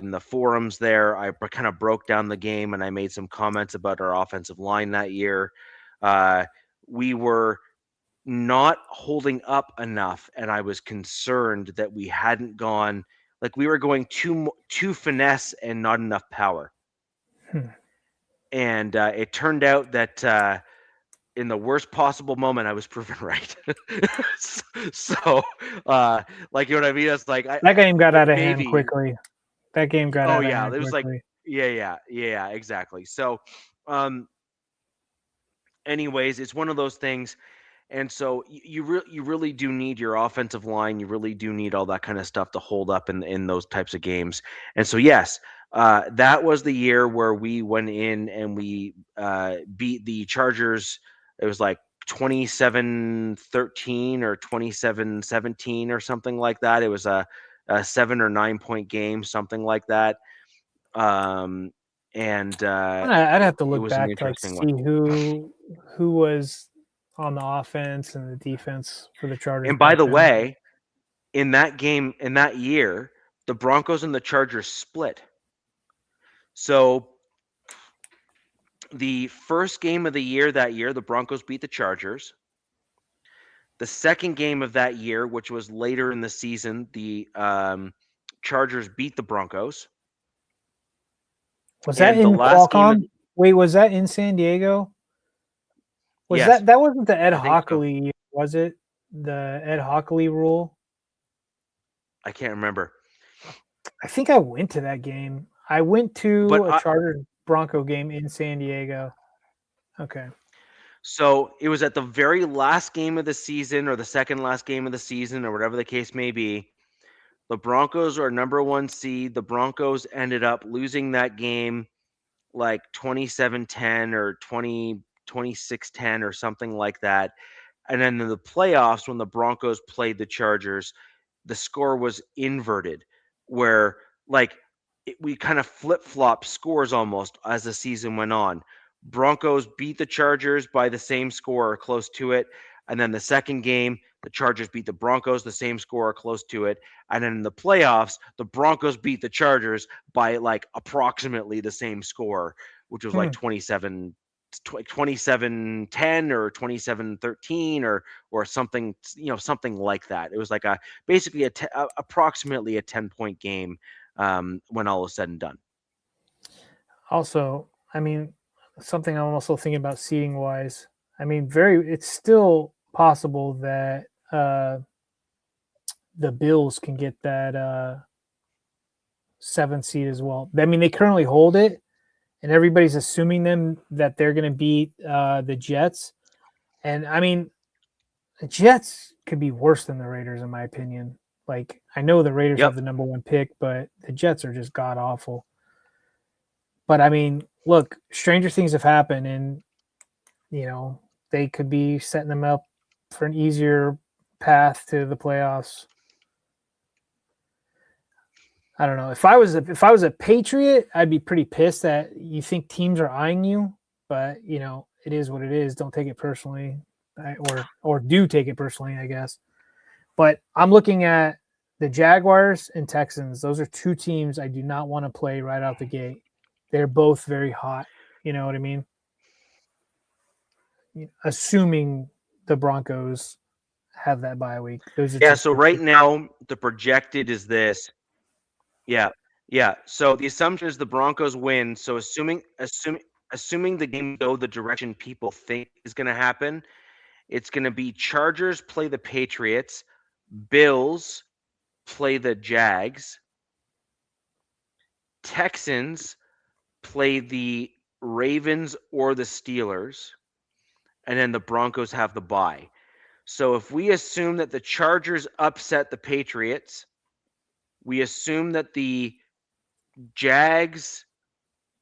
in the forums there. I kind of broke down the game, and I made some comments about our offensive line that year. We were not holding up enough, and I was concerned that we hadn't gone. We were going too finesse and not enough power. And it turned out that in the worst possible moment, I was proven right. So, you know what I mean? It's that game got out of hand quickly. That game got out of hand it was quickly. Yeah, exactly. So, anyways, it's one of those things. And so you really do need your offensive line. You really do need all that kind of stuff to hold up in those types of games. And so, yes, that was the year where we went in and we beat the Chargers. It was 27-13 or 27-17 or something like that. It was a 7 or 9 point game, something like that. And I'd have to look back to see who was on the offense and the defense for the Chargers. And by the way, in that game, in that year, the Broncos and the Chargers split. So the first game of the year that year, the Broncos beat the Chargers. The second game of that year, which was later in the season, the Chargers beat the Broncos. Was that in Qualcomm? Wait, was that in San Diego? Yes. That wasn't the Ed Hockley, was it? The Ed Hockley rule? I can't remember. I think I went to that game. I went to a Chargers Bronco game in San Diego. Okay. So it was at the very last game of the season, or the second last game of the season, or whatever the case may be. The Broncos are number 1 seed. The Broncos ended up losing that game like 27-10 or 26-10 or something like that. And then in the playoffs, when the Broncos played the Chargers, the score was inverted, where like we kind of flip flop scores almost as the season went on. Broncos beat the Chargers by the same score or close to it. And then the second game, the Chargers beat the Broncos the same score or close to it. And then in the playoffs, the Broncos beat the Chargers by like approximately the same score, which was like 27-10 or 27-13 or something, something like that. It was like basically approximately a 10-point game when all is said and done. Also, I mean, something I'm also thinking about seating wise. I mean, it's still possible that the Bills can get that 7th seed as well. I mean, they currently hold it, and everybody's assuming that they're going to beat the Jets. And I mean, the Jets could be worse than the Raiders, in my opinion. Like, I know the Raiders have the number 1 pick, but the Jets are just god awful. But I mean, look, stranger things have happened, and they could be setting them up for an easier path to the playoffs. I don't know. If I was a Patriot, I'd be pretty pissed that you think teams are eyeing you, but it is what it is. Don't take it personally, or do take it personally, I guess. But I'm looking at the Jaguars and Texans. Those are 2 teams I do not want to play right out the gate. They're both very hot. You know what I mean? Assuming the Broncos have that bye week. So right now the projected is this. Yeah. So the assumption is the Broncos win. So assuming the game go the direction people think is going to happen, it's going to be Chargers play the Patriots, Bills play the Jags, Texans play the Ravens or the Steelers, and then the Broncos have the bye. So if we assume that the Chargers upset the Patriots, we assume that the Jags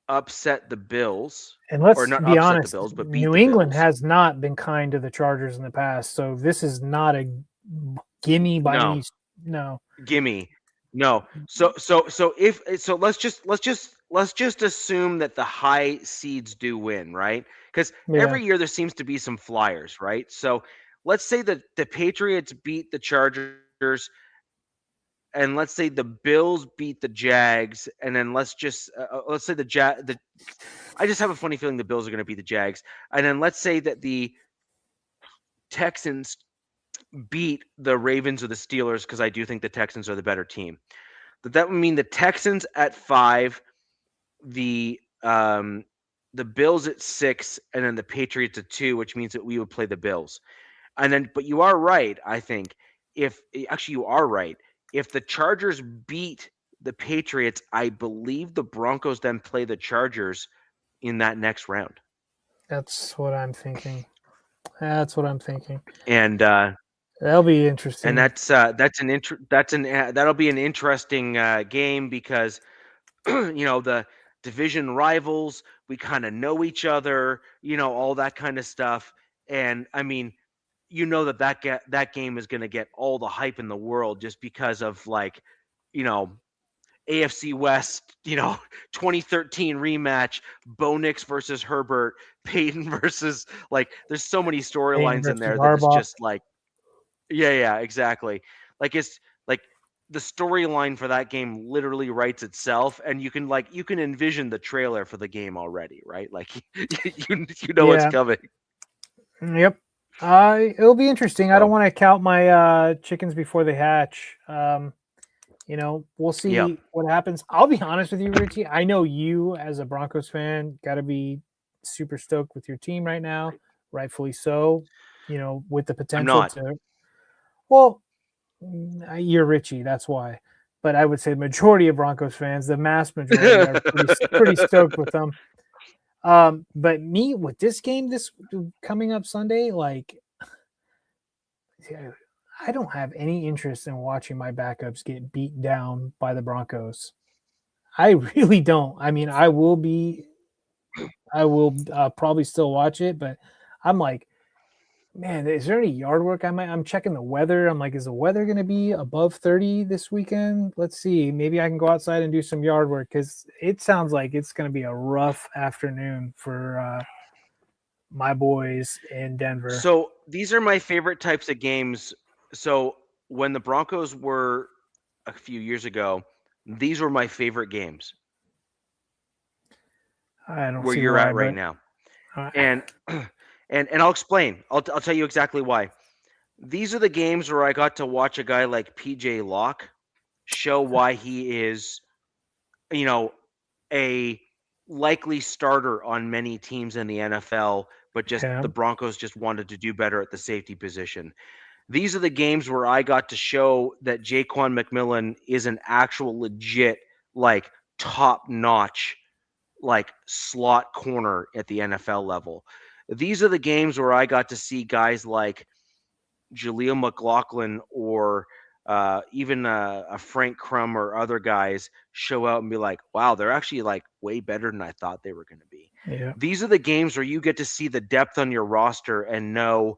upset the Bills. And let's or not be upset honest, the Bills, but beat New the England Bills. has not been kind to the Chargers in the past, so this is not a gimme by any. No. Gimme. No. So let's just assume that the high seeds do win, right? Because every year there seems to be some flyers, right? So let's say that the Patriots beat the Chargers, and let's say the Bills beat the Jags, and then let's say I just have a funny feeling the Bills are going to beat the Jags, and then let's say that the Texans beat the Ravens or the Steelers, because I do think the Texans are the better team. That would mean the Texans at 5, the Bills at 6, and then the Patriots at 2, which means that we would play the Bills. And then, but you are right, I think. You are right. If the Chargers beat the Patriots, I believe the Broncos then play the Chargers in that next round. That's what I'm thinking. And that'll be interesting. And that'll be an interesting game, because the division rivals, we kind of know each other, all that kind of stuff. And I mean, that game is going to get all the hype in the world, just because of AFC West, 2013 rematch, Bo Nix versus Herbert, Peyton versus, there's so many storylines in there that it's just yeah, exactly. It's like the storyline for that game literally writes itself, and you can envision the trailer for the game already, right? What's coming. Yep. It'll be interesting. I don't want to count my chickens before they hatch. We'll see what happens. I'll be honest with you, Richie. I know you, as a Broncos fan, got to be super stoked with your team right now, rightfully so. With the potential to. Well, you're Richie, that's why. But I would say the majority of Broncos fans, the mass majority, are pretty stoked with them. But me, with this game, this coming up Sunday, I don't have any interest in watching my backups get beat down by the Broncos. I really don't. I mean, I will be I will probably still watch it, but I'm like, man, is there any yard work? I'm checking the weather. I'm like, is the weather going to be above 30 this weekend? Let's see. Maybe I can go outside and do some yard work because it sounds like it's going to be a rough afternoon for my boys in Denver. So these are my favorite types of games. So when the Broncos were a few years ago, these were my favorite games I don't where see you're why, at right but now. uh, And and I'll explain. I'll tell you exactly why. These are the games where I got to watch a guy like PJ Locke show why he is, you know, a likely starter on many teams in the NFL, but just yeah, the Broncos just wanted to do better at the safety position. These are the games where I got to show that Jaquan McMillan is an actual legit, like top notch, like slot corner at the NFL level. These are the games where I got to see guys like Jaleel McLaughlin or even a Frank Crum or other guys show out and be like, wow, they're actually like way better than I thought they were going to be. yeah, These are the games where you get to see the depth on your roster and know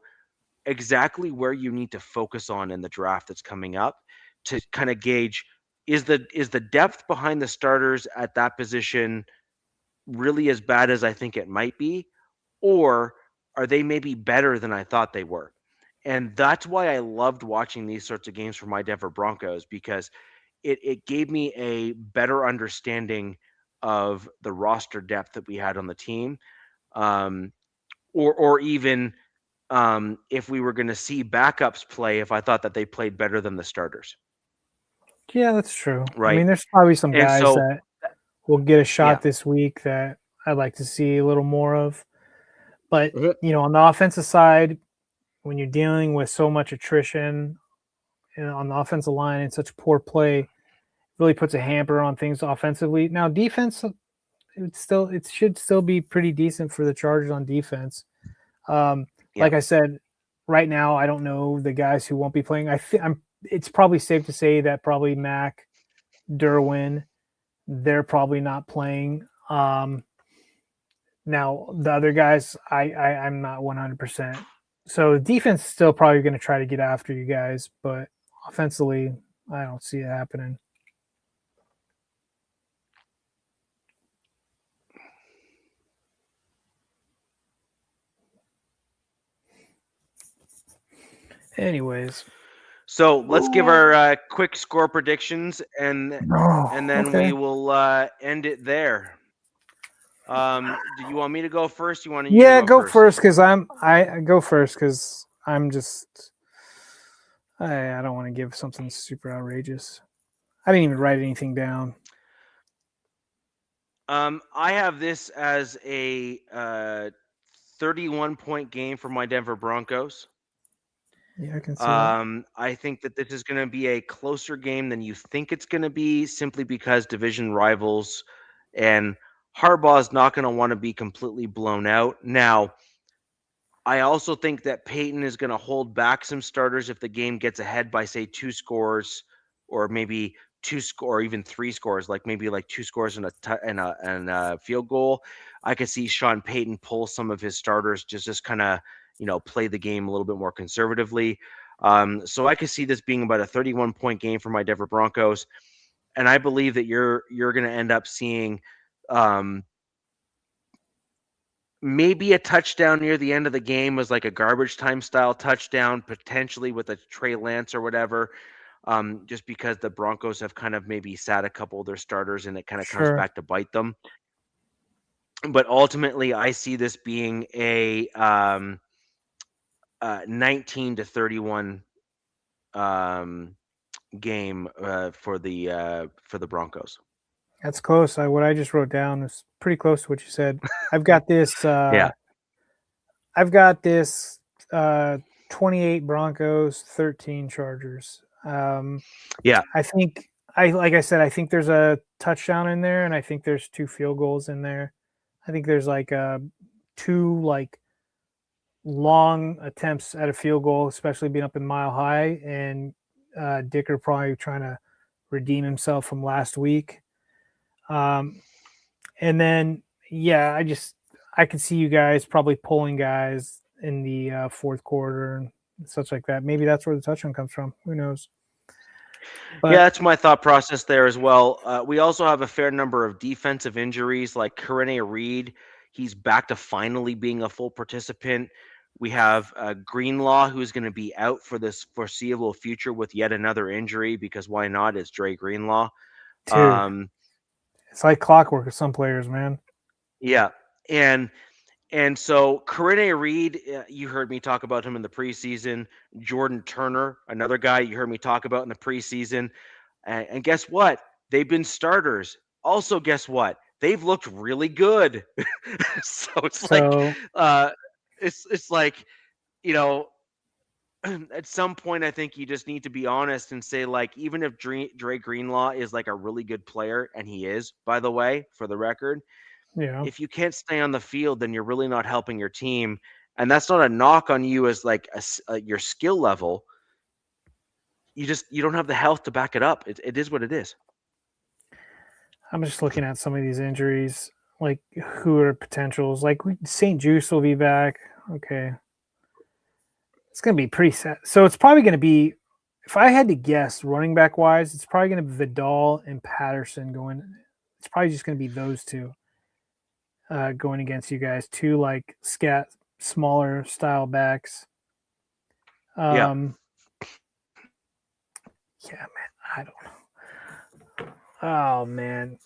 exactly where you need to focus on in the draft that's coming up to kind of gauge is the depth behind the starters at that position really as bad as I think it might be, or are they maybe better than I thought they were? And that's why I loved watching these sorts of games for my Denver Broncos because it gave me a better understanding of the roster depth that we had on the team, um, or even if we were going to see backups play, if I thought that they played better than the starters, yeah, that's true. I right? mean, there's probably some And guys so, that will get a shot yeah, this week that I'd like to see a little more of. But Mhm. on the offensive side, when you're dealing with so much attrition on the offensive line and such poor play, really puts a hamper on things offensively. Now, defense, it should still be pretty decent for the Chargers on defense. yeah, Like I said, right now I don't know the guys who won't be playing. It's probably safe to say that probably Mac, Derwin, they're probably not playing. Now the other guys, I'm not 100%. So defense is still probably going to try to get after you guys, but offensively, I don't see it happening. Anyways, so let's give our quick score predictions, and then okay. we will end it there. Do you want me to go first? You want you to Yeah, go go first? first because I go first because I'm just I don't want to give something super outrageous. I didn't even write anything down. I have this as a 31-point game for my Denver Broncos. Yeah, I can see that. I think that this is going to be a closer game than you think it's going to be, simply because division rivals and Harbaugh is not going to want to be completely blown out. Now, I also think that Peyton is going to hold back some starters if the game gets ahead by, say, 2 scores, or maybe or even 3 scores, like maybe like 2 scores and a field goal. I could see Sean Payton pull some of his starters, just kind of play the game a little bit more conservatively. So I could see this being about a 31-point game for my Denver Broncos, and I believe that you're going to end up seeing maybe a touchdown near the end of the game was like a garbage time style touchdown, potentially with a Trey Lance or whatever. Just because the Broncos have kind of maybe sat a couple of their starters and it kind of comes Sure. back to bite them. But ultimately, I see this being a 19-31 game for the Broncos. That's close. What I just wrote down is pretty close to what you said. I've got this. Yeah. I've got this. 28 Broncos, 13 Chargers. Yeah. I think like I said, I think there's a touchdown in there, and I think there's 2 field goals in there. I think there's like 2 like long attempts at a field goal, especially being up in Mile High, and Dicker probably trying to redeem himself from last week. And then yeah, I could see you guys probably pulling guys in the fourth quarter and such like that. Maybe that's where the touchdown comes from. Who knows? But Yeah, that's my thought process there as well. We also have a fair number of defensive injuries, like Corinne Reed. He's back to finally being a full participant. We have Greenlaw, who's going to be out for this foreseeable future with yet another injury, because why not? It's Dre Greenlaw. dude, it's like clockwork with some players, man. Yeah, and so Corinne Reed, you heard me talk about him in the preseason. Jordan Turner, another guy you heard me talk about in the preseason. And guess what? They've been starters. Also, guess what? They've looked really good. So it's like, So it's like, you know, at some point, I think you just need to be honest and say, like, even if Dre Greenlaw is like a really good player, and he is, by the way, for the record, yeah, if you can't stay on the field, then you're really not helping your team. And that's not a knock on you as like your skill level. You don't have the health to back it up. It is what it is. I'm just looking at some of these injuries, like who are potentials. Like St. Juice will be back. Okay, it's gonna be pretty sad. So it's probably gonna be, if I had to guess, running back wise, it's probably gonna be Vidal and Patterson going. It's probably just gonna be those two going against you guys. Two like smaller style backs. Yeah. Yeah, man. I don't know. Oh man.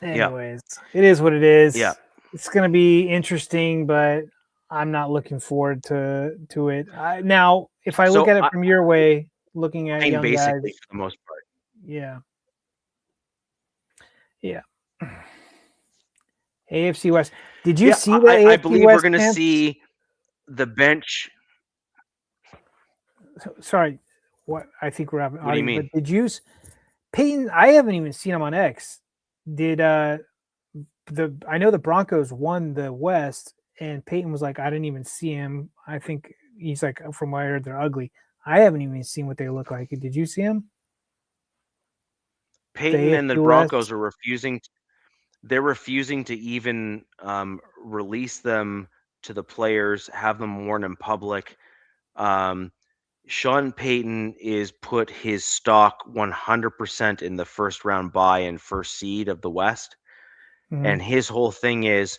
Yeah. Anyways, it is what it is. Yeah. It's gonna be interesting, but I'm not looking forward to it. Now, if I look So at it from your way, looking at young basically, guys, for the most part. yeah, yeah. AFC West. Did you see the AFC I believe West we're going to camps? see the bench. Sorry, what I think we're having What do you audio. mean? But did you, Peyton? I haven't even seen him on X. Did I know the Broncos won the West, and Peyton was like, I didn't even see him. I think he's like, from what I heard, they're ugly. I haven't even seen what they look like. Did you see him? Peyton and the AFC Broncos West? are refusing. They're refusing to even release them to the players, have them worn in public. Sean Payton is put his stock 100% in the first round bye and first seed of the West. Mhm. And his whole thing is,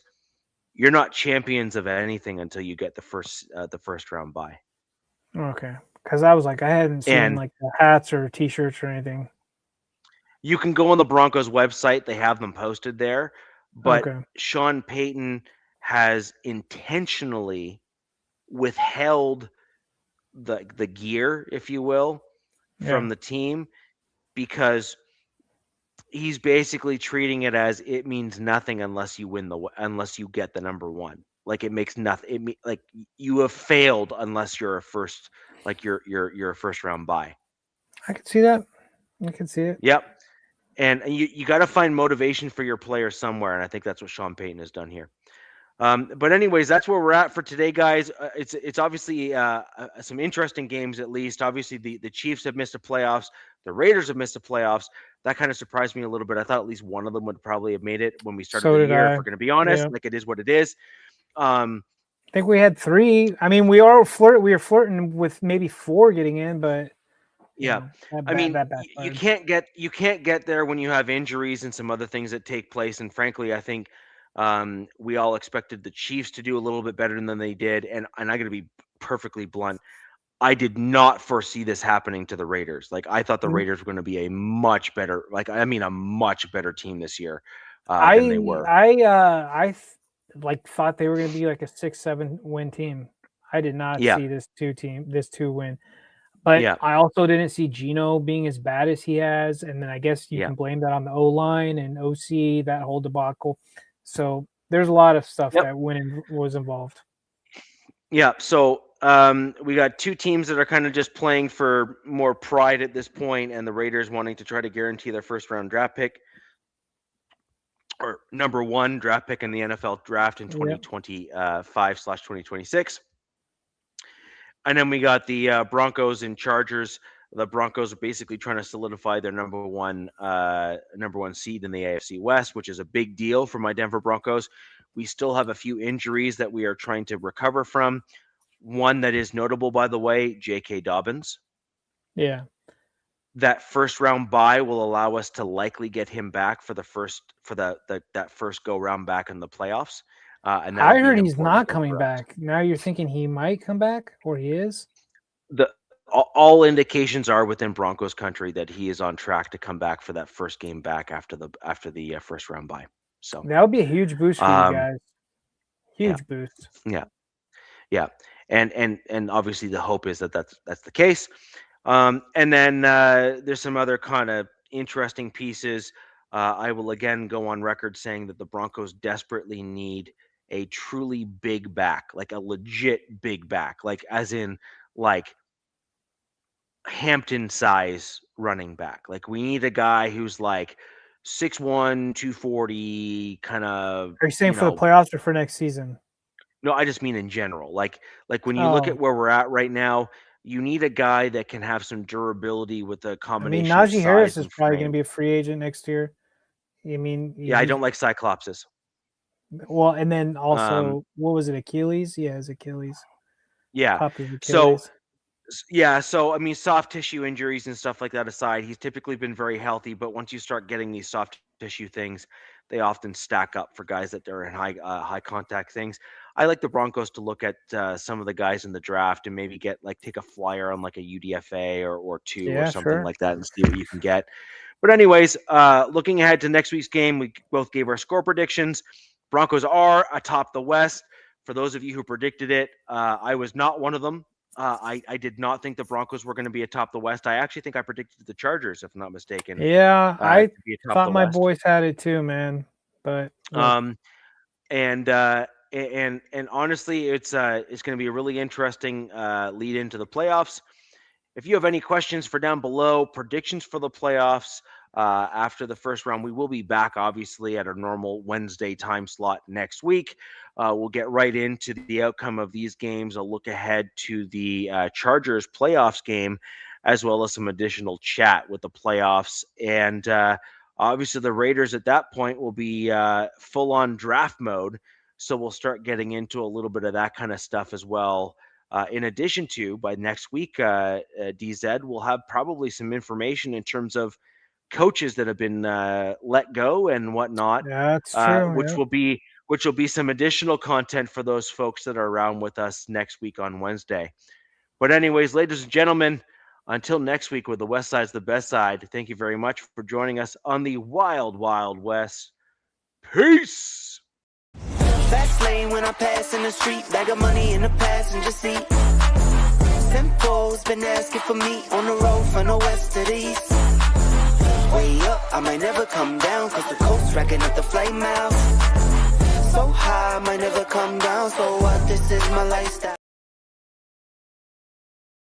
you're not champions of anything until you get the first round bye. Okay, because I was like, I hadn't seen And like the hats or T-shirts or anything. you can go on the Broncos website; they have them posted there. But Okay, Sean Payton has intentionally withheld the gear, if you will, from yeah, the team, because he's basically treating it as it means nothing unless you get the number one. Like it makes nothing. Like you have failed unless you're a first, like you're a first round bye. I can see that. I can see it. Yep. And you got to find motivation for your players somewhere, and I think that's what Sean Payton has done here. But anyways, that's where we're at for today, guys. It's obviously some interesting games, at least. Obviously, the Chiefs have missed the playoffs. The Raiders have missed the playoffs. That kind of surprised me a little bit. I thought at least one of them would probably have made it when we started So the did year. If I. we're going to be honest, Yeah. like it is what it is. I think we had 3. I mean, we are flirting with maybe 4 getting in, but Yeah, that I mean, that you backfired. can't get there when you have injuries and some other things that take place. And frankly, I think we all expected the Chiefs to do a little bit better than they did. And I'm going to be perfectly blunt. I did not foresee this happening to the Raiders. Like I thought the Raiders were going to be a much better, a much better team this year than they were. I thought they were going to be like a 6-7 win team. I did not Yeah, see this 2 win. But yeah, I also didn't see Geno being as bad as he has. And then I guess you yeah. can blame that on the O-line and OC, that whole debacle. So there's a lot of stuff Yep. that was involved. Yeah. So we got 2 teams that are kind of just playing for more pride at this point, and the Raiders wanting to try to guarantee their first round draft pick, or number 1 draft pick in the NFL draft in 2025/2026. And then we got the Broncos and Chargers. The Broncos are basically trying to solidify their number one seed in the AFC West, which is a big deal for my Denver Broncos. We still have a few injuries that we are trying to recover from. One that is notable, by the way, J.K. Dobbins. Yeah. That first round bye will allow us to likely get him back for that first go round back in the playoffs. And I heard he's not coming back. Now you're thinking he might come back, or he is? All indications are within Broncos country that he is on track to come back for that first game back after the first round bye. So that would be a huge boost for you guys. Huge boost. Yeah. And obviously the hope is that that's the case. And then there's some other kind of interesting pieces. I will again go on record saying that the Broncos desperately need a truly big back, like a legit big back, like as in like Hampton size running back. Like we need a guy who's like 6'1", 240, kind of. Are you saying for the playoffs or for next season? No, I just mean in general. Like when you look at where we're at right now, you need a guy that can have some durability with a combination. I mean, Najee Harris is probably going to be a free agent next year. I mean, yeah, I don't like Cyclopses. Well, and then also, what was it? Achilles? Yeah, his Achilles. Yeah. Achilles. So I mean, soft tissue injuries and stuff like that aside, he's typically been very healthy. But once you start getting these soft tissue things, they often stack up for guys that are in high contact things. I like the Broncos to look at some of the guys in the draft and maybe take a flyer on like a UDFA or two or something like that and see what you can get. But anyways, looking ahead to next week's game, we both gave our score predictions. Broncos are atop the West. For those of you who predicted it, I was not one of them. I did not think the Broncos were going to be atop the West. I actually think I predicted the Chargers, if I'm not mistaken. Yeah, I thought my boys had it too, man. But and honestly, it's going to be a really interesting lead into the playoffs. If you have any questions for down below, predictions for the playoffs after the first round, we will be back, obviously, at our normal Wednesday time slot next week. We'll get right into the outcome of these games. I'll look ahead to the Chargers playoffs game, as well as some additional chat with the playoffs. And obviously, the Raiders at that point will be full-on draft mode. So we'll start getting into a little bit of that kind of stuff as well. In addition to, by next week, DZ will have probably some information in terms of coaches that have been let go and whatnot. That's true. Which will be some additional content for those folks that are around with us next week on Wednesday. But anyways, ladies and gentlemen, until next week, where the West Side's the best side, thank you very much for joining us on the Wild Wild West. Peace! Fast lane when I pass in the street, bag of money in the passenger seat. Simcoe's been asking for me on the road from the west to the east. Way up, I might never come down, cause the coast racking up the flight miles. So high, I might never come down, so what, this is my lifestyle.